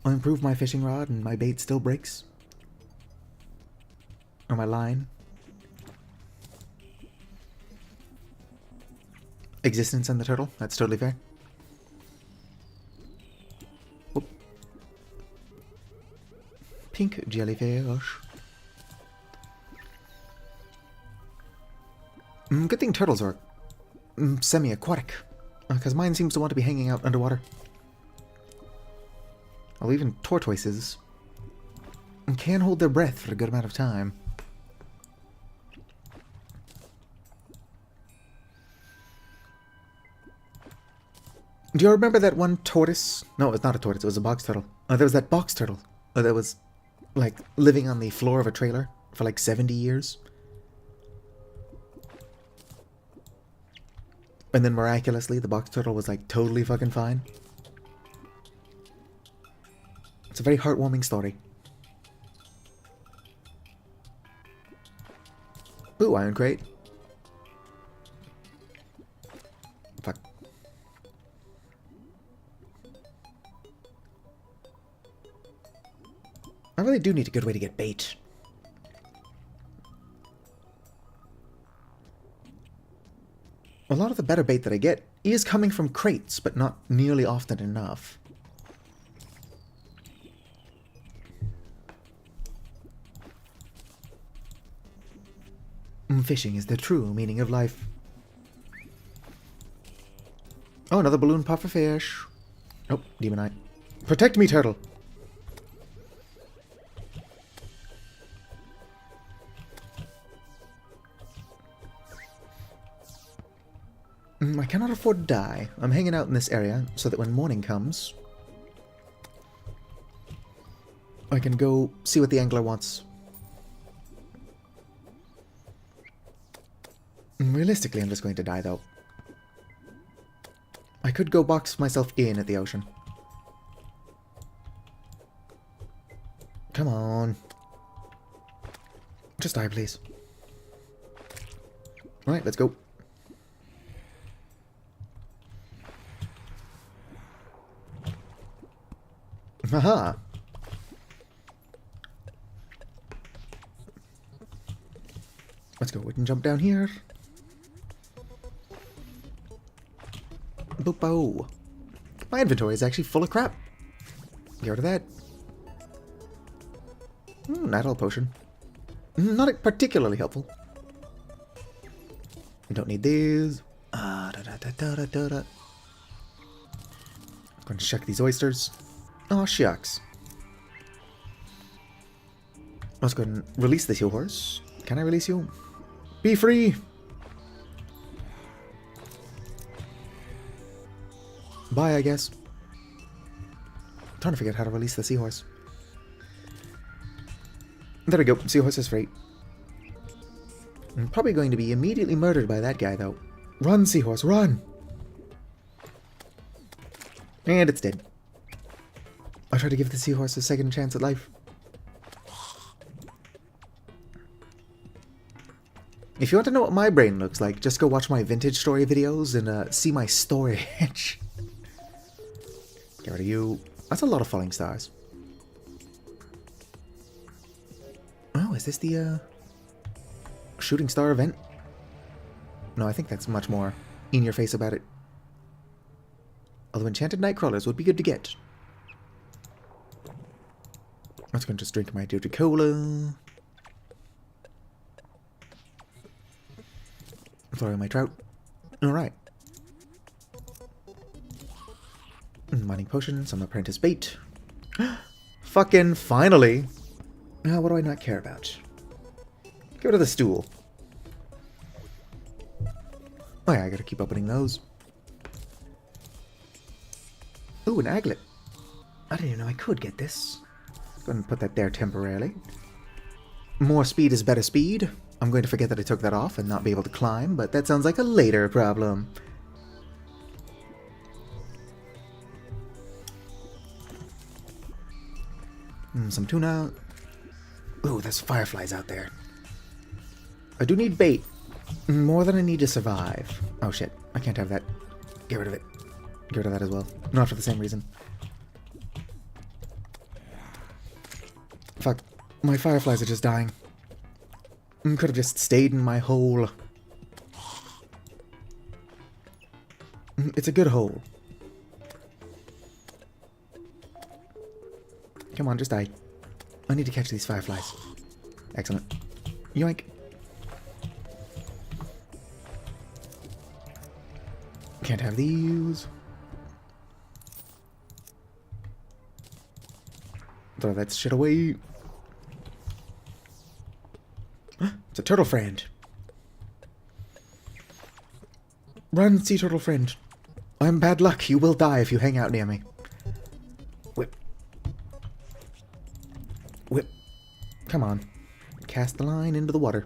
I'll improve my fishing rod and my bait still breaks. Or my line. Existence and the turtle, that's totally fair. Whoop. Pink jellyfish. Good thing turtles are semi-aquatic, because mine seems to want to be hanging out underwater. Well, even tortoises and can hold their breath for a good amount of time. Do you remember that one tortoise? No, it's not a tortoise, it was a box turtle. There was that box turtle that was, like, living on the floor of a trailer for like 70 years. And then miraculously, the box turtle was like totally fucking fine. It's a very heartwarming story. Ooh, iron crate. Fuck. I really do need a good way to get bait. A lot of the better bait that I get is coming from crates, but not nearly often enough. Fishing is the true meaning of life. Oh, another balloon puffer fish. Oh, demonite. Protect me, turtle! I cannot afford to die. I'm hanging out in this area so that when morning comes, I can go see what the angler wants. Realistically, I'm just going to die, though. I could go box myself in at the ocean. Come on. Just die, please. Alright, let's go. Haha! Let's go. We can jump down here. Boop-oh. My inventory is actually full of crap. Get rid of that. Night owl potion. Not particularly helpful. We don't need these. I'm going to check these oysters. Oh, shucks. Let's go ahead and release the seahorse. Can I release you? Be free! Bye, I guess. I'm trying to figure out how to release the seahorse. There we go. Seahorse is free. I'm probably going to be immediately murdered by that guy, though. Run, seahorse, run! And it's dead. I tried to give the seahorse a second chance at life. If you want to know what my brain looks like, just go watch my vintage story videos and see my storage. Get rid of you. That's a lot of falling stars. Oh, is this the shooting star event? No, I think that's much more in your face about it. Although enchanted nightcrawlers would be good to get. I was going to just drink my Jojo Cola. Throw my trout. Alright. Mining potion, some apprentice bait. Fucking finally! Now, what do I not care about? Get rid of the stool. Oh yeah, I gotta keep opening those. Ooh, an aglet. I didn't even know I could get this. Go ahead and put that there temporarily. More speed is better speed. I'm going to forget that I took that off and not be able to climb, but that sounds like a later problem. Some tuna. Ooh, there's fireflies out there. I do need bait. More than I need to survive. Oh shit, I can't have that. Get rid of it. Get rid of that as well. Not for the same reason. Fuck. My fireflies are just dying. Could have just stayed in my hole. It's a good hole. Come on, just die. I need to catch these fireflies. Excellent. Yoink. Can't have these. Throw that shit away. It's a turtle friend. Run, sea turtle friend. I'm bad luck. You will die if you hang out near me. Whip. Whip. Come on. Cast the line into the water.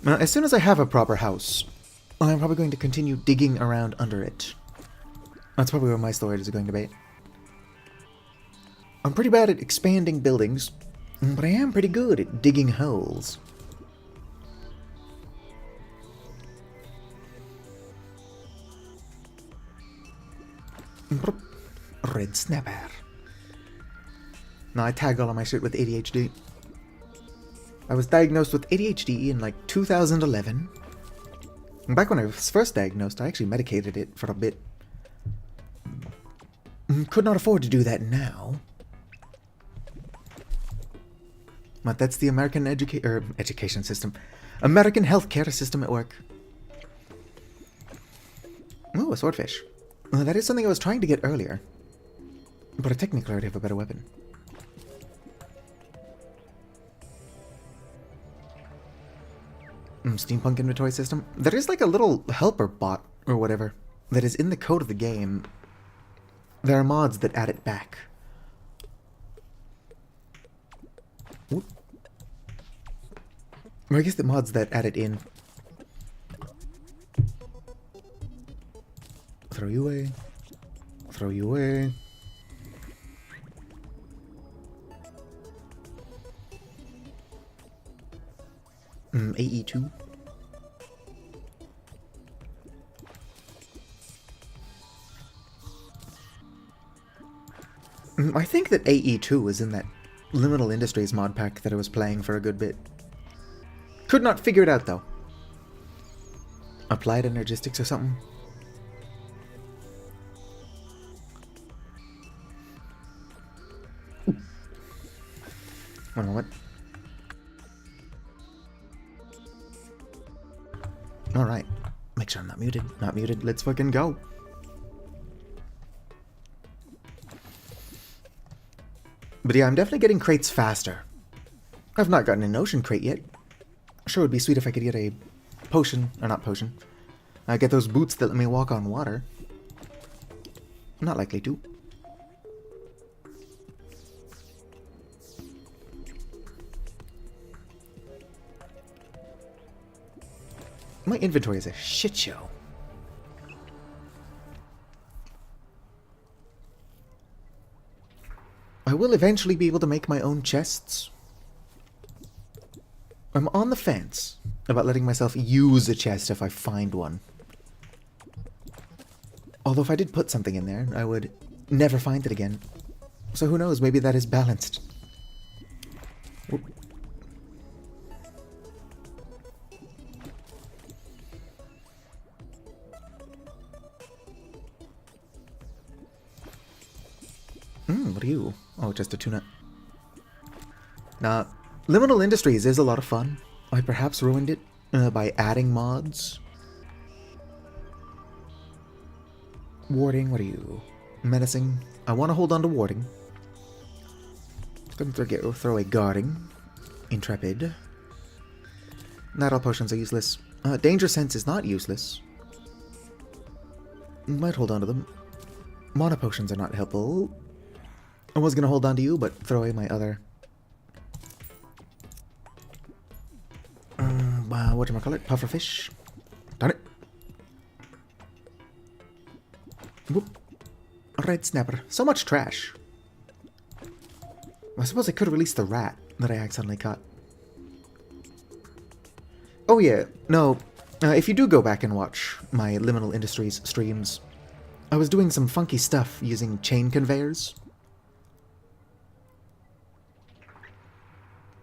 Now, as soon as I have a proper house, I'm probably going to continue digging around under it. That's probably where my storage is going to be. I'm pretty bad at expanding buildings, but I am pretty good at digging holes. Red snapper. Now I tag all of my shit with ADHD. I was diagnosed with ADHD in like 2011. Back when I was first diagnosed, I actually medicated it for a bit. Could not afford to do that now. But that's the American education system. American healthcare system at work. Oh, a swordfish. That is something I was trying to get earlier. But I technically already have a better weapon. Steampunk inventory system. There is like a little helper bot, or whatever, that is in the code of the game. There are mods that add it back. Oop. Or I guess the mods that add it in. Throw you away. Throw you away. AE2. I think that AE2 was in that Liminal Industries mod pack that I was playing for a good bit. Could not figure it out though. Applied Energistics or something? One moment. Alright. Make sure I'm not muted. Not muted. Let's fucking go. But yeah, I'm definitely getting crates faster. I've not gotten an ocean crate yet. Sure would be sweet if I could get a potion, or not potion. Get those boots that let me walk on water. Not likely to. My inventory is a shit show. I will eventually be able to make my own chests. I'm on the fence about letting myself use a chest if I find one. Although if I did put something in there, I would never find it again. So who knows, maybe that is balanced. Whoop. What are you? Oh, just a tuna. Nah, Liminal Industries is a lot of fun. I perhaps ruined it by adding mods. Warding, what are you? Menacing. I want to hold on to warding. Gonna throw a guarding. Intrepid. Not all potions are useless. Danger sense is not useless. Might hold on to them. Mana potions are not helpful. I was gonna hold on to you, but throw away my other. Whatchamacallit? Pufferfish. Darn it. Whoop. Red snapper. So much trash. I suppose I could release the rat that I accidentally caught. Oh yeah, no. If you do go back and watch my Liminal Industries streams, I was doing some funky stuff using chain conveyors.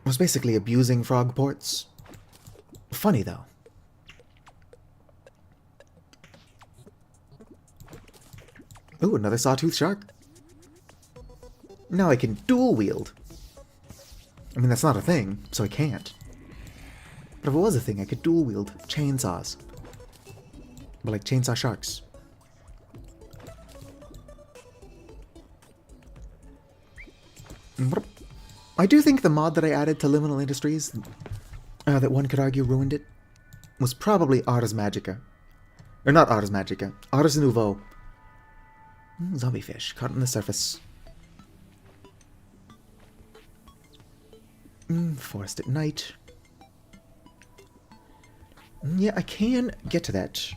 I was basically abusing frog ports. Funny, though. Ooh, another sawtooth shark. Now I can dual wield. I mean, that's not a thing, so I can't. But if it was a thing, I could dual wield chainsaws. But like chainsaw sharks. I do think the mod that I added to Liminal Industries, that one could argue ruined it, was probably Ars Magica. Or not Ars Magica, Ars Nouveau. Zombie fish, caught on the surface. Forest at night. Yeah, I can get to that.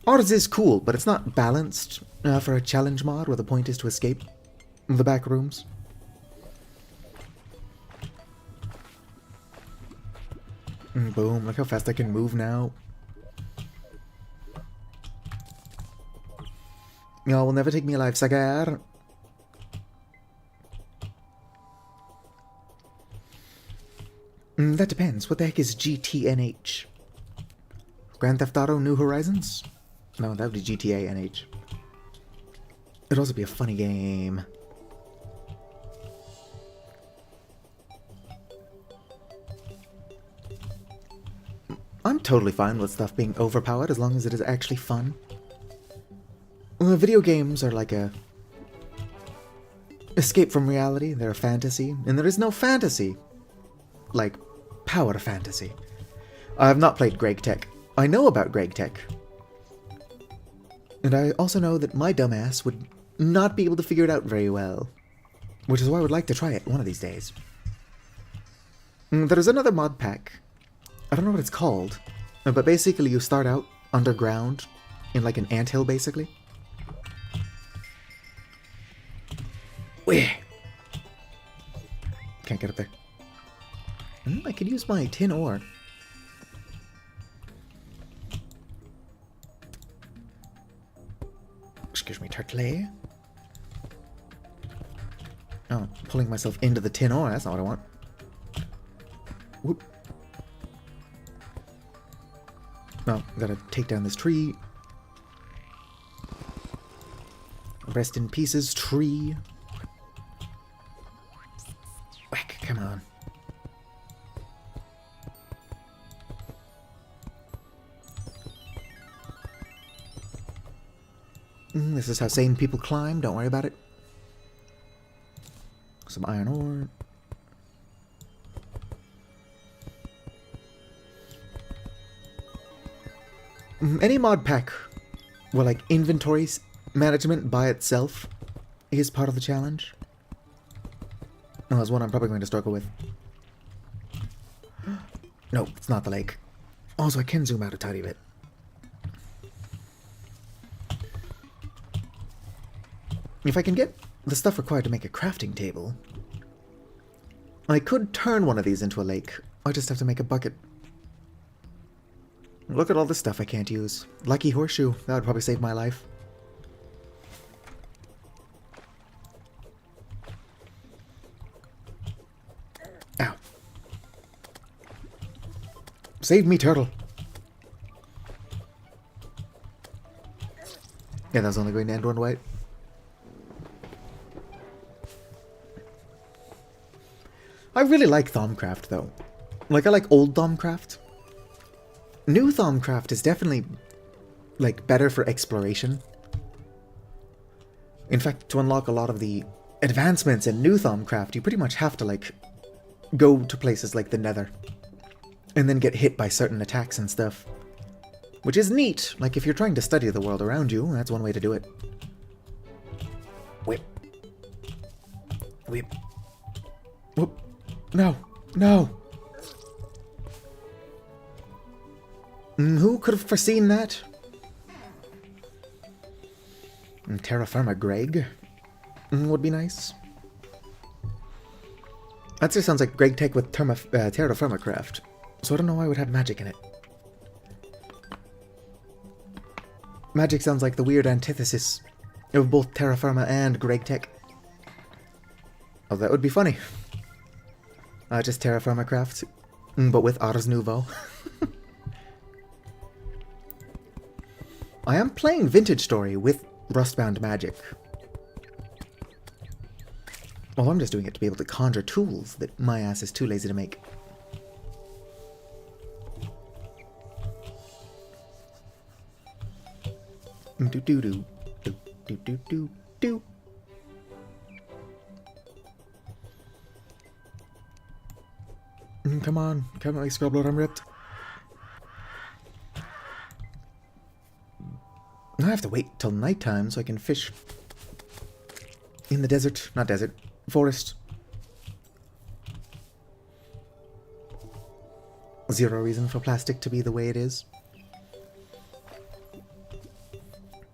Ars is cool, but it's not balanced for a challenge mod where the point is to escape the back rooms. Boom, look how fast I can move now. Y'all will never take me alive, Sagar. That depends. What the heck is GTNH? Grand Theft Auto New Horizons? No, that would be GTA NH. It'd also be a funny game. I'm totally fine with stuff being overpowered as long as it is actually fun. Video games are like a escape from reality. They're a fantasy, and there is no fantasy like power fantasy. I have not played Greg Tech. I know about Greg Tech. And I also know that my dumbass would not be able to figure it out very well. Which is why I would like to try it one of these days. There's another mod pack. I don't know what it's called. But basically you start out underground in like an anthill basically. Where? Can't get up there. I could use my tin ore. Excuse me, turtle. Oh, pulling myself into the tin ore, that's not what I want. Whoop. No, gotta take down this tree. Rest in pieces, tree. Whack, come on. This is how sane people climb, don't worry about it. Some iron ore. Any mod pack where like inventory management by itself is part of the challenge. Oh, that's one I'm probably going to struggle with. No, it's not the lake. Also, I can zoom out a tiny bit. If I can get the stuff required to make a crafting table, I could turn one of these into a lake. I just have to make a bucket. Look at all this stuff I can't use. Lucky horseshoe. That would probably save my life. Ow. Save me, turtle. Yeah, that was only going to end one way. I really like Thaumcraft, though. Like, I like old Thaumcraft. New Thaumcraft is definitely, like, better for exploration. In fact, to unlock a lot of the advancements in New Thaumcraft, you pretty much have to, like, go to places like the Nether. And then get hit by certain attacks and stuff. Which is neat. Like, if you're trying to study the world around you, that's one way to do it. Whip. Whip. Whoop. No, no. Who could have foreseen that? Terra Firma Greg would be nice. That just sounds like Greg Tech with Terra Firma Craft. So I don't know why I would have magic in it. Magic sounds like the weird antithesis of both Terra Firma and Greg Tech. Oh, that would be funny. Just Terra Firma Craft, but with Ars Nouveau. I am playing Vintage Story with Rustbound Magic. Well, I'm just doing it to be able to conjure tools that my ass is too lazy to make. Do do do do do do do do. Come on, Scrubblord, I'm ripped. I have to wait till nighttime so I can fish in the desert. Not desert, forest. Zero reason for plastic to be the way it is.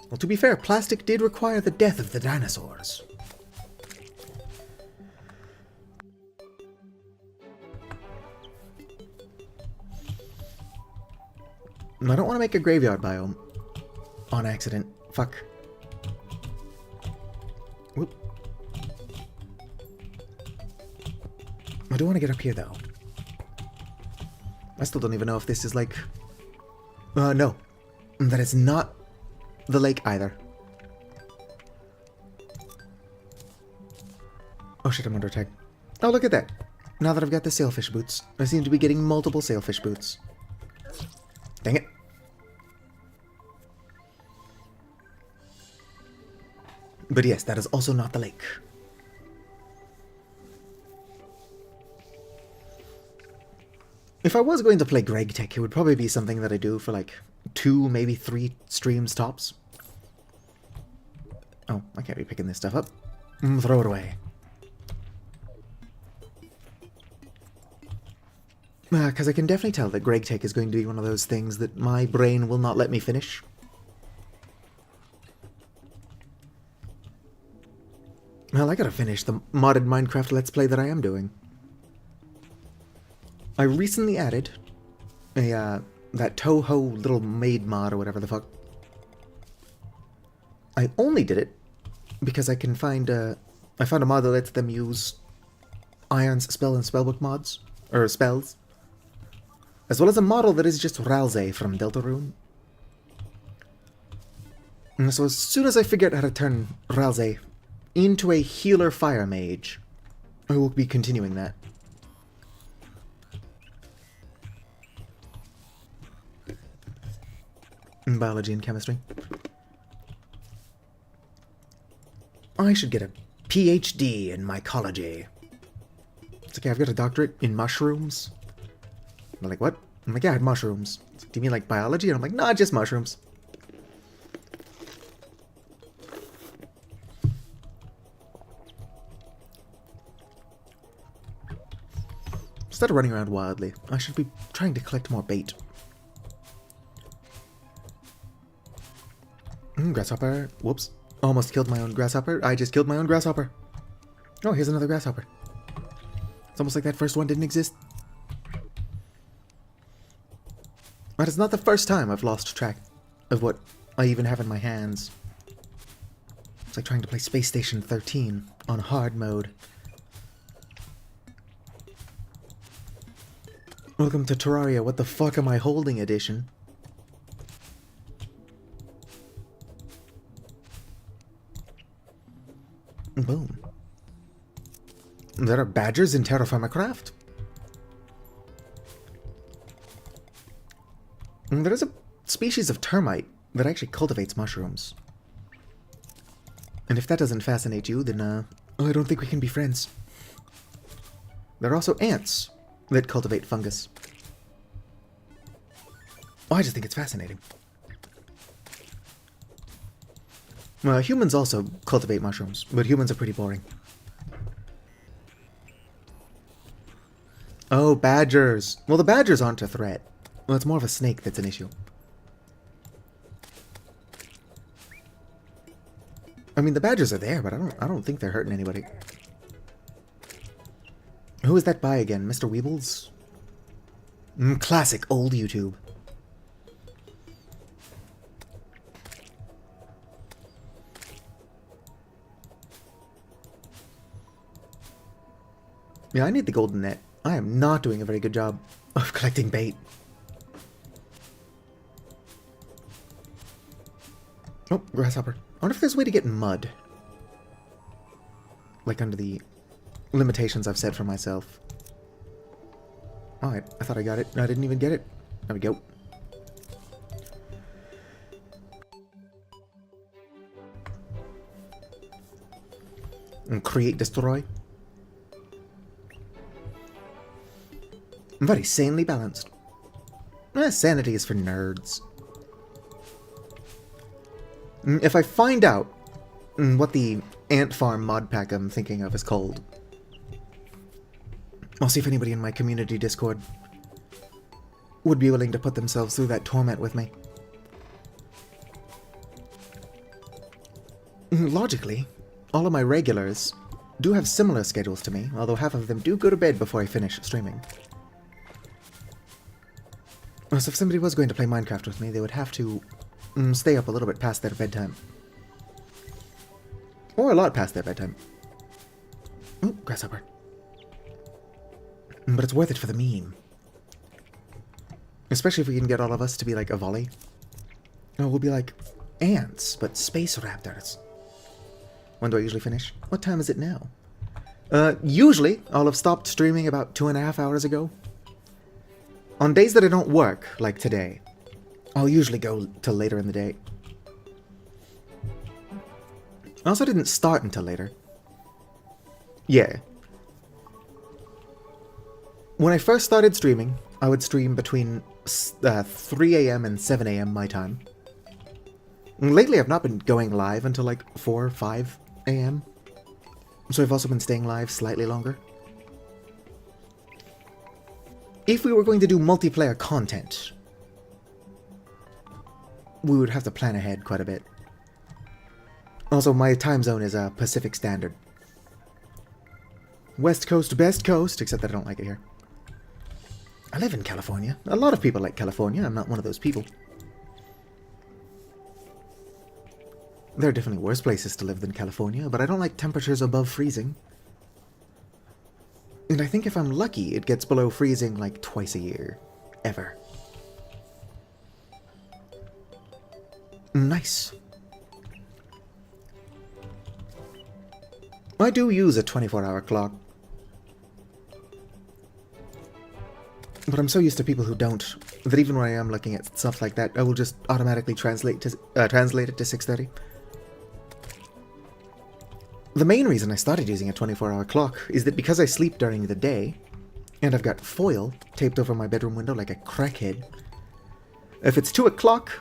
Well, to be fair, plastic did require the death of the dinosaurs. I don't want to make a graveyard biome on accident. Fuck. Whoop. I do want to get up here, though. I still don't even know if this is like... no. That it's not the lake either. Oh shit, I'm under attack. Oh, look at that. Now that I've got the sailfish boots, I seem to be getting multiple sailfish boots. Dang it. But yes, that is also not the lake. If I was going to play Greg Tech, it would probably be something that I do for like 2, maybe 3 streams tops. Oh, I can't be picking this stuff up. Throw it away. Because I can definitely tell that Greg Tech is going to be one of those things that my brain will not let me finish. Well, I gotta finish the modded Minecraft Let's Play that I am doing. I recently added a, that Toho little maid mod or whatever the fuck. I only did it because I can find I found a mod that lets them use Ion's spell and spellbook mods, or spells, as well as a model that is just Ralze from Deltarune. And so as soon as I figure out how to turn Ralze into a healer fire mage, I will be continuing that. In biology and chemistry. I should get a PhD in mycology. It's okay, I've got a doctorate in mushrooms. They're like, what? I'm like, yeah, mushrooms. Do you mean like biology? And I'm like, nah, just mushrooms. Instead of running around wildly, I should be trying to collect more bait. Grasshopper. Whoops. Almost killed my own grasshopper. I just killed my own grasshopper. Oh, here's another grasshopper. It's almost like that first one didn't exist. But it's not the first time I've lost track of what I even have in my hands. It's like trying to play Space Station 13 on hard mode. Welcome to Terreria, what the fuck am I holding edition. Boom. There are badgers in Terra Firma Craft. There is a species of termite that actually cultivates mushrooms. And if that doesn't fascinate you, then I don't think we can be friends. There are also ants that cultivate fungus. Oh, I just think it's fascinating. Humans also cultivate mushrooms, but humans are pretty boring. Oh, badgers. Well, the badgers aren't a threat. Well, it's more of a snake that's an issue. I mean, the badgers are there, but I don't think they're hurting anybody. Who is that by again? Mr. Weebles? Classic old YouTube. Yeah, I need the golden net. I am not doing a very good job of collecting bait. Oh, grasshopper. I wonder if there's a way to get mud. Like under the limitations I've set for myself. Alright, I thought I got it. I didn't even get it. There we go. And create destroy. Very sanely balanced. Sanity is for nerds. If I find out what the ant farm mod pack I'm thinking of is called, I'll see if anybody in my community Discord would be willing to put themselves through that torment with me. Logically, all of my regulars do have similar schedules to me, although half of them do go to bed before I finish streaming. So if somebody was going to play Minecraft with me, they would have to stay up a little bit past their bedtime. Or a lot past their bedtime. Ooh, grasshopper. But it's worth it for the meme. Especially if we can get all of us to be like a volley. Oh, we'll be like ants, but space raptors. When do I usually finish? What time is it now? Usually, I'll have stopped streaming about 2.5 hours ago. On days that I don't work, like today, I'll usually go till later in the day. I also didn't start until later. Yeah. When I first started streaming, I would stream between 3 a.m. and 7 a.m. my time. Lately, I've not been going live until like 4 or 5 a.m. So I've also been staying live slightly longer. If we were going to do multiplayer content, we would have to plan ahead quite a bit. Also, my time zone is Pacific Standard. West Coast, best coast, except that I don't like it here. I live in California. A lot of people like California. I'm not one of those people. There are definitely worse places to live than California, but I don't like temperatures above freezing. And I think if I'm lucky, it gets below freezing like twice a year. Ever. Nice. I do use a 24-hour clock. But I'm so used to people who don't, that even when I am looking at stuff like that, I will just automatically translate it to 6:30. The main reason I started using a 24-hour clock is that because I sleep during the day, and I've got foil taped over my bedroom window like a crackhead, if it's 2 o'clock,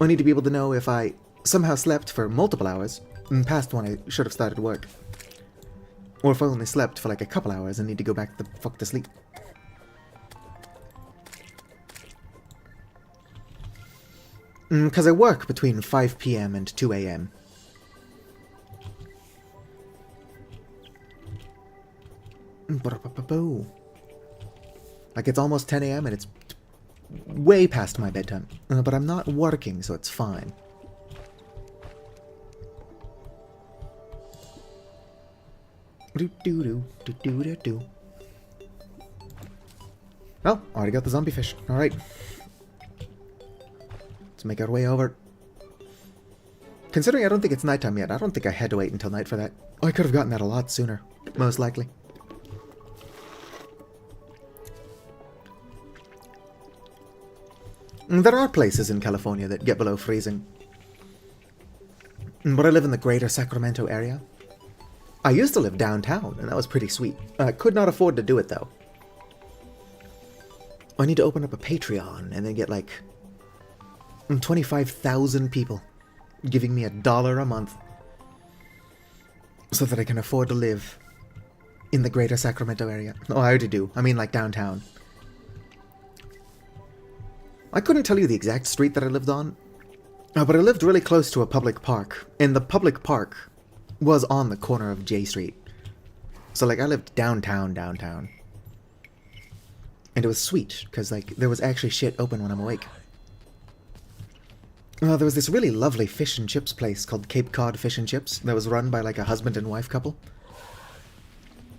I need to be able to know if I somehow slept for multiple hours, past when I should have started work. Or if I only slept for like a couple hours and need to go back the fuck to sleep. Because I work between 5 p.m. and 2 a.m. Like it's almost 10 a.m. and it's way past my bedtime. But I'm not working, so it's fine. Well, already got the zombie fish. Alright. Let's make our way over. Considering I don't think it's nighttime yet, I don't think I had to wait until night for that. I could have gotten that a lot sooner. Most likely. There are places in California that get below freezing. But I live in the greater Sacramento area. I used to live downtown, and that was pretty sweet. I could not afford to do it, though. I need to open up a Patreon and then get, like, 25,000 people giving me $1 a month so that I can afford to live in the greater Sacramento area. Oh, I already do. I mean, like, downtown. I couldn't tell you the exact street that I lived on, but I lived really close to a public park, and the public park was on the corner of J Street. So, like, I lived downtown. And it was sweet, because, like, there was actually shit open when I'm awake. There was this really lovely fish and chips place called Cape Cod Fish and Chips that was run by, like, a husband and wife couple.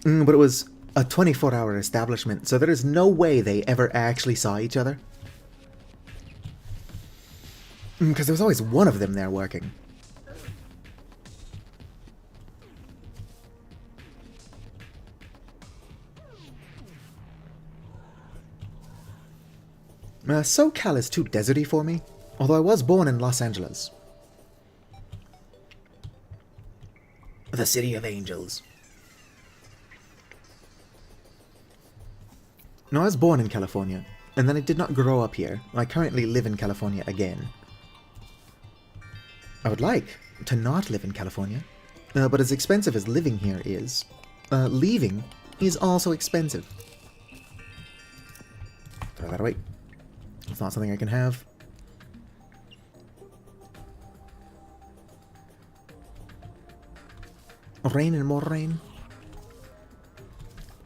But it was a 24-hour establishment, so there is no way they ever actually saw each other. Because there was always one of them there working. SoCal is too deserty for me, although I was born in Los Angeles. The City of Angels. No, I was born in California, and then I did not grow up here. I currently live in California again. I would like to not live in California, but as expensive as living here is, leaving is also expensive. Throw that away. It's not something I can have. Rain and more rain.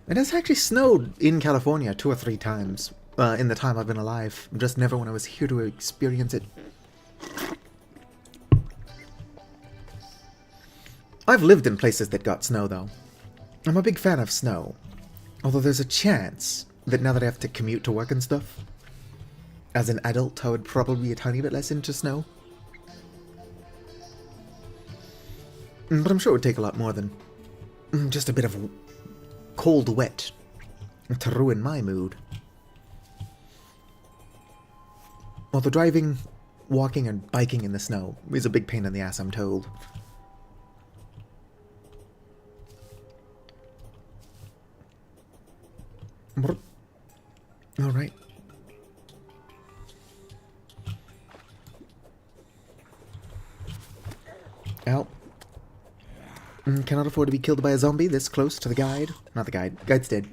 It has actually snowed in California 2 or 3 times in the time I've been alive. Just never when I was here to experience it. I've lived in places that got snow, though. I'm a big fan of snow. Although there's a chance that now that I have to commute to work and stuff, as an adult, I would probably be a tiny bit less into snow. But I'm sure it would take a lot more than just a bit of cold wet to ruin my mood. Although driving, walking, and biking in the snow is a big pain in the ass, I'm told. Alright. Ow. Cannot afford to be killed by a zombie this close to the guide. Not the guide. Guide's dead.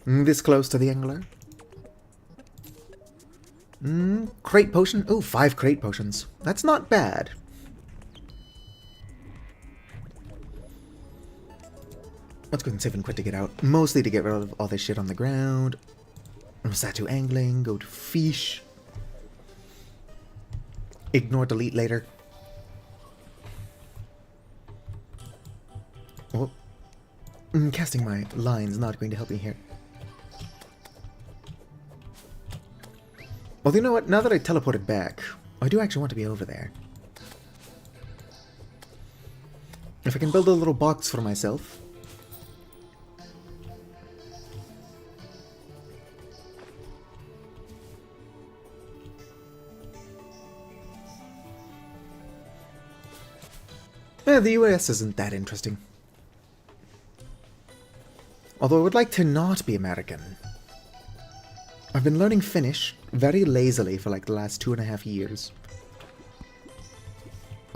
This close to the angler. Crate potion. Oh, 5 crate potions. That's not bad. Let's go and save and quit to get out. Mostly to get rid of all this shit on the ground. Set to angling. Go to fish. Ignore delete later. Oh. Casting my line's not going to help me here. Well, you know what? Now that I teleported back, I do actually want to be over there. If I can build a little box for myself. The US isn't that interesting. Although I would like to not be American. I've been learning Finnish very lazily for like the last 2.5 years.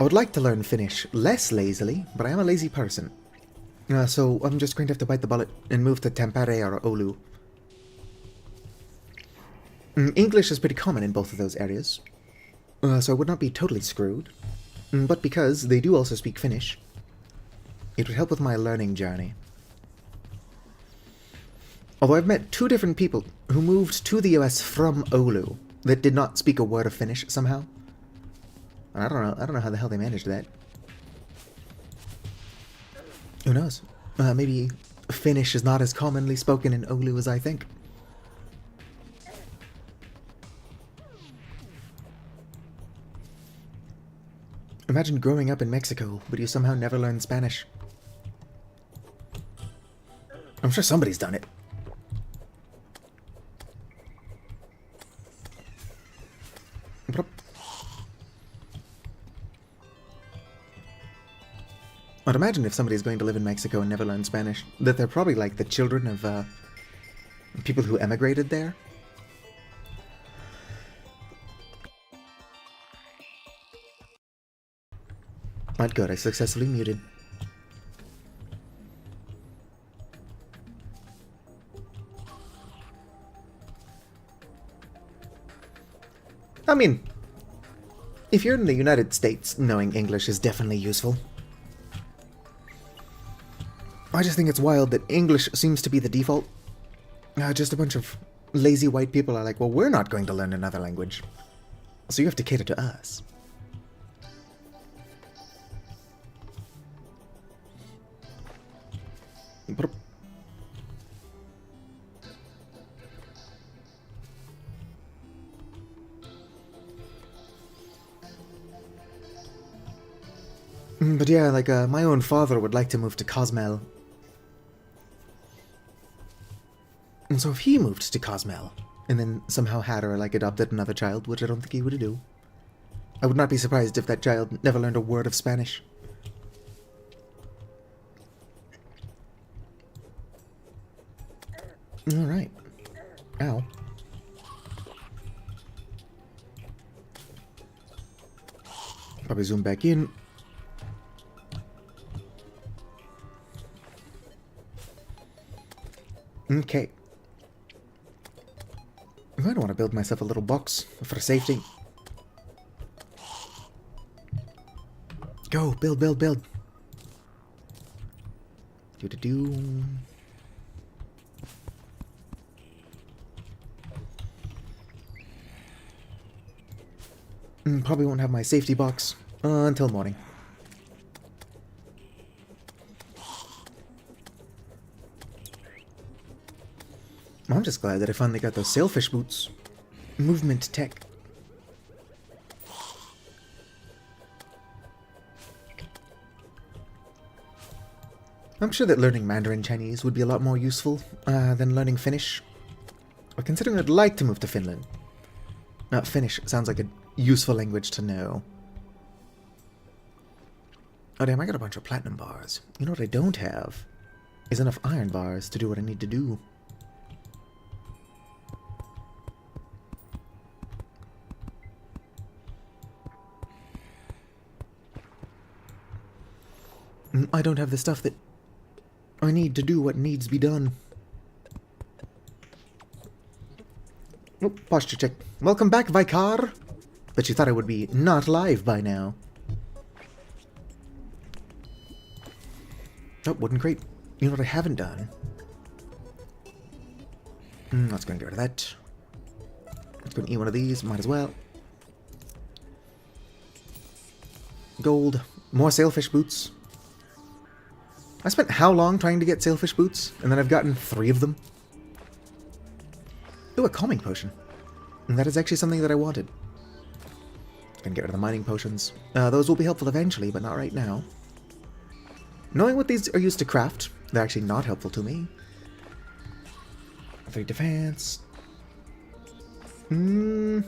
I would like to learn Finnish less lazily, but I am a lazy person. So I'm just going to have to bite the bullet and move to Tampere or Oulu. English is pretty common in both of those areas, so I would not be totally screwed. But because they do also speak Finnish, it would help with my learning journey. Although I've met 2 different people who moved to the US from Oulu that did not speak a word of Finnish somehow. And I don't know how the hell they managed that. Who knows? Maybe Finnish is not as commonly spoken in Oulu as I think. Imagine growing up in Mexico, but you somehow never learned Spanish. I'm sure somebody's done it. I'd imagine if somebody's going to live in Mexico and never learn Spanish, that they're probably like the children of people who emigrated there. Right, good, I successfully muted. I mean, if you're in the United States, knowing English is definitely useful. I just think it's wild that English seems to be the default. Just a bunch of lazy white people are like, well, we're not going to learn another language, so you have to cater to us. But yeah, like, my own father would like to move to Cozumel. And so if he moved to Cozumel, and then somehow had or, like, adopted another child, which I don't think he would do, I would not be surprised if that child never learned a word of Spanish. Alright. Ow. Probably zoom back in. Okay. I might want to build myself a little box for safety. Go, build, build, build. Do-do-do. Probably won't have my safety box until morning. I'm just glad that I finally got those sailfish boots. Movement tech. I'm sure that learning Mandarin Chinese would be a lot more useful than learning Finnish. But considering I'd like to move to Finland, Finnish sounds like a useful language to know. Oh damn, I got a bunch of platinum bars. You know what I don't have? Is enough iron bars to do what I need to do. I don't have the stuff that I need to do what needs to be done. Oh, posture check. Welcome back, Vicar. Bet you thought I would be not live by now. Oh, wooden crate. You know what I haven't done? Let's go and get rid of that. Let's go and eat one of these. Might as well. Gold. More sailfish boots. I spent how long trying to get sailfish boots? And then I've gotten 3 of them. Ooh, a calming potion. And that is actually something that I wanted. Gonna get rid of the mining potions. Those will be helpful eventually, but not right now. Knowing what these are used to craft, they're actually not helpful to me. 3 defense. I'll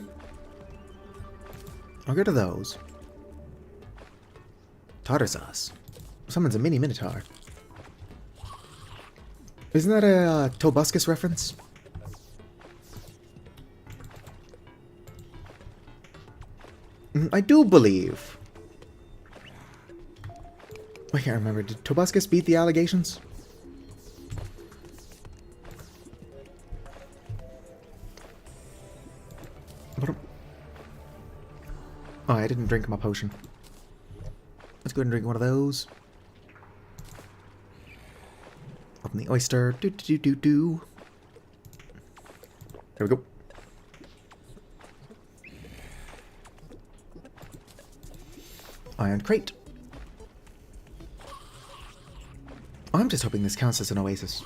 get to those. Tartar sauce. Someone's a mini minotaur. Isn't that a Tobuscus reference? I do believe. I can't remember. Did Tobuscus beat the allegations? Oh, I didn't drink my potion. Let's go ahead and drink one of those. Open the oyster. Do. There we go. Iron crate. I'm just hoping this counts as an oasis.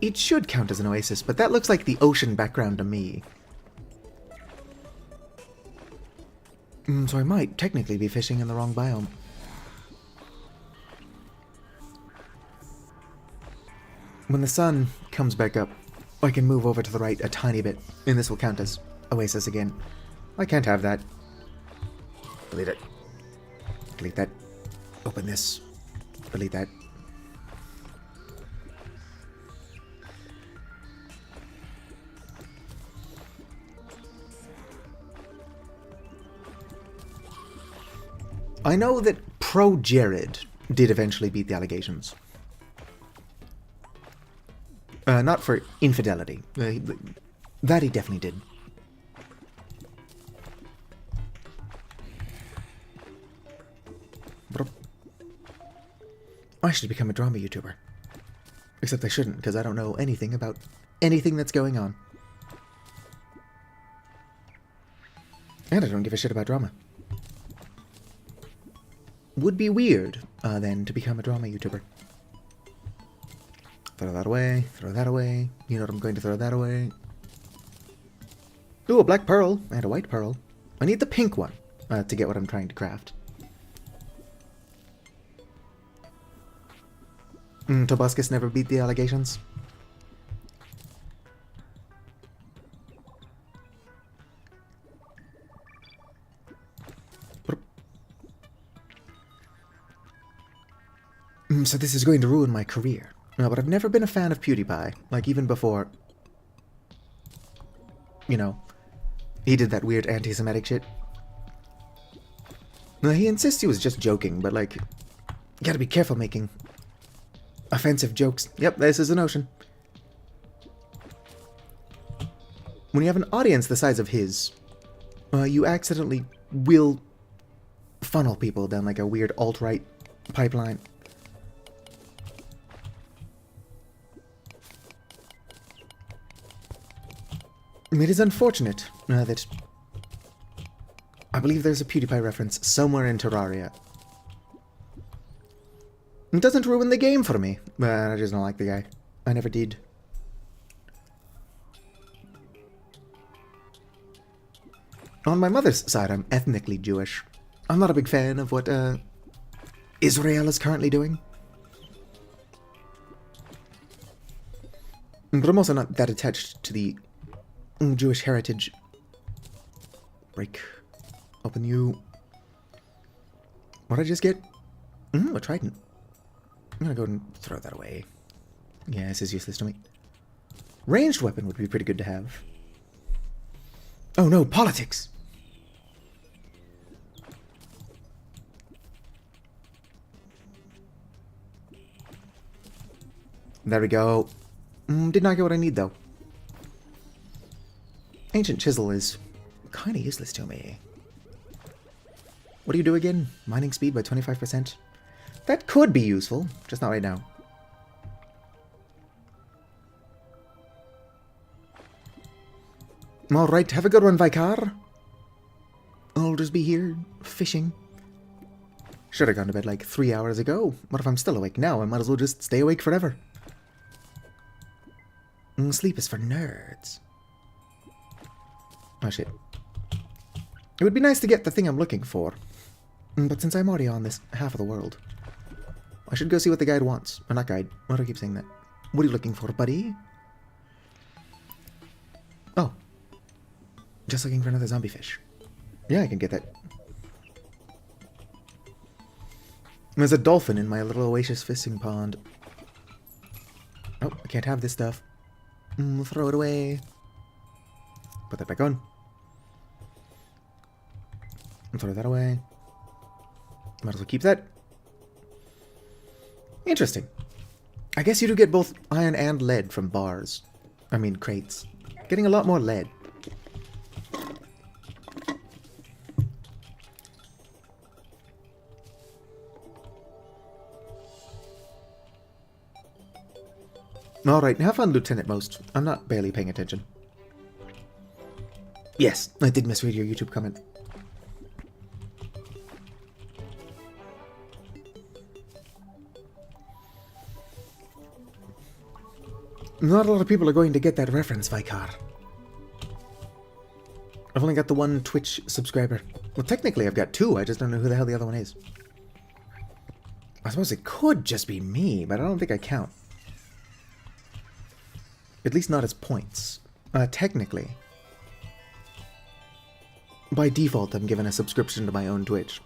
It should count as an oasis, but that looks like the ocean background to me. So I might technically be fishing in the wrong biome. When the sun comes back up, I can move over to the right a tiny bit, and this will count as oasis again. I can't have that. Delete it. Delete that. Open this. Delete that. I know that Pro Jared did eventually beat the allegations. Not for infidelity. That he definitely did. I should become a drama YouTuber. Except I shouldn't, because I don't know anything about anything that's going on. And I don't give a shit about drama. Would be weird, then, to become a drama YouTuber. Throw that away, throw that away. You know what I'm going to throw that away. Ooh, a black pearl and a white pearl. I need the pink one to get what I'm trying to craft. Tobuscus never beat the allegations. So this is going to ruin my career. No, but I've never been a fan of PewDiePie. Like, even before, you know, he did that weird anti-Semitic shit. No, he insists he was just joking, but, like, you gotta be careful making offensive jokes. Yep, this is an ocean. When you have an audience the size of his, you accidentally will funnel people down like a weird alt-right pipeline. It is unfortunate that I believe there's a PewDiePie reference somewhere in Terraria. It doesn't ruin the game for me, but I just don't like the guy. I never did. On my mother's side, I'm ethnically Jewish. I'm not a big fan of what Israel is currently doing. But I'm also not that attached to the Jewish heritage. Break. Open you. What did I just get? A trident. I'm gonna go and throw that away. Yeah, this is useless to me. Ranged weapon would be pretty good to have. Oh no, politics! There we go. Did not get what I need, though. Ancient Chisel is kind of useless to me. What do you do again? Mining speed by 25%? That could be useful, just not right now. Alright, have a good one, Vicar. I'll just be here, fishing. Should have gone to bed like 3 hours ago. What if I'm still awake now? I might as well just stay awake forever. Sleep is for nerds. Oh shit. It would be nice to get the thing I'm looking for. But since I'm already on this half of the world, I should go see what the guide wants. Or not guide. Why do I keep saying that? What are you looking for, buddy? Oh. Just looking for another zombie fish. Yeah, I can get that. There's a dolphin in my little oasis fishing pond. Oh, I can't have this stuff. Throw it away. Put that back on. And throw that away. Might as well keep that. Interesting. I guess you do get both iron and lead from bars. I mean, crates. Getting a lot more lead. Alright, have fun, Lieutenant Most. I'm not barely paying attention. Yes, I did misread your YouTube comment. Not a lot of people are going to get that reference, Vicar. I've only got the one Twitch subscriber. Well, technically I've got two, I just don't know who the hell the other one is. I suppose it could just be me, but I don't think I count. At least not as points. Technically. By default, I'm given a subscription to my own Twitch.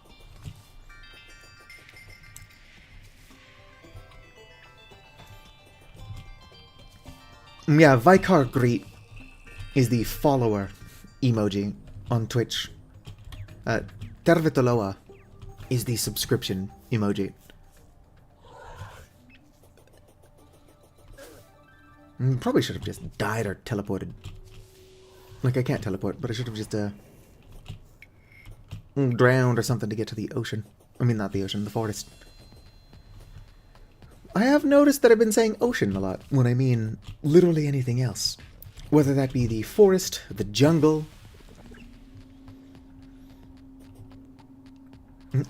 Yeah, Vicar Greet is the follower emoji on Twitch. Tervetoloa is the subscription emoji. Probably should have just died or teleported. Like, I can't teleport, but I should have just, drowned or something to get to the ocean. I mean, not the ocean, the forest. I have noticed that I've been saying ocean a lot when I mean literally anything else. Whether that be the forest, the jungle.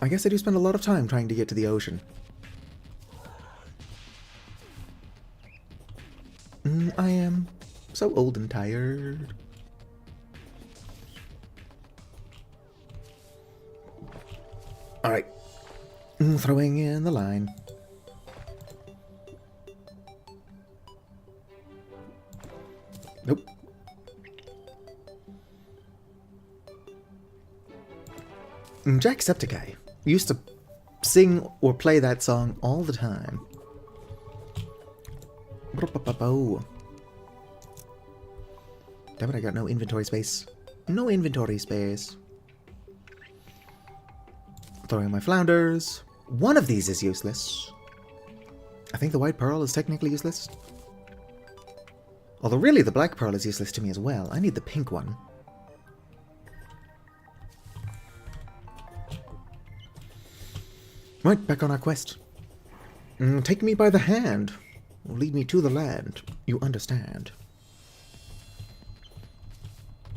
I guess I do spend a lot of time trying to get to the ocean. I am so old and tired. Alright. Throwing in the line. Nope. Jacksepticeye used to sing or play that song all the time. Damn it, I got no inventory space. No inventory space. Throwing my flounders. One of these is useless. I think the white pearl is technically useless. Although really the black pearl is useless to me as well. I need the pink one. Right, back on our quest. Take me by the hand. Lead me to the land. You understand.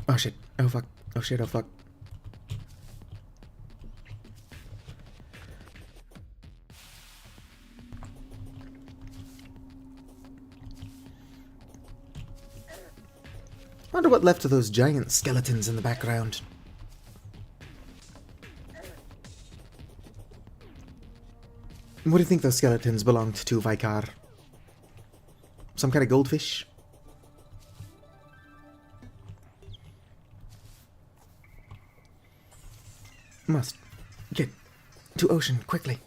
Oh shit. Oh fuck. Oh shit. Oh fuck. Wonder what left of those giant skeletons in the background. What do you think those skeletons belonged to, Vicar? Some kind of goldfish? Must get to ocean quickly,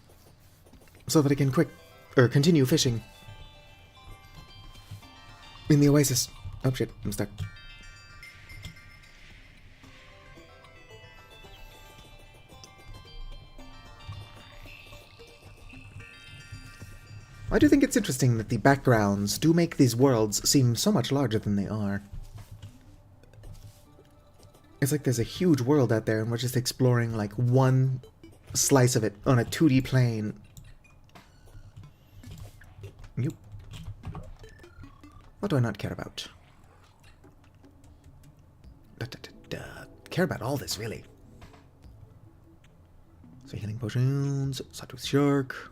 so that I can continue fishing in the oasis. Oh shit, I'm stuck. I do think it's interesting that the backgrounds do make these worlds seem so much larger than they are. It's like there's a huge world out there and we're just exploring like one slice of it on a 2D plane. Nope. What do I not care about? Care about all this, really. So healing potions, Sawtooth Shark.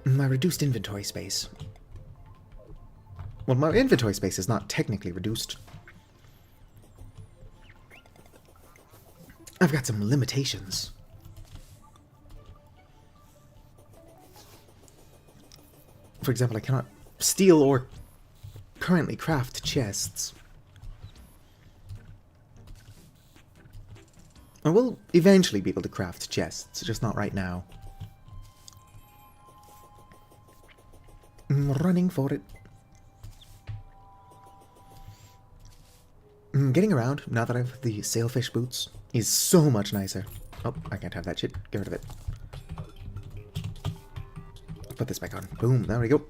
My reduced inventory space. Well, my inventory space is not technically reduced. I've got some limitations. For example, I cannot steal or currently craft chests. I will eventually be able to craft chests, just not right now. Running for it. Getting around, now that I have the sailfish boots, is so much nicer. Oh, I can't have that shit. Get rid of it. Put this back on. Boom, there we go.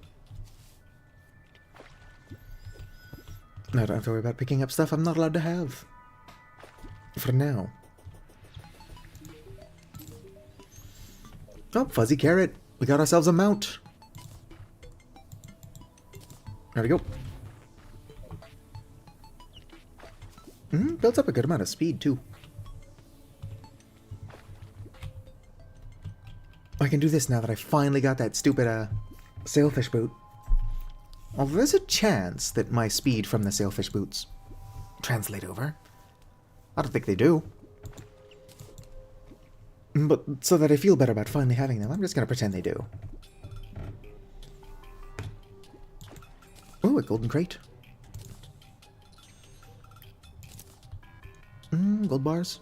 Now I don't have to worry about picking up stuff I'm not allowed to have. For now. Oh, fuzzy carrot. We got ourselves a mount. There we go. Builds up a good amount of speed, too. I can do this now that I finally got that stupid, sailfish boot. Although there's a chance that my speed from the sailfish boots translate over. I don't think they do. But so that I feel better about finally having them, I'm just gonna pretend they do. Ooh, a golden crate. Gold bars.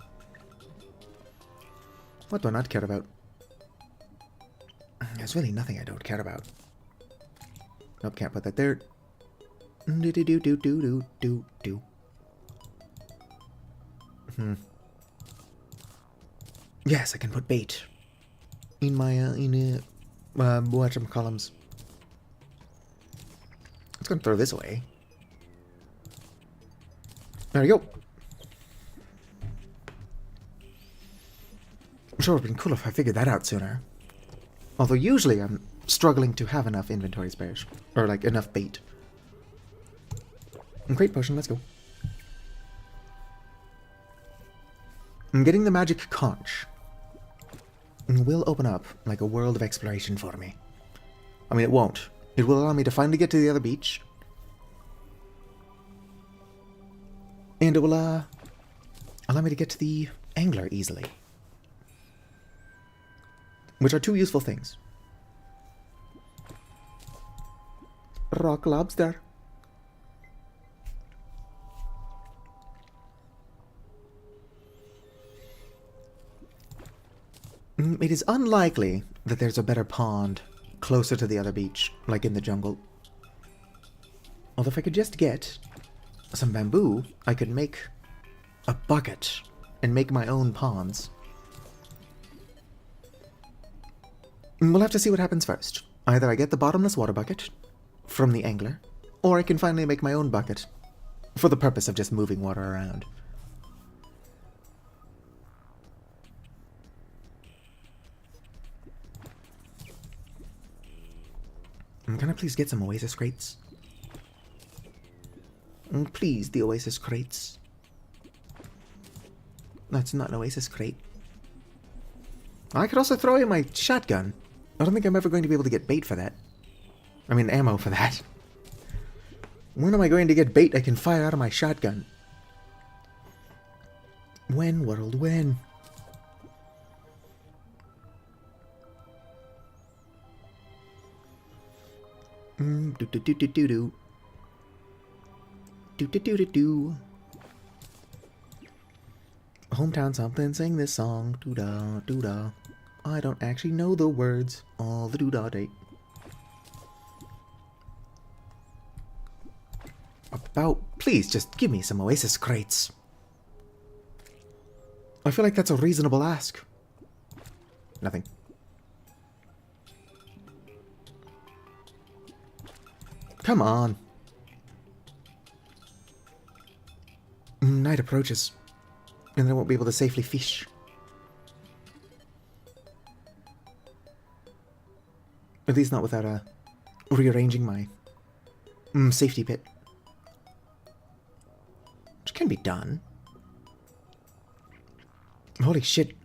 What do I not care about? There's really nothing I don't care about. Nope, can't put that there. Do. Yes, I can put bait in my columns. Let's go and throw this away. There we go. I'm sure it would have been cool if I figured that out sooner. Although usually I'm struggling to have enough inventory spares. Or like enough bait. And great potion, let's go. I'm getting the magic conch. And will open up like a world of exploration for me. I mean, it won't. It will allow me to finally get to the other beach. And it will allow me to get to the angler easily. Which are two useful things. Rock lobster. It is unlikely that there's a better pond closer to the other beach, like in the jungle. Although if I could just get some bamboo, I could make a bucket and make my own ponds. We'll have to see what happens first. Either I get the bottomless water bucket from the angler, or I can finally make my own bucket for the purpose of just moving water around. Can I please get some oasis crates? Please, the oasis crates. That's not an oasis crate. I could also throw in my shotgun. I don't think I'm ever going to be able to get bait for that. I mean, ammo for that. When am I going to get bait I can fire out of my shotgun? When, world, when? Do-do-do-do-do-do. Do-do-do-do-do. Hometown something, sing this song. Doo-da, doo-da. I don't actually know the words. All the doo-da date. About, please, just give me some oasis crates. I feel like that's a reasonable ask. Nothing. Come on. Night approaches, and I won't be able to safely fish. At least not without rearranging my safety pit. Which can be done. Holy shit.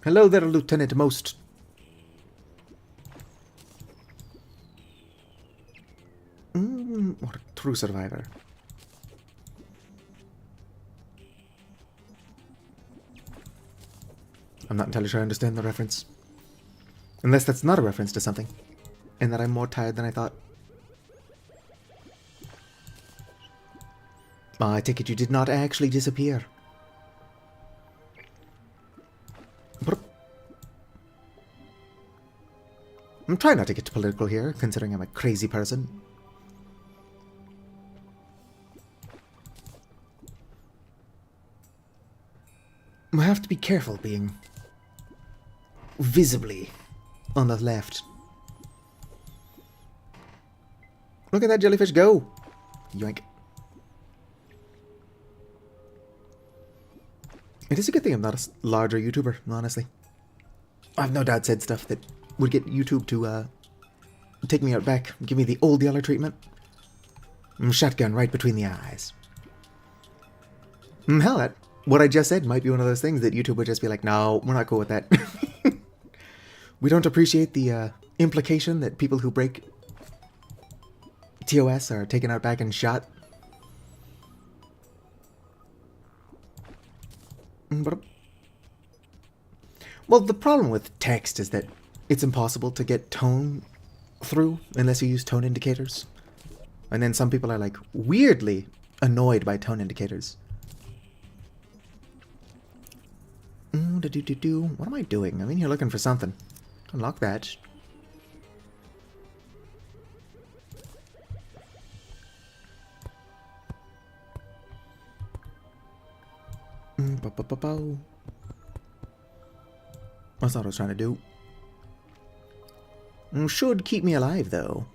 Hello there, Lieutenant Most. What a true survivor. I'm not entirely sure I understand the reference. Unless that's not a reference to something. And that I'm more tired than I thought. I take it you did not actually disappear. I'm trying not to get political here, considering I'm a crazy person. I have to be careful being visibly on the left. Look at that jellyfish go! Yoink. It is a good thing I'm not a larger YouTuber, honestly. I've no doubt said stuff that would get YouTube to take me out back, give me the old Yeller treatment. Shotgun right between the eyes. Hell, that what I just said might be one of those things that YouTube would just be like, no, we're not cool with that. We don't appreciate the implication that people who break TOS are taken out back and shot. Well, the problem with text is that it's impossible to get tone through unless you use tone indicators. And then some people are like weirdly annoyed by tone indicators. What am I doing? I'm in here looking for something. Unlock that. That's not what I was trying to do. Should keep me alive, though.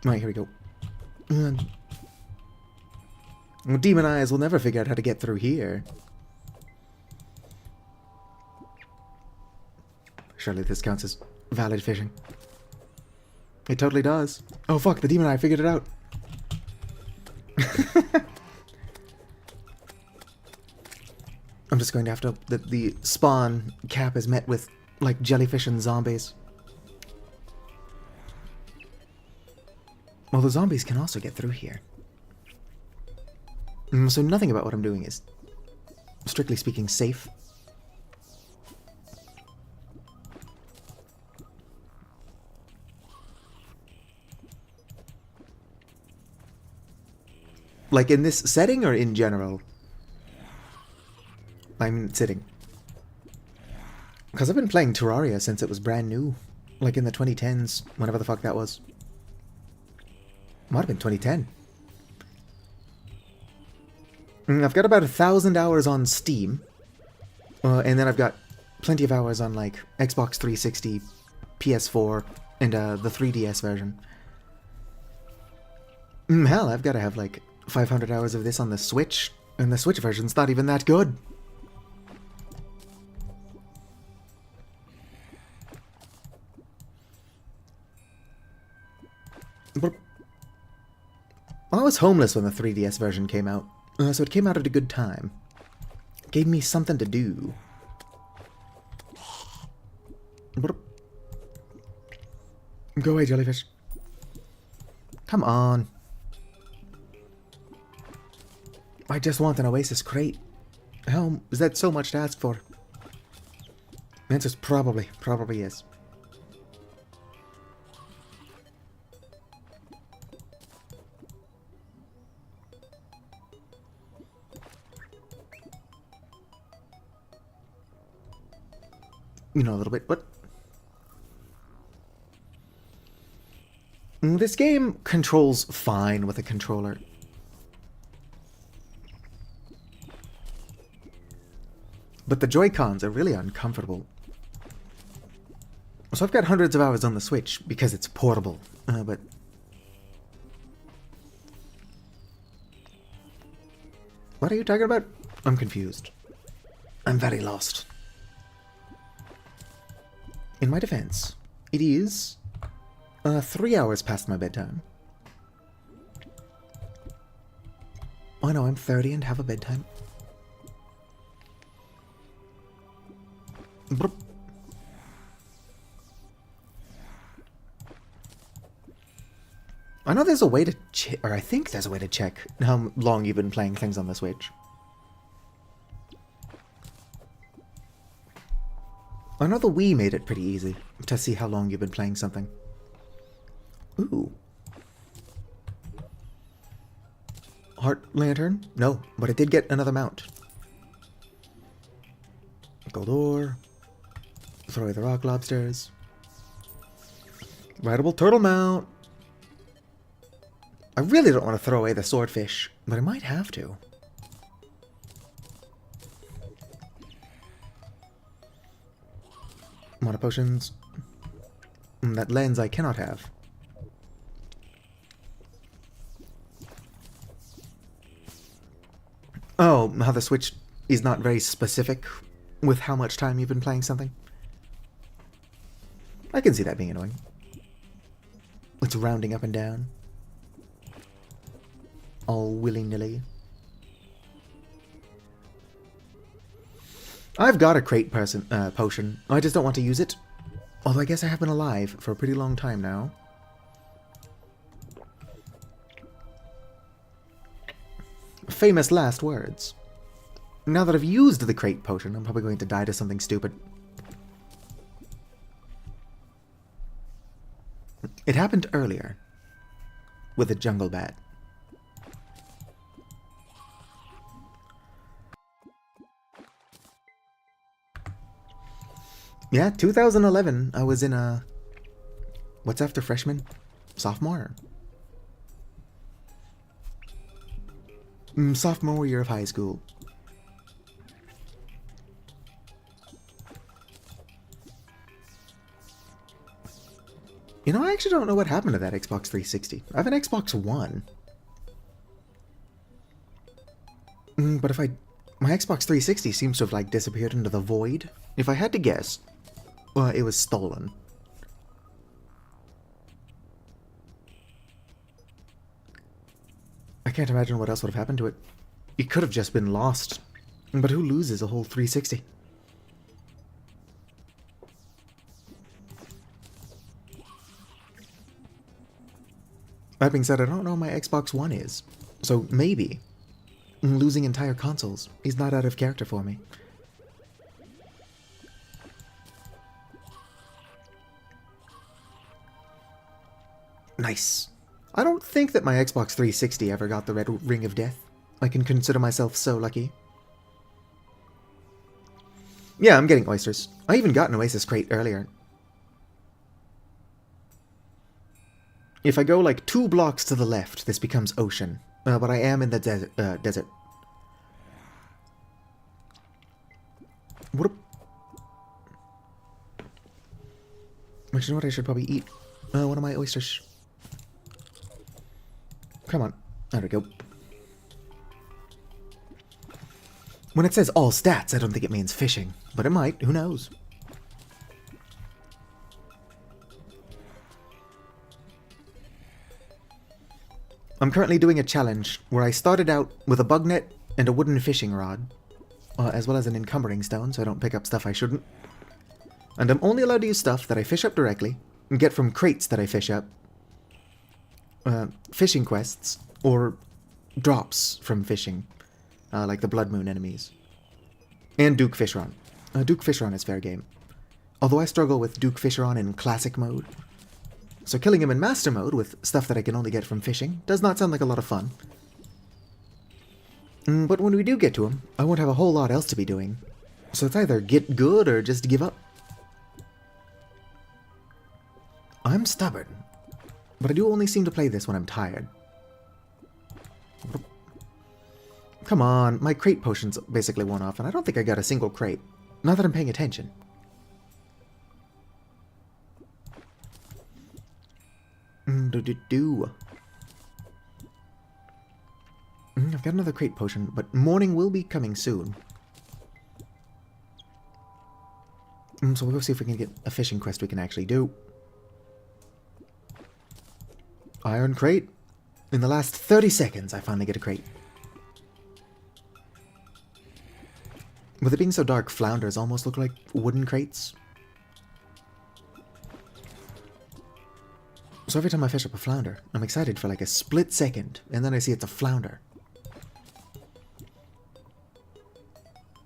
Right, here we go. Demon Eyes will never figure out how to get through here. Surely this counts as valid fishing. It totally does. Oh fuck, the Demon Eye figured it out. I'm just going to have to... The spawn cap is met with, like, jellyfish and zombies. Well, the zombies can also get through here. So nothing about what I'm doing is, strictly speaking, safe. Like in this setting or in general? I'm sitting. Because I've been playing Terraria since it was brand new. Like in the 2010s, whenever the fuck that was. Might have been 2010. I've got about 1,000 hours on Steam. And then I've got plenty of hours on like Xbox 360, PS4, and the 3DS version. Hell, I've got to have like 500 hours of this on the Switch, and the Switch version's not even that good. But I was homeless when the 3DS version came out, so it came out at a good time. It gave me something to do. Go away, jellyfish. Come on. I just want an Oasis crate. How is that so much to ask for? The answer's probably is. You know, a little bit, but this game controls fine with a controller. But the Joy-Cons are really uncomfortable. So I've got hundreds of hours on the Switch because it's portable, but... What are you talking about? I'm confused. I'm very lost. In my defense, it is 3 hours past my bedtime. I know I'm 30 and have a bedtime. Brr. I know there's a way to check, or I think there's a way to check how long you've been playing things on the Switch. I know the Wii made it pretty easy to see how long you've been playing something. Ooh. Heart lantern? No, but I did get another mount. Gold ore. Throw away the rock lobsters. Rideable turtle mount. I really don't want to throw away the swordfish, but I might have to. Mana potions. That lens I cannot have. Oh, how the Switch is not very specific with how much time you've been playing something. I can see that being annoying. It's rounding up and down. All willy-nilly. I've got a crate potion. I just don't want to use it. Although I guess I have been alive for a pretty long time now. Famous last words. Now that I've used the crate potion, I'm probably going to die to something stupid. It happened earlier. With a jungle bat. Yeah, 2011, I was in a... What's after freshman? Sophomore? Sophomore year of high school. You know, I actually don't know what happened to that Xbox 360. I have an Xbox One. But if my Xbox 360 seems to have, like, disappeared into the void. If I had to guess, it was stolen. I can't imagine what else would have happened to it. It could have just been lost. But who loses a whole 360? That being said, I don't know what my Xbox One is. So maybe losing entire consoles is not out of character for me. Nice. I don't think that my Xbox 360 ever got the red ring of death. I can consider myself so lucky. Yeah, I'm getting oysters. I even got an Oasis crate earlier. If I go like 2 blocks to the left, this becomes ocean. But I am in the desert. What Actually, you know what? I should probably eat one of my oysters. Come on. There we go. When it says all stats, I don't think it means fishing. But it might. Who knows? I'm currently doing a challenge where I started out with a bug net and a wooden fishing rod. As well as an encumbering stone, so I don't pick up stuff I shouldn't. And I'm only allowed to use stuff that I fish up directly, and get from crates that I fish up, fishing quests, or drops from fishing, like the Blood Moon enemies. And Duke Fisheron. Duke Fisheron is fair game. Although I struggle with Duke Fisheron in classic mode. So killing him in master mode with stuff that I can only get from fishing does not sound like a lot of fun. But when we do get to him, I won't have a whole lot else to be doing. So it's either get good or just give up. I'm stubborn, but I do only seem to play this when I'm tired. Come on, my crate potions basically went off, and I don't think I got a single crate. Not that I'm paying attention. I've got another crate potion, but morning will be coming soon. So we'll go see if we can get a fishing quest we can actually do. Iron crate. In the last 30 seconds, I finally get a crate. With it being so dark, flounders almost look like wooden crates. So every time I fish up a flounder, I'm excited for like a split second, and then I see it's a flounder.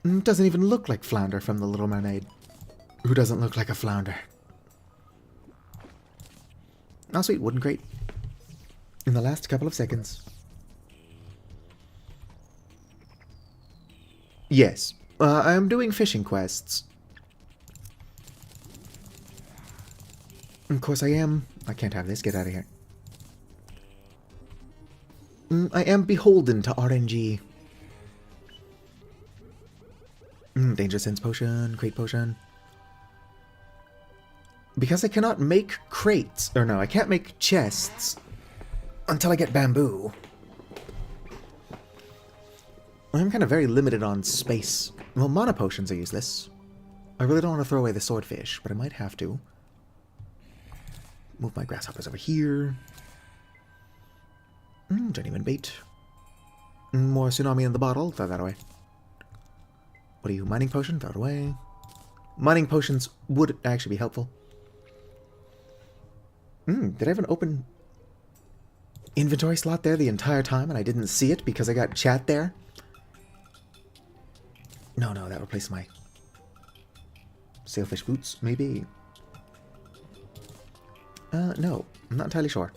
It doesn't even look like Flounder from The Little Mermaid. Who doesn't look like a flounder? Oh, sweet, wooden crate. In the last couple of seconds. Yes, I'm doing fishing quests. Of course I am. I can't have this, get out of here. I am beholden to RNG. Danger Sense Potion, Crate Potion. Because I cannot make crates, or no, I can't make chests until I get bamboo. I'm kind of very limited on space. Well, mana potions are useless. I really don't want to throw away the swordfish, but I might have to. Move my grasshoppers over here. Journeyman bait. More tsunami in the bottle, throw that away. What are you, mining potion? Throw it away. Mining potions would actually be helpful. Did I have an open inventory slot there the entire time and I didn't see it because I got chat there? No, that replaced my sailfish boots, maybe. No, I'm not entirely sure.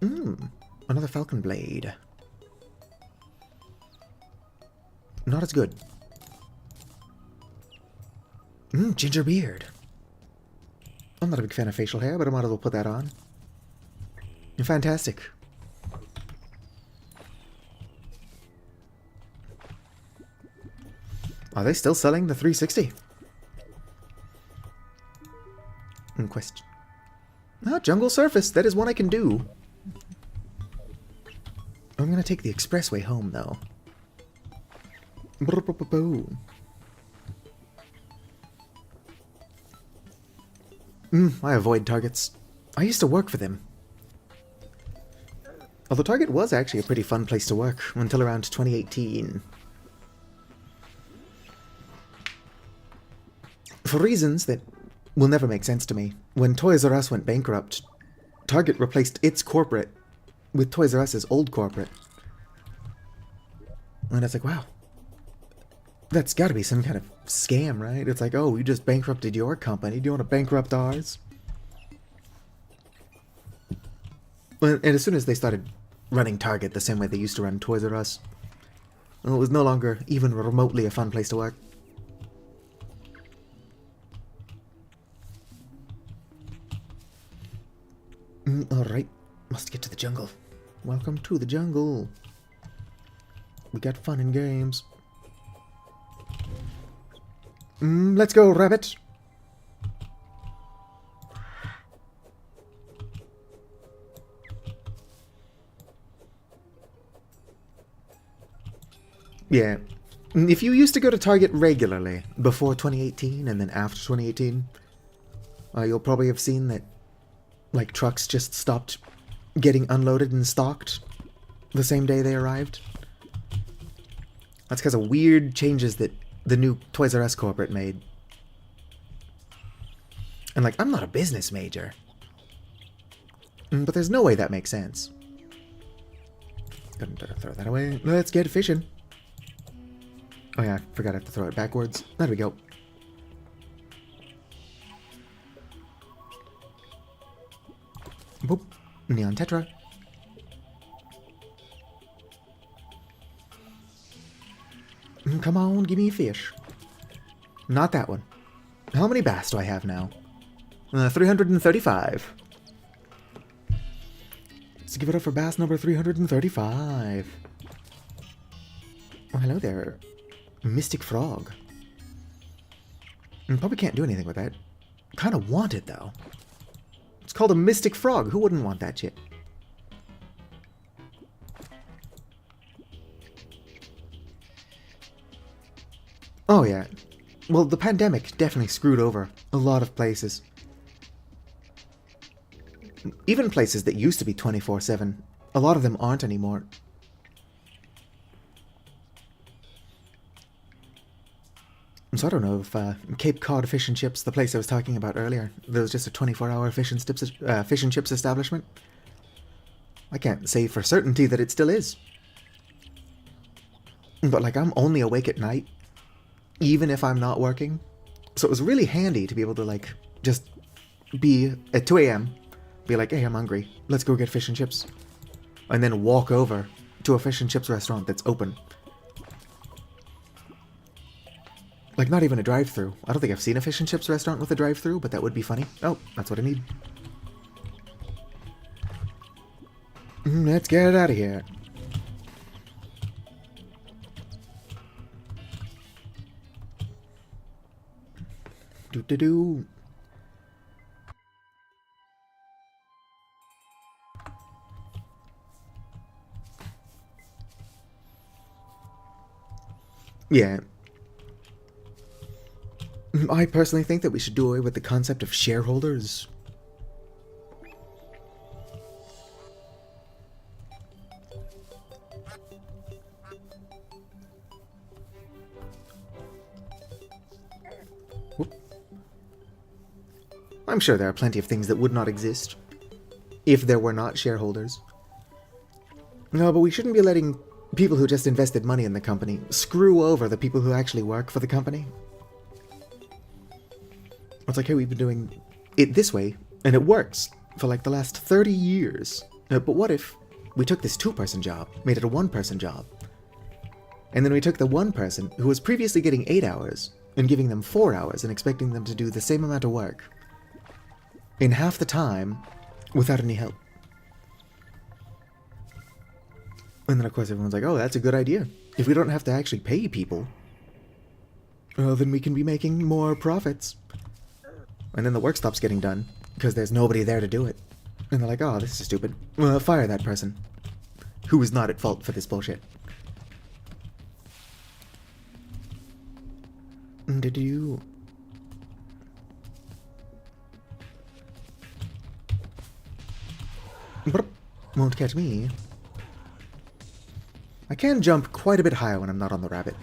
Another falcon blade. Not as good. Ginger beard. I'm not a big fan of facial hair, but I might as well put that on. Fantastic. Are they still selling the 360? Question. Jungle surface. That is one I can do. I'm gonna take the expressway home, though. I avoid Targets. I used to work for them. Although Target was actually a pretty fun place to work until around 2018. For reasons that will never make sense to me, when Toys R Us went bankrupt, Target replaced its corporate with Toys R Us's old corporate. And it's like, wow. That's gotta be some kind of scam, right? It's like, oh, we just bankrupted your company. Do you want to bankrupt ours? And as soon as they started running Target the same way they used to run Toys R Us, well, it was no longer even remotely a fun place to work. Alright, must get to the jungle. Welcome to the jungle. We got fun and games. Let's go, rabbit. Yeah. If you used to go to Target regularly before 2018 and then after 2018, you'll probably have seen that, like, trucks just stopped getting unloaded and stocked the same day they arrived. That's because of weird changes that the new Toys R Us corporate made. And, like, I'm not a business major, but there's no way that makes sense. Better throw that away. Let's get fishing. Oh yeah, I forgot I have to throw it backwards. There we go. Boop. Neon Tetra. Come on, give me a fish. Not that one. How many bass do I have now? 335. Let's give it up for bass number 335. Oh, hello there. Mystic frog. Probably can't do anything with that. Kind of want it, though. It's called a mystic frog. Who wouldn't want that shit? Oh, yeah. Well, the pandemic definitely screwed over a lot of places. Even places that used to be 24/7. A lot of them aren't anymore. So I don't know if Cape Cod Fish and Chips, the place I was talking about earlier, there was just a 24-hour fish and chips establishment. I can't say for certainty that it still is. But, like, I'm only awake at night, even if I'm not working. So it was really handy to be able to, like, just be at 2 a.m., be like, hey, I'm hungry, let's go get fish and chips. And then walk over to a fish and chips restaurant that's open. Like, not even a drive-thru. I don't think I've seen a fish and chips restaurant with a drive-thru, but that would be funny. Oh, that's what I need. Let's get it out of here. Do-do-do. Yeah. I personally think that we should do away with the concept of shareholders. Whoop. I'm sure there are plenty of things that would not exist if there were not shareholders. No, but we shouldn't be letting people who just invested money in the company screw over the people who actually work for the company. It's like, hey, we've been doing it this way, and it works for like the last 30 years. But what if we took this 2-person job, made it a 1-person job, and then we took the 1 person who was previously getting 8 hours and giving them 4 hours and expecting them to do the same amount of work in half the time without any help? And then, of course, everyone's like, oh, that's a good idea. If we don't have to actually pay people, then we can be making more profits. And then the work stops getting done, because there's nobody there to do it. And they're like, oh, this is stupid. Fire that person, who is not at fault for this bullshit. Did you... Won't catch me. I can jump quite a bit higher when I'm not on the rabbit.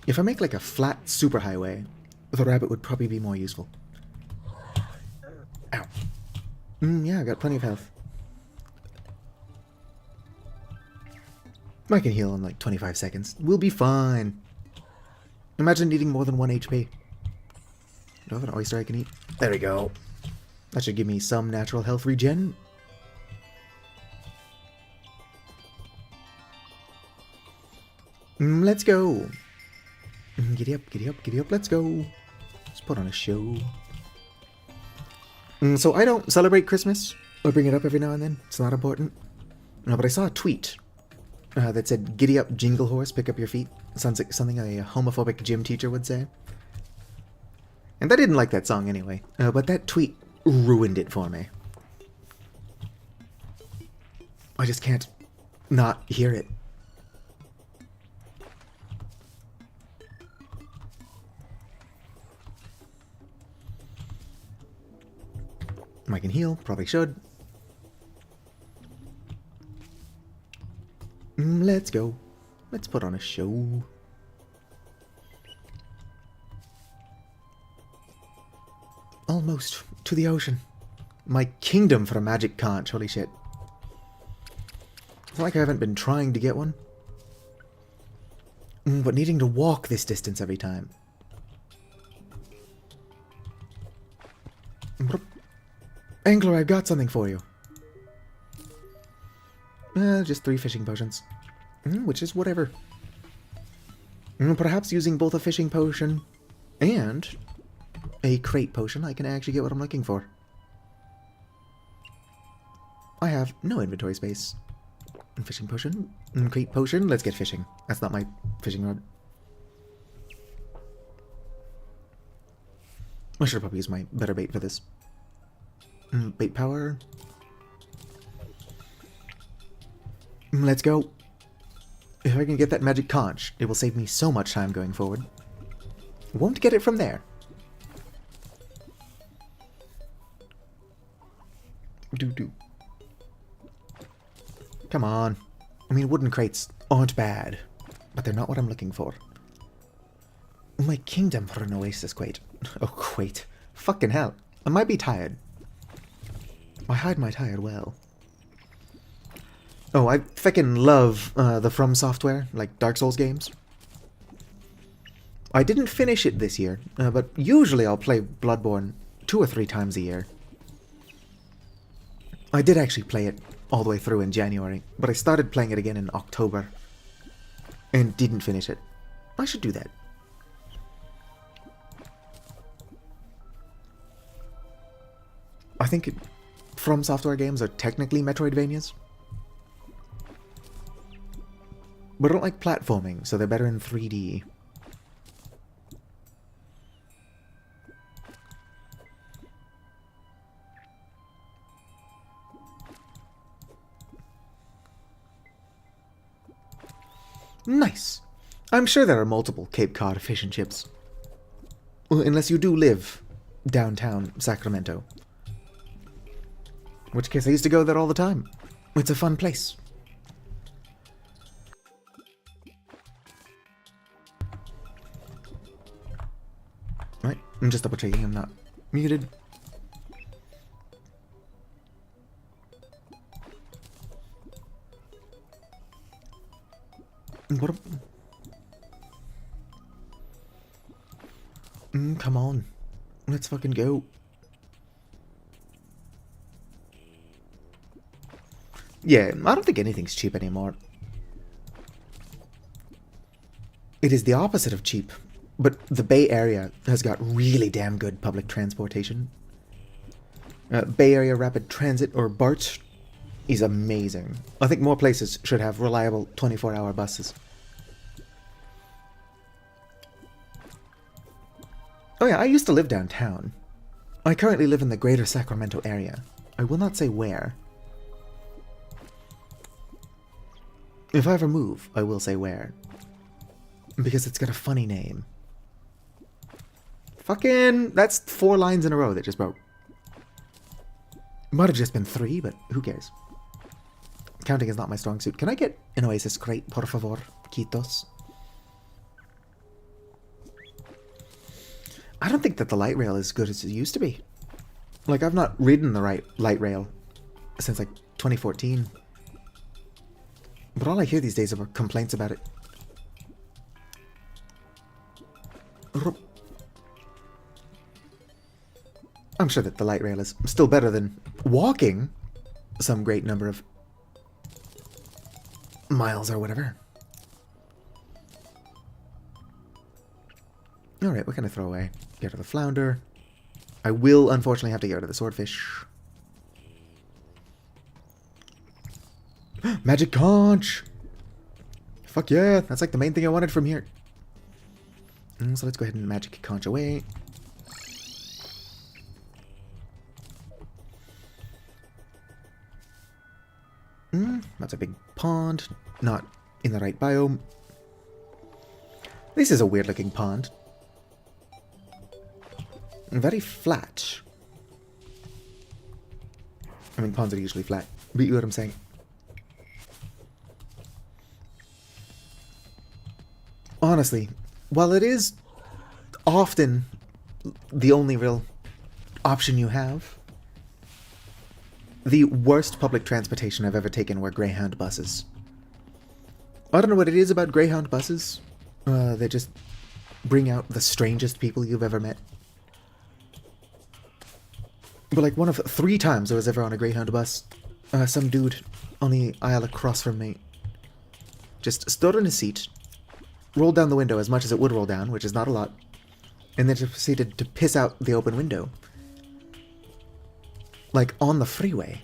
If I make like a flat superhighway, the rabbit would probably be more useful. Ow. Yeah, I got plenty of health. I can heal in like 25 seconds. We'll be fine. Imagine needing more than 1 HP. Do I have an oyster I can eat? There we go. That should give me some natural health regen. Let's go. Giddy up, giddy up, giddy up, let's go. Let's put on a show. So I don't celebrate Christmas. I bring it up every now and then. It's not important. No, but I saw a tweet that said, "Giddy up, jingle horse, pick up your feet." Sounds like something a homophobic gym teacher would say. And I didn't like that song anyway. But that tweet ruined it for me. I just can't not hear it. I can heal, probably should. Let's go. Let's put on a show. Almost to the ocean. My kingdom for a magic conch, holy shit. It's not like I haven't been trying to get one. But needing to walk this distance every time. Angler, I've got something for you. Just 3 fishing potions. Which is whatever. Perhaps using both a fishing potion and a crate potion, I can actually get what I'm looking for. I have no inventory space. Fishing potion, crate potion, let's get fishing. That's not my fishing rod. I should probably use my better bait for this. Bait power. Let's go. If I can get that magic conch, it will save me so much time going forward. Won't get it from there. Do. Come on. I mean, wooden crates aren't bad, but they're not what I'm looking for. My kingdom for an oasis quate. Oh, quate. Fucking hell. I might be tired. I hide my tired well. Oh, I fucking love the From Software, like Dark Souls games. I didn't finish it this year, but usually I'll play Bloodborne 2 or 3 times a year. I did actually play it all the way through in January, but I started playing it again in October and didn't finish it. I should do that. I think From Software games are technically Metroidvanias. But I don't like platforming, so they're better in 3D. Nice. I'm sure there are multiple Cape Cod fish and chips. Unless you do live downtown Sacramento. In which case I used to go there all the time. It's a fun place. Right, I'm just double checking I'm not muted. What a... come on. Let's fucking go. Yeah, I don't think anything's cheap anymore. It is the opposite of cheap. But the Bay Area has got really damn good public transportation. Bay Area Rapid Transit, or BART, is amazing. I think more places should have reliable 24-hour buses. Oh yeah, I used to live downtown. I currently live in the greater Sacramento area. I will not say where. If I ever move, I will say where. Because it's got a funny name. Fucking... that's 4 lines in a row that just broke. Might have just been 3, but who cares? Counting is not my strong suit. Can I get an Oasis crate, por favor? Quitos. I don't think that the light rail is as good as it used to be. Like, I've not ridden the light rail since, like, 2014. But all I hear these days are complaints about it. I'm sure that the light rail is still better than walking some great number of miles or whatever. Alright, what can I throw away? Get rid of the flounder. I will, unfortunately, have to get rid of the swordfish. Magic conch! Fuck yeah, that's like the main thing I wanted from here. So let's go ahead and magic conch away. That's a big pond. Not in the right biome. This is a weird looking pond. Very flat. I mean, ponds are usually flat, but you know what I'm saying. Honestly, while it is often the only real option you have, the worst public transportation I've ever taken were Greyhound buses. I don't know what it is about Greyhound buses. They just bring out the strangest people you've ever met. But like one of 3 times I was ever on a Greyhound bus, some dude on the aisle across from me just stood on his seat, rolled down the window as much as it would roll down, which is not a lot, and then just proceeded to piss out the open window. Like, on the freeway.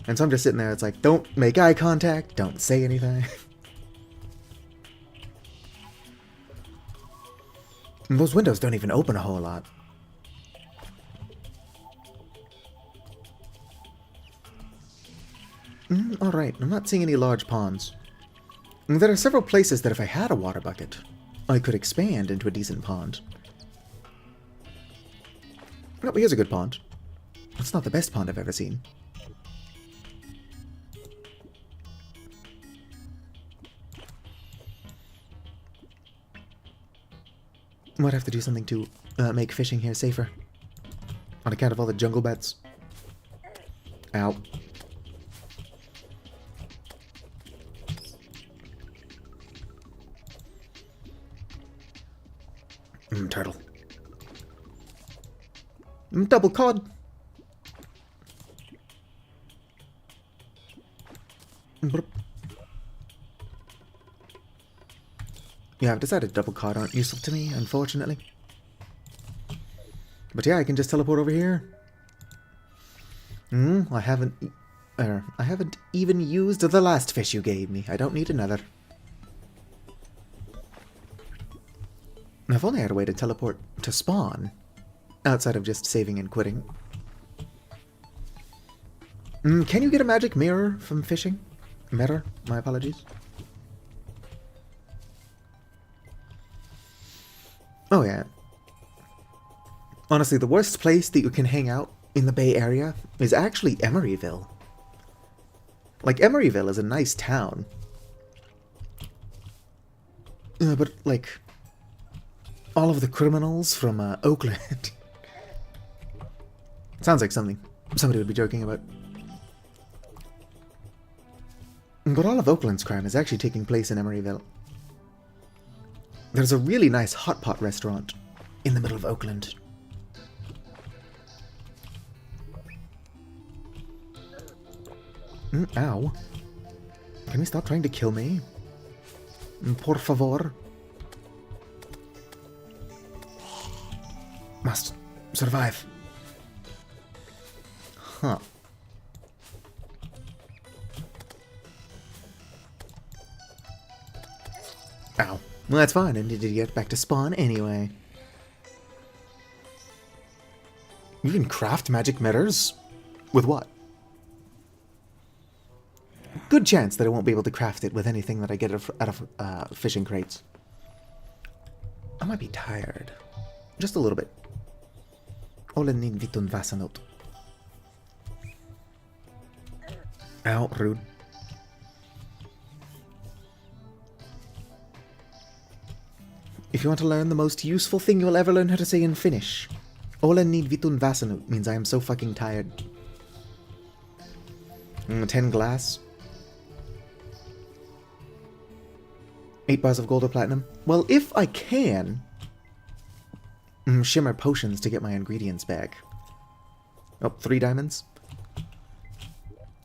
And so I'm just sitting there, it's like, don't make eye contact, don't say anything. And those windows don't even open a whole lot. Alright, I'm not seeing any large ponds. There are several places that if I had a water bucket, I could expand into a decent pond. Oh, here's a good pond. It's not the best pond I've ever seen. Might have to do something to make fishing here safer. On account of all the jungle bats. Ow. Turtle. Double cod. Yeah, I've decided double cod aren't useful to me, unfortunately. But yeah, I can just teleport over here. I haven't even used the last fish you gave me. I don't need another. If only I had a way to teleport to spawn, outside of just saving and quitting. Can you get a magic mirror from fishing? Mirror? My apologies. Oh yeah. Honestly, the worst place that you can hang out in the Bay Area is actually Emeryville. Like, Emeryville is a nice town. But, like, all of the criminals from Oakland. Sounds like something somebody would be joking about. But all of Oakland's crime is actually taking place in Emeryville. There's a really nice hot pot restaurant in the middle of Oakland. Ow. Can we stop trying to kill me? Por favor. Must survive. Huh. Ow. Well, that's fine. I need to get back to spawn anyway. You can craft magic mirrors? With what? Good chance that I won't be able to craft it with anything that I get out of fishing crates. I might be tired. Just a little bit. Olen niin vitun väsynyt. Ow, rude. If you want to learn the most useful thing you'll ever learn how to say in Finnish, olen niin vitun väsynyt means I am so fucking tired. 10 glass. 8 bars of gold or platinum. Well, if I can... shimmer potions to get my ingredients back. Oh, 3 diamonds.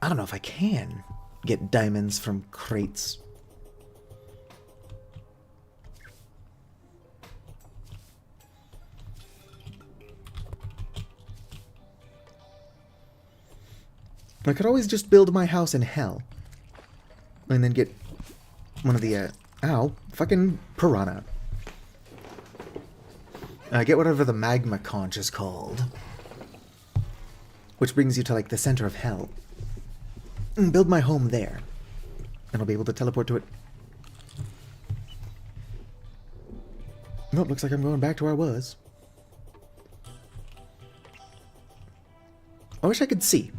I don't know if I can get diamonds from crates. I could always just build my house in hell. And then get one of the, ow, fucking piranha. Get whatever the magma conch is called. Which brings you to, like, the center of hell. And build my home there. And I'll be able to teleport to it. Nope, looks like I'm going back to where I was. I wish I could see.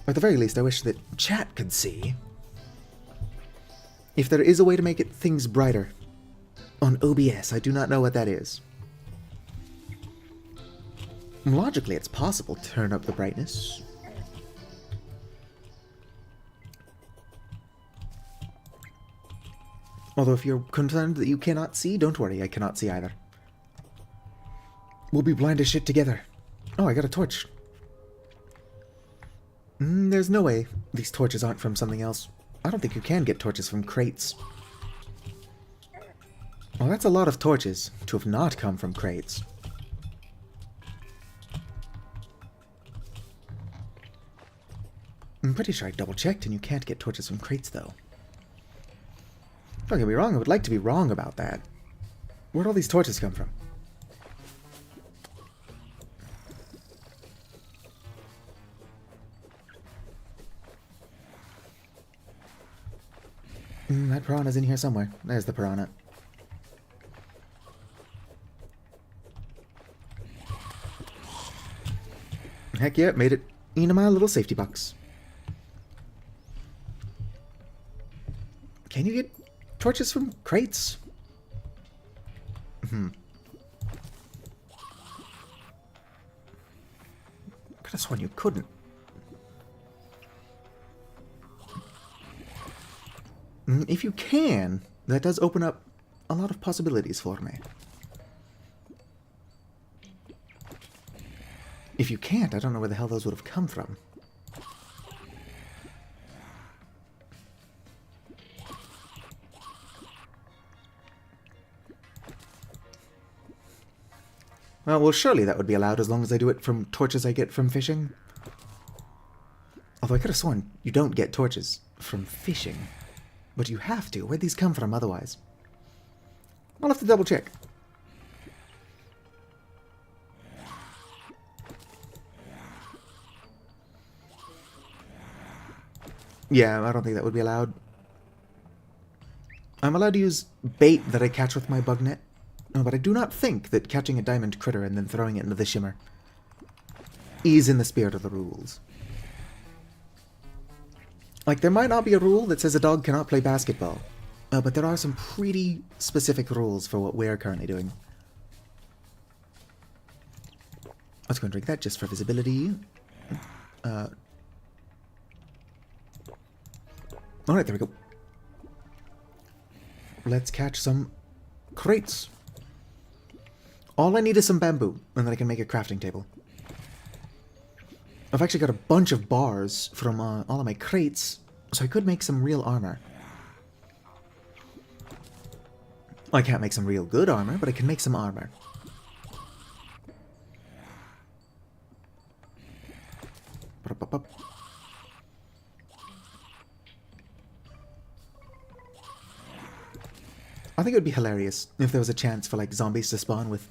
Or at the very least, I wish that chat could see. If there is a way to make things brighter on OBS, I do not know what that is. Logically, it's possible to turn up the brightness. Although if you're concerned that you cannot see, don't worry, I cannot see either. We'll be blind as shit together. Oh, I got a torch. There's no way these torches aren't from something else. I don't think you can get torches from crates. Well, that's a lot of torches to have not come from crates. I'm pretty sure I double-checked and you can't get torches from crates, though. Don't get me wrong, I would like to be wrong about that. Where'd all these torches come from? That piranha's in here somewhere. There's the piranha. Heck yeah, made it into my little safety box. Can you get torches from crates? Could have sworn you couldn't. If you can, that does open up a lot of possibilities for me. If you can't, I don't know where the hell those would have come from. Well, surely that would be allowed as long as I do it from torches I get from fishing. Although I could have sworn you don't get torches from fishing. But you have to. Where'd these come from otherwise? I'll have to double check. Yeah, I don't think that would be allowed. I'm allowed to use bait that I catch with my bug net. No, but I do not think that catching a diamond critter and then throwing it into the shimmer is in the spirit of the rules. Like, there might not be a rule that says a dog cannot play basketball, but there are some pretty specific rules for what we're currently doing. Let's go and drink that just for visibility. Alright, there we go. Let's catch some crates. All I need is some bamboo, and then I can make a crafting table. I've actually got a bunch of bars from all of my crates, so I could make some real armor. I can't make some real good armor, but I can make some armor. I think it would be hilarious if there was a chance for, like, zombies to spawn with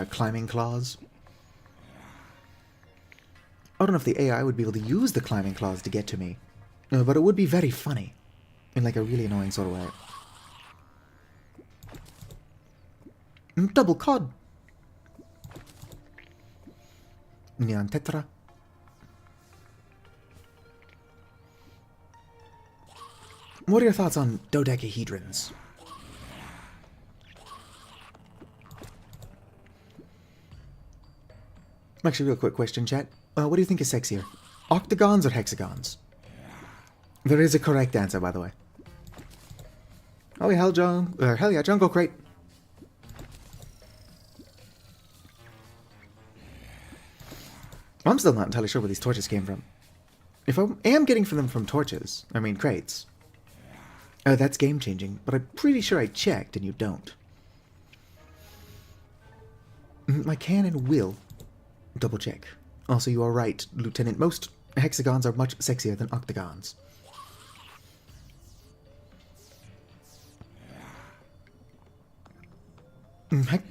climbing claws. I don't know if the AI would be able to use the climbing claws to get to me, but it would be very funny, in, like, a really annoying sort of way. Double cod! Neon tetra. What are your thoughts on dodecahedrons? Actually, real quick question, chat. What do you think is sexier? Octagons or hexagons? There is a correct answer, by the way. Oh, hell yeah, jungle crate. I'm still not entirely sure where these torches came from. If I am getting them from torches, I mean crates, that's game-changing, but I'm pretty sure I checked and you don't. I can and will double check. Also, you are right, Lieutenant. Most hexagons are much sexier than octagons.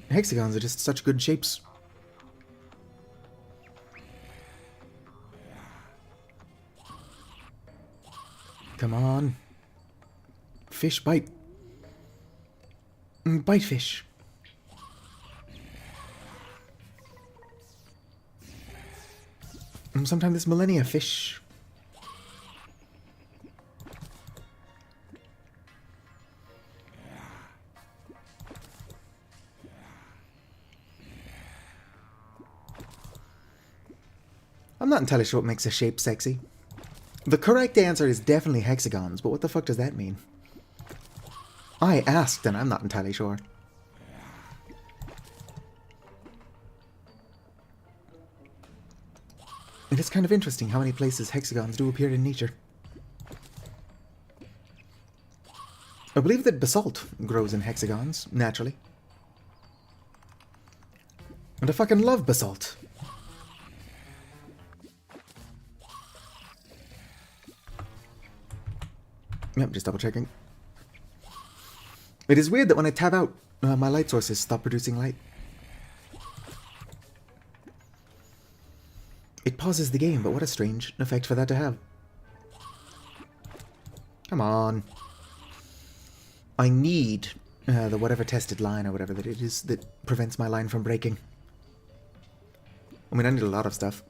Hexagons are just such good shapes. Come on. Fish, bite. Bite fish. Sometime this millennia, fish. I'm not entirely sure what makes a shape sexy. The correct answer is definitely hexagons, but what the fuck does that mean? I asked, and I'm not entirely sure. It is kind of interesting how many places hexagons do appear in nature. I believe that basalt grows in hexagons, naturally. And I fucking love basalt. Yep, just double checking. It is weird that when I tab out, my light sources stop producing light. It pauses the game, but what a strange effect for that to have. Come on. I need the whatever tested line or whatever that it is that prevents my line from breaking. I mean, I need a lot of stuff.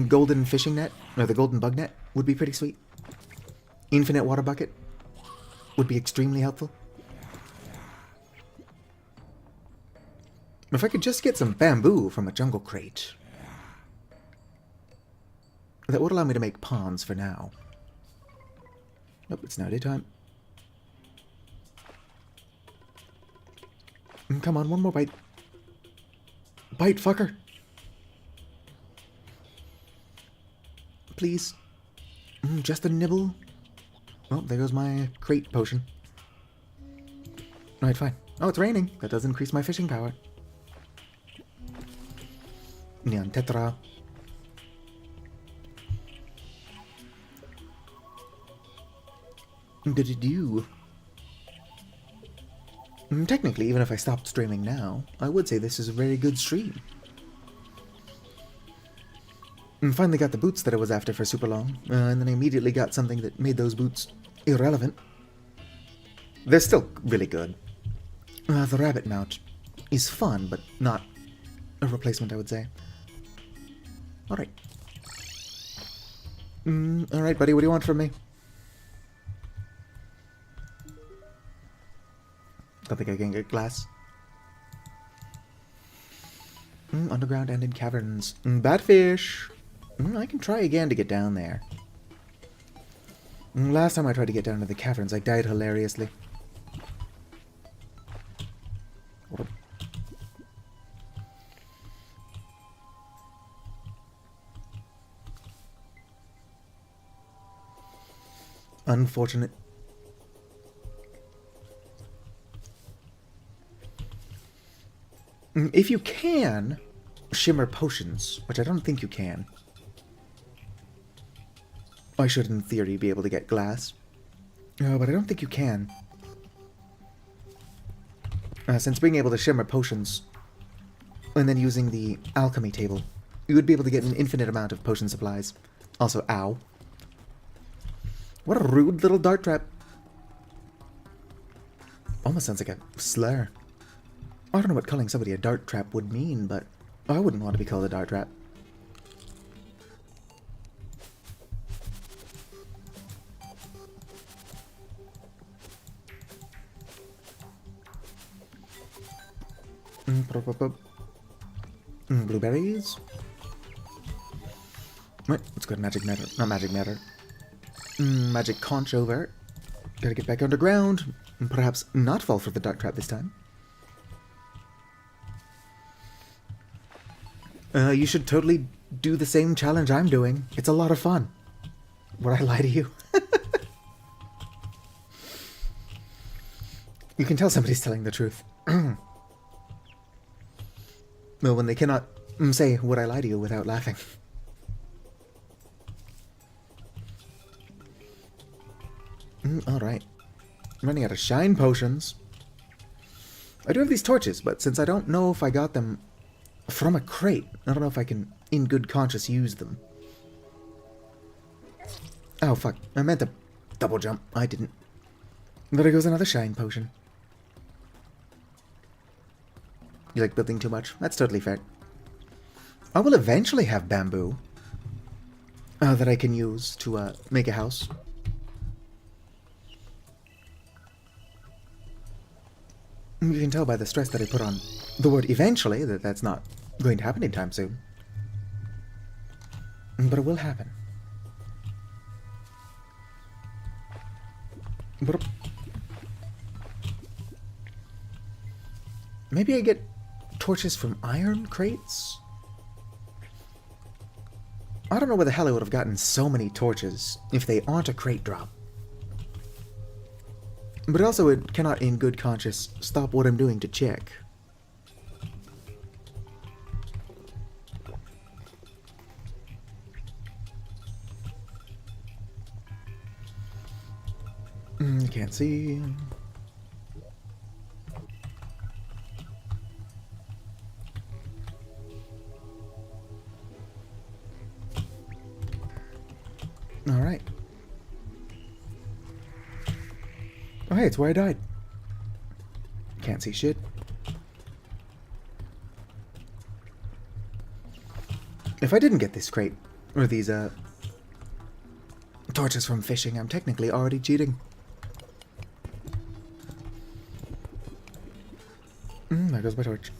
Golden fishing net, or the golden bug net, would be pretty sweet. Infinite water bucket would be extremely helpful. If I could just get some bamboo from a jungle crate, that would allow me to make ponds for now. Nope, it's now daytime. Come on, one more bite. Bite, fucker. Please. Just a nibble. Oh, there goes my crate potion. Alright, fine. Oh, it's raining. That does increase my fishing power. Neon tetra. Did it do? Technically, even if I stopped streaming now, I would say this is a very good stream. Finally got the boots that I was after for super long, and then I immediately got something that made those boots irrelevant. They're still really good. The rabbit mount is fun, but not a replacement, I would say. Alright. Alright, buddy, what do you want from me? Don't think I can get glass. Underground and in caverns. Batfish! I can try again to get down there. Last time I tried to get down to the caverns, I died hilariously. Unfortunate. If you can shimmer potions, which I don't think you can, I should in theory be able to get glass. But I don't think you can. Since being able to shimmer potions and then using the alchemy table, you would be able to get an infinite amount of potion supplies. Also, ow. What a rude little dart trap. Almost sounds like a slur. I don't know what calling somebody a dart trap would mean, but I wouldn't want to be called a dart trap. Blueberries. Right, let's go to magic matter. Not magic matter. Magic conch over. Gotta get back underground. And perhaps not fall for the dart trap this time. You should totally do the same challenge I'm doing. It's a lot of fun. Would I lie to you? You can tell somebody's telling the truth. Well, when they cannot say, would I lie to you without laughing. Alright. I'm running out of shine potions. I do have these torches, but since I don't know if I got them from a crate, I don't know if I can, in good conscience, use them. Oh, fuck. I meant to double jump. I didn't. There goes another shine potion. You like building too much? That's totally fair. I will eventually have bamboo that I can use to make a house. You can tell by the stress that I put on the word eventually that that's not going to happen anytime soon. But it will happen. But maybe I get torches from iron crates? I don't know where the hell I would have gotten so many torches if they aren't a crate drop. But also it cannot in good conscience stop what I'm doing to check. Can't see. Alright. Oh hey, it's where I died. Can't see shit. If I didn't get this crate, or these torches from fishing, I'm technically already cheating. There goes my torch.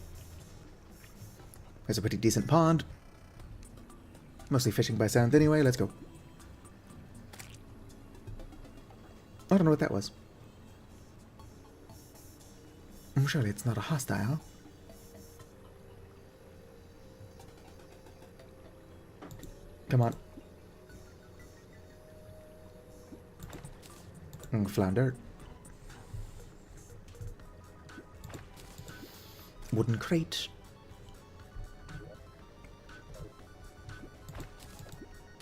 There's a pretty decent pond. Mostly fishing by sound anyway, let's go. I don't know what that was. Surely it's not a hostile. Come on. Flounder. Wooden crate.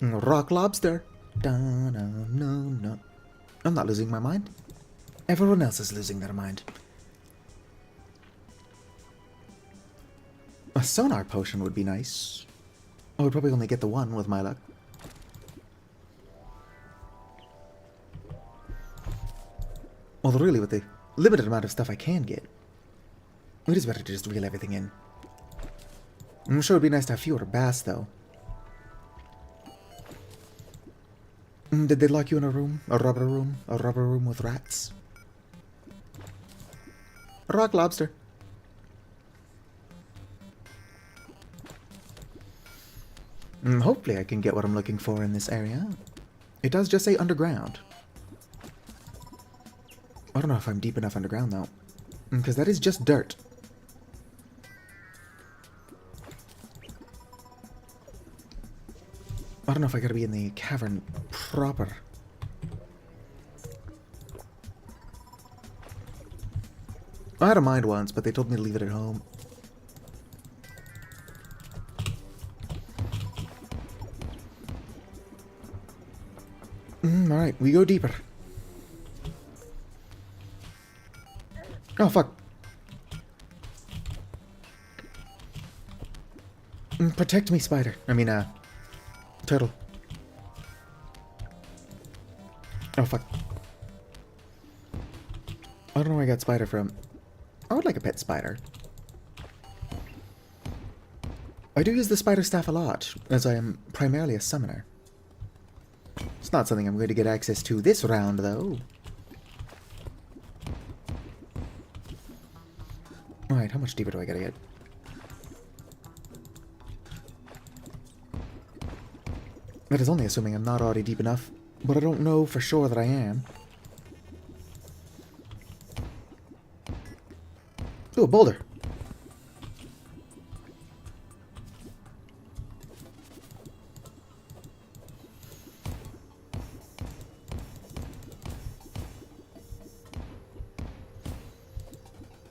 Rock lobster. No. I'm not losing my mind. Everyone else is losing their mind. A sonar potion would be nice. I would probably only get the one with my luck. Well, really, with the limited amount of stuff I can get, it is better to just reel everything in. I'm sure it'd be nice to have fewer bass, though. Did they lock you in a room? A rubber room? A rubber room with rats? Rock lobster. Hopefully I can get what I'm looking for in this area. It does just say underground. I don't know if I'm deep enough underground, though. Because that is just dirt. I don't know if I gotta be in the cavern proper. I had a mind once, but they told me to leave it at home. Alright, we go deeper. Oh, fuck. Protect me, spider. I mean, turtle. Oh, fuck. I don't know where I got spider from. I would like a pet spider. I do use the spider staff a lot, as I am primarily a summoner. It's not something I'm going to get access to this round, though. Alright, how much deeper do I gotta get? That is only assuming I'm not already deep enough, but I don't know for sure that I am. Ooh, a boulder.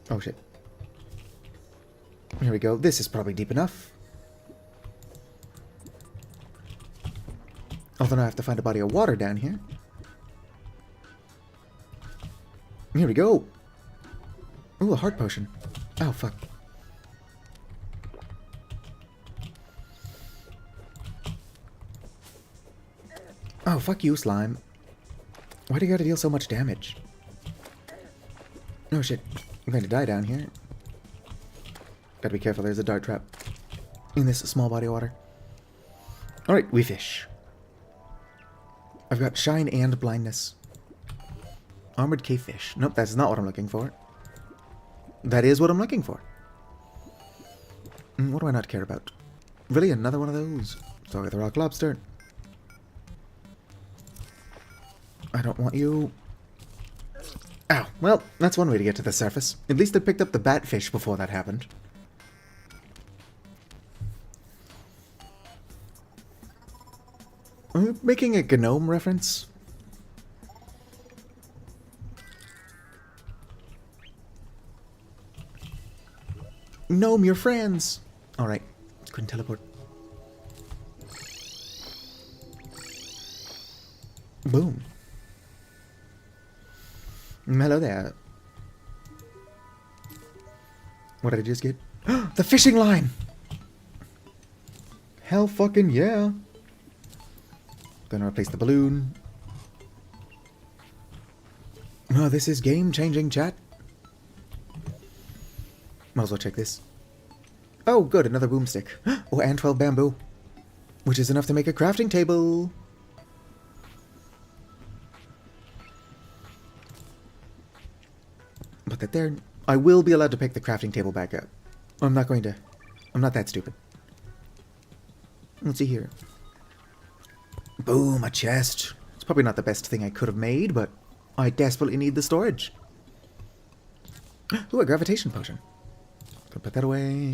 Oh shit. Here we go. This is probably deep enough. Although now I have to find a body of water down here. Here we go. Ooh, a heart potion. Oh, fuck. Oh, fuck you, slime. Why do you gotta deal so much damage? Oh, shit. I'm going to die down here. Gotta be careful, there's a dart trap in this small body of water. Alright, we fish. I've got shine and blindness. Armored cave fish. Nope, that's not what I'm looking for. That is what I'm looking for. What do I not care about? Really, another one of those? Sorry, the rock lobster. I don't want you. Ow. Well, that's one way to get to the surface. At least I picked up the batfish before that happened. Are you making a gnome reference? Gnome, your friends! Alright, couldn't teleport. Boom. Hello there. What did I just get? The fishing line! Hell fucking yeah! Gonna replace the balloon. Oh, this is game-changing, chat. Might as well check this. Oh, good, another boomstick. Oh, and 12 bamboo. Which is enough to make a crafting table. Put that there. I will be allowed to pick the crafting table back up. I'm not going to. I'm not that stupid. Let's see here. Boom, a chest. It's probably not the best thing I could have made, but I desperately need the storage. Ooh, a gravitation potion. Gonna put that away.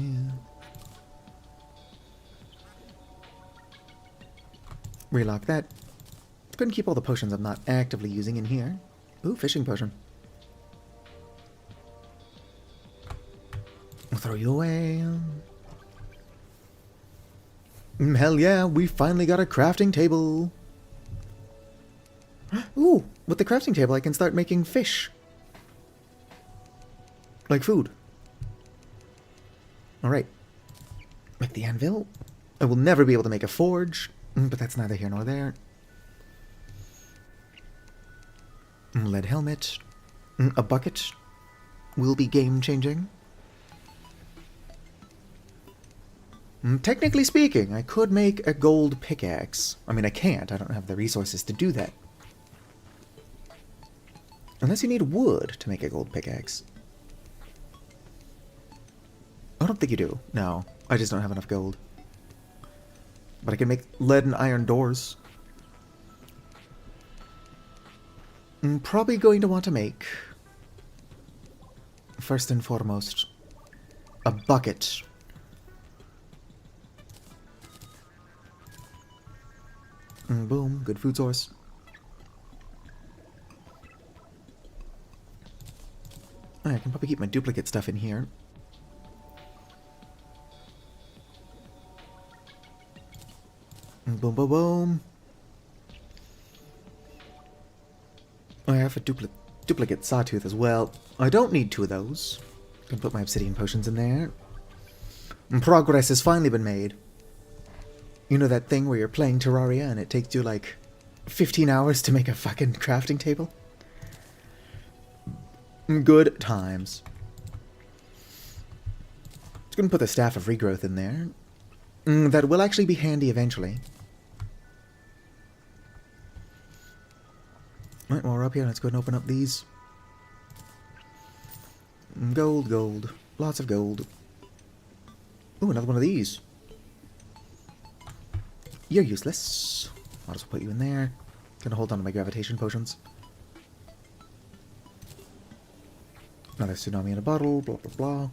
Relock that. Couldn't keep all the potions I'm not actively using in here. Ooh, fishing potion. I'll throw you away. Hell yeah, we finally got a crafting table. Ooh, with the crafting table I can start making fish. Like food. Alright. Make the anvil. I will never be able to make a forge, but that's neither here nor there. Lead helmet. A bucket. Will be game-changing. Technically speaking, I could make a gold pickaxe. I mean, I can't. I don't have the resources to do that. Unless you need wood to make a gold pickaxe. I don't think you do. No, I just don't have enough gold. But I can make lead and iron doors. I'm probably going to want to make, first and foremost, a bucket. Boom, good food source. I can probably keep my duplicate stuff in here. Boom, boom, boom. I have a duplicate sawtooth as well. I don't need two of those. Can put my obsidian potions in there. And progress has finally been made. You know that thing where you're playing Terraria and it takes you like 15 hours to make a fucking crafting table? Good times. Just gonna put the Staff of Regrowth in there. That will actually be handy eventually. Right, while we're up here, let's go and open up these. Gold, gold. Lots of gold. Ooh, another one of these. You're useless. I'll just put you in there. Gonna hold on to my gravitation potions. Another tsunami in a bottle, blah blah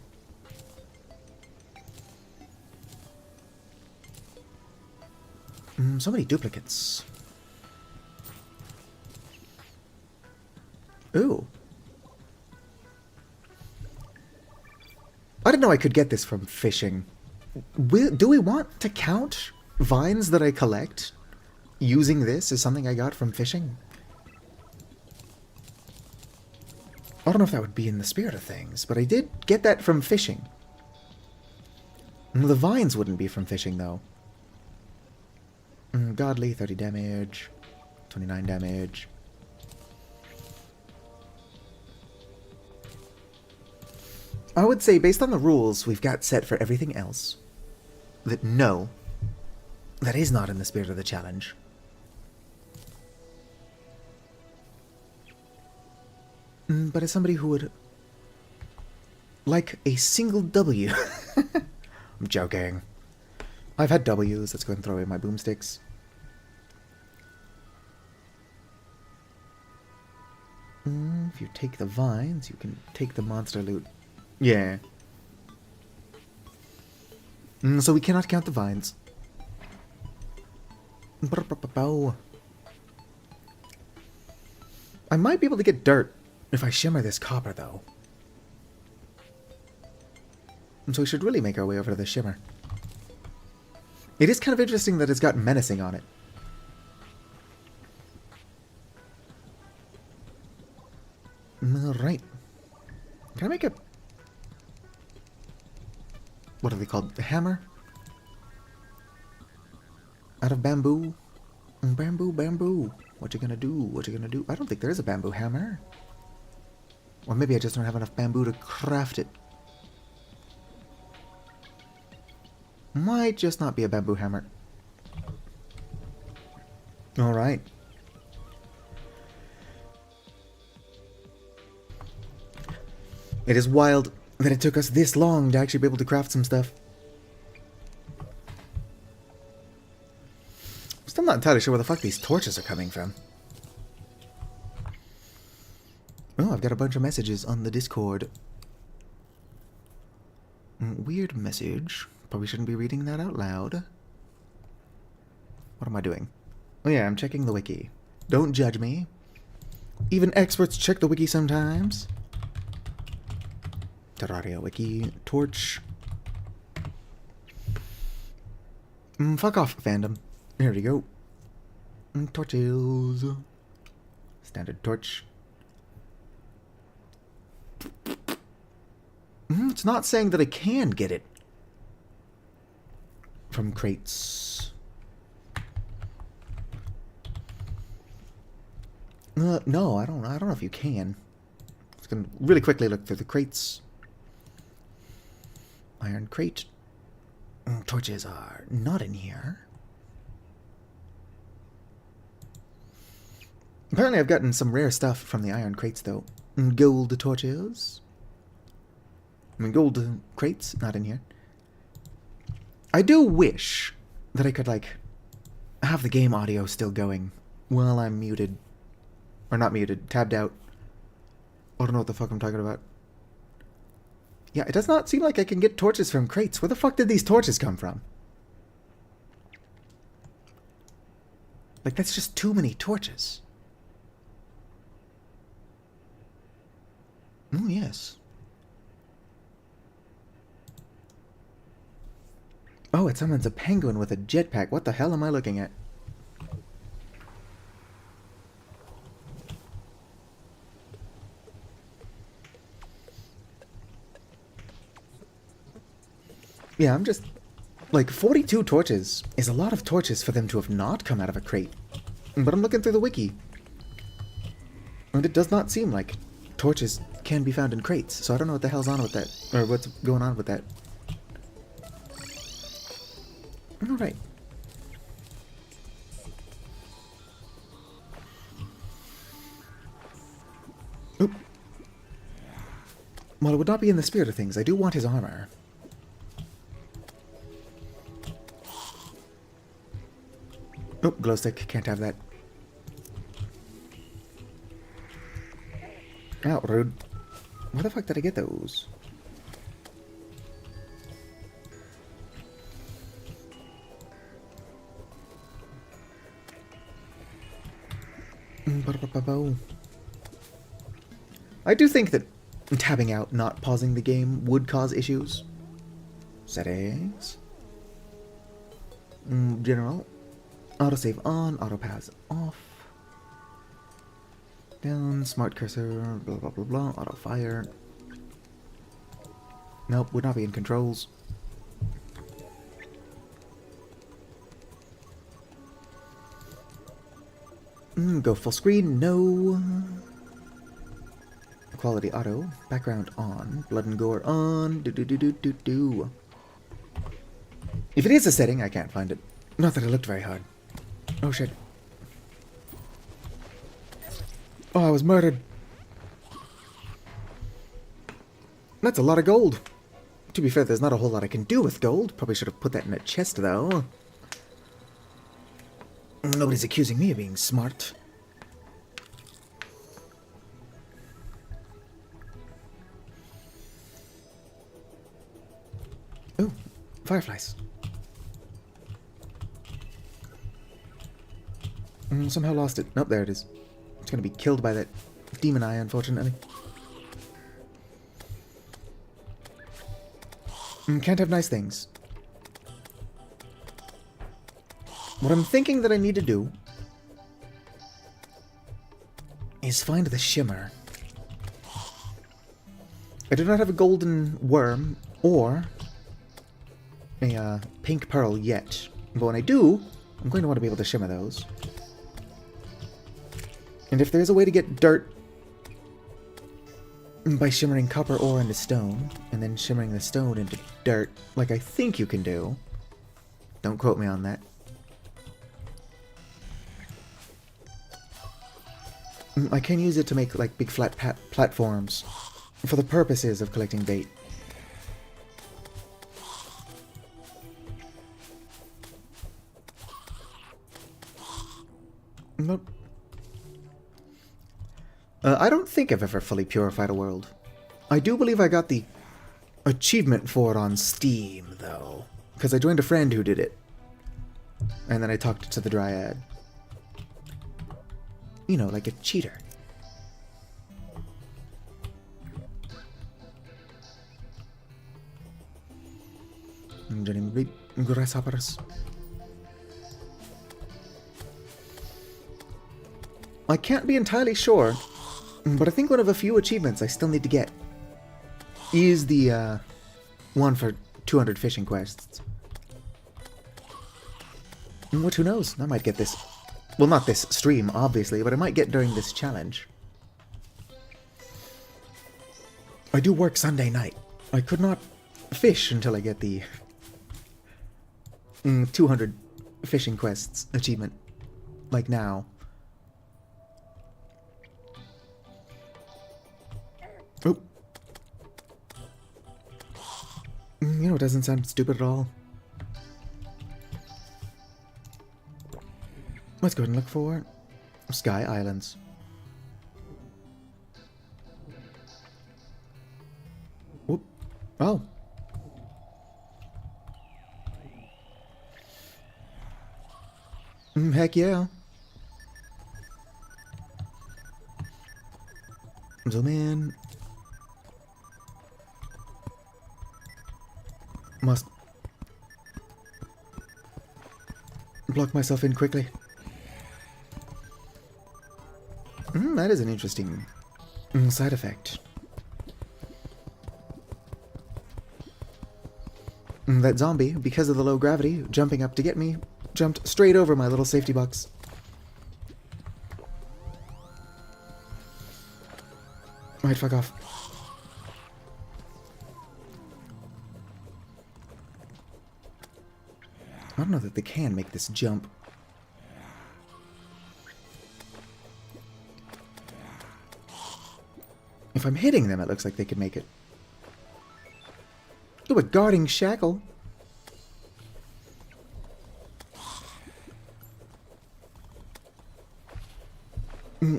blah. So many duplicates. Ooh. I didn't know I could get this from fishing. Do we want to count vines that I collect using this as something I got from fishing? I don't know if that would be in the spirit of things, but I did get that from fishing. The vines wouldn't be from fishing, though. Godly, 30 damage. 29 damage. I would say, based on the rules we've got set for everything else, that no, that is not in the spirit of the challenge. But as somebody who would like a single W... I'm joking. I've had W's. Let's go ahead and throw away my boomsticks. If you take the vines, you can take the monster loot. Yeah. So we cannot count the vines. I might be able to get dirt if I shimmer this copper, though. So we should really make our way over to the shimmer. It is kind of interesting that it's got menacing on it. Alright. Can I make a... What are they called? The hammer? Out of bamboo? Bamboo, bamboo. What you gonna do? What you gonna do? I don't think there is a bamboo hammer. Or maybe I just don't have enough bamboo to craft it. Might just not be a bamboo hammer. Alright. It is wild that it took us this long to actually be able to craft some stuff. I'm still not entirely sure where the fuck these torches are coming from. Oh, I've got a bunch of messages on the Discord. Weird message. Probably shouldn't be reading that out loud. What am I doing? Oh yeah, I'm checking the wiki. Don't judge me. Even experts check the wiki sometimes. Terreria wiki. Torch. Fuck off, fandom. Here we go. Torches. Standard torch. It's not saying that I can get it from crates. No, I don't know if you can. It's gonna really quickly look through the crates. Iron crate. Torches are not in here. Apparently I've gotten some rare stuff from the iron crates, though. Gold torches. I mean, gold crates, not in here. I do wish that I could, like, have the game audio still going while I'm muted. Or not muted, tabbed out. I don't know what the fuck I'm talking about. Yeah, it does not seem like I can get torches from crates. Where the fuck did these torches come from? Like, that's just too many torches. Oh, yes. Oh, it summons a penguin with a jetpack. What the hell am I looking at? Yeah, I'm just... Like, 42 torches is a lot of torches for them to have not come out of a crate. But I'm looking through the wiki. And it does not seem like torches can be found in crates. So I don't know what the hell's on with that. Or what's going on with that. Alright. Oop. Well, it would not be in the spirit of things. I do want his armor. Oh, glow stick. Can't have that. Ow, rude. Where the fuck did I get those? I do think that tabbing out, not pausing the game, would cause issues. Settings. General. Autosave on, autopause off. down, smart cursor, blah blah blah blah, auto fire. Nope, would not be in controls. Go full screen, no. Quality auto, background on, blood and gore on, do. If it is a setting, I can't find it. Not that it looked very hard. Oh shit. Oh, I was murdered. That's a lot of gold. To be fair, there's not a whole lot I can do with gold. Probably should have put that in a chest, though. Nobody's accusing me of being smart. Ooh, fireflies. Somehow lost it. Nope, there it is. It's gonna be killed by that demon eye, unfortunately. Can't have nice things. What I'm thinking that I need to do is find the shimmer. I do not have a golden worm or a pink pearl yet. But when I do, I'm going to want to be able to shimmer those. And if there's a way to get dirt by shimmering copper ore into stone, and then shimmering the stone into dirt, like I think you can do, don't quote me on that. I can use it to make like big flat platforms for the purposes of collecting bait. Nope. I don't think I've ever fully purified a world. I do believe I got the achievement for it on Steam, though. Because I joined a friend who did it. And then I talked to the Dryad. You know, like a cheater. Grasshoppers. I can't be entirely sure, but I think one of a few achievements I still need to get is the one for 200 fishing quests. Which, who knows? I might get this. Well, not this stream, obviously, but I might get during this challenge. I do work Sunday night. I could not fish until I get the 200 fishing quests achievement, like now. Oh. You know, it doesn't sound stupid at all. Let's go ahead and look for Sky Islands. Whoop. Oh. Heck yeah. Zoom in. Must block myself in quickly. That is an interesting side effect. That zombie, because of the low gravity, jumping up to get me, jumped straight over my little safety box. Alright, fuck off. I don't know that they can make this jump. If I'm hitting them, it looks like they could make it. Ooh, a guarding shackle.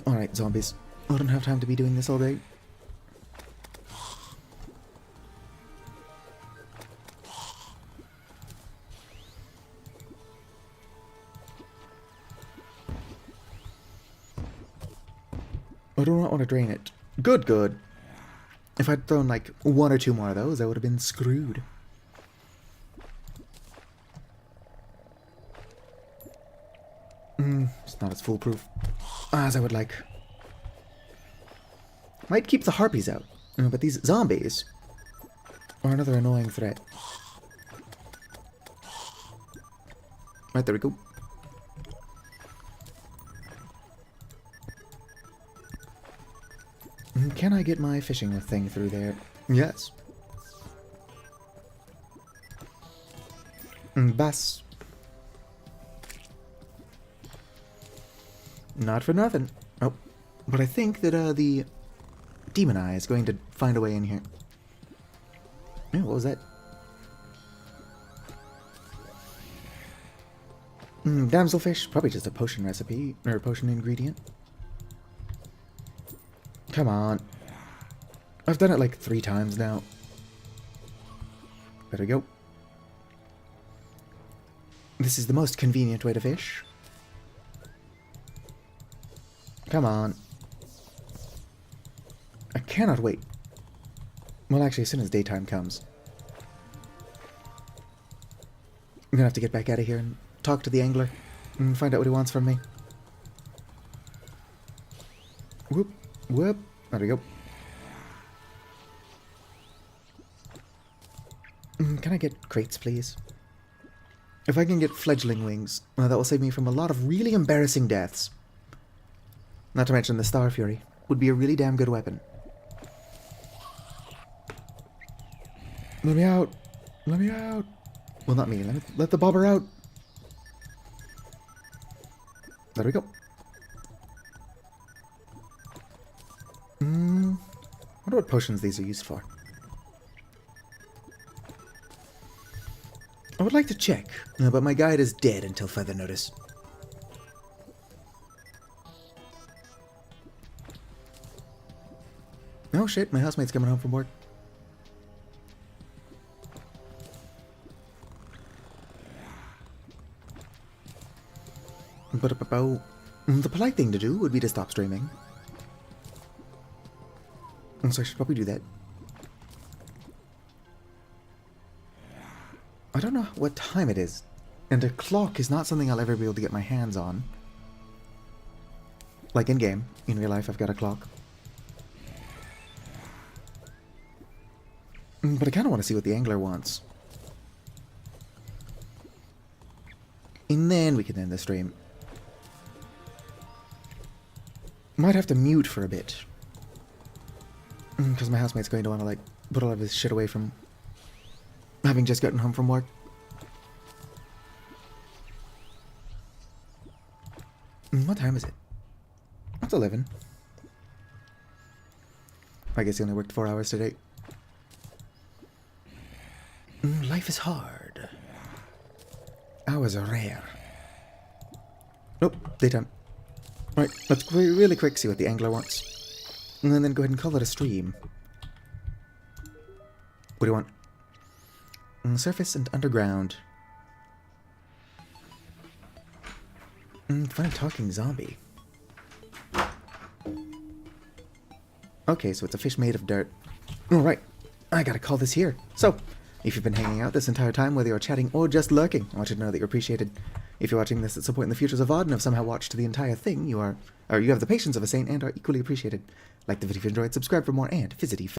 Alright, zombies. I don't have time to be doing this all day. I do not want to drain it. Good, good. If I'd thrown like one or two more of those, I would have been screwed. It's not as foolproof as I would like. Might keep the harpies out, but these zombies are another annoying threat. Right, there we go. Can I get my fishing thing through there? Yes. Bass. Not for nothing. Oh, but I think that the demon eye is going to find a way in here. Oh, what was that? Damselfish, probably just a potion recipe, or a potion ingredient. Come on. I've done it like 3 times now. There we go. This is the most convenient way to fish. Come on. I cannot wait. Well, actually, as soon as daytime comes. I'm gonna have to get back out of here and talk to the angler and find out what he wants from me. Whoop, whoop. There we go. Can I get crates, please? If I can get fledgling wings, that will save me from a lot of really embarrassing deaths. Not to mention the Star Fury would be a really damn good weapon. Let me out. Let me out. Well, not me. Let the bobber out. There we go. I wonder what potions these are used for. I would like to check, but my guide is dead until further notice. Oh shit, my housemate's coming home from work. But the polite thing to do would be to stop streaming. So I should probably do that. I don't know what time it is, and a clock is not something I'll ever be able to get my hands on. Like in-game, in real life I've got a clock. But I kind of want to see what the angler wants. And then we can end the stream. Might have to mute for a bit. Because my housemate's going to want to, like, put all of his shit away from having just gotten home from work. What time is it? It's 11. I guess he only worked 4 hours today. Life is hard. Hours are rare. Nope, daytime. Right, let's really quick see what the angler wants. And then go ahead and call it a stream. What do you want? Surface and underground. Funny talking zombie. Okay, so it's a fish made of dirt. Alright, I gotta call this here. So, if you've been hanging out this entire time, whether you're chatting or just lurking, I want you to know that you're appreciated. If you're watching this at some point in the future of VOD and have somehow watched the entire thing, you have the patience of a saint and are equally appreciated. Like the video if you enjoyed, subscribe for more, and visit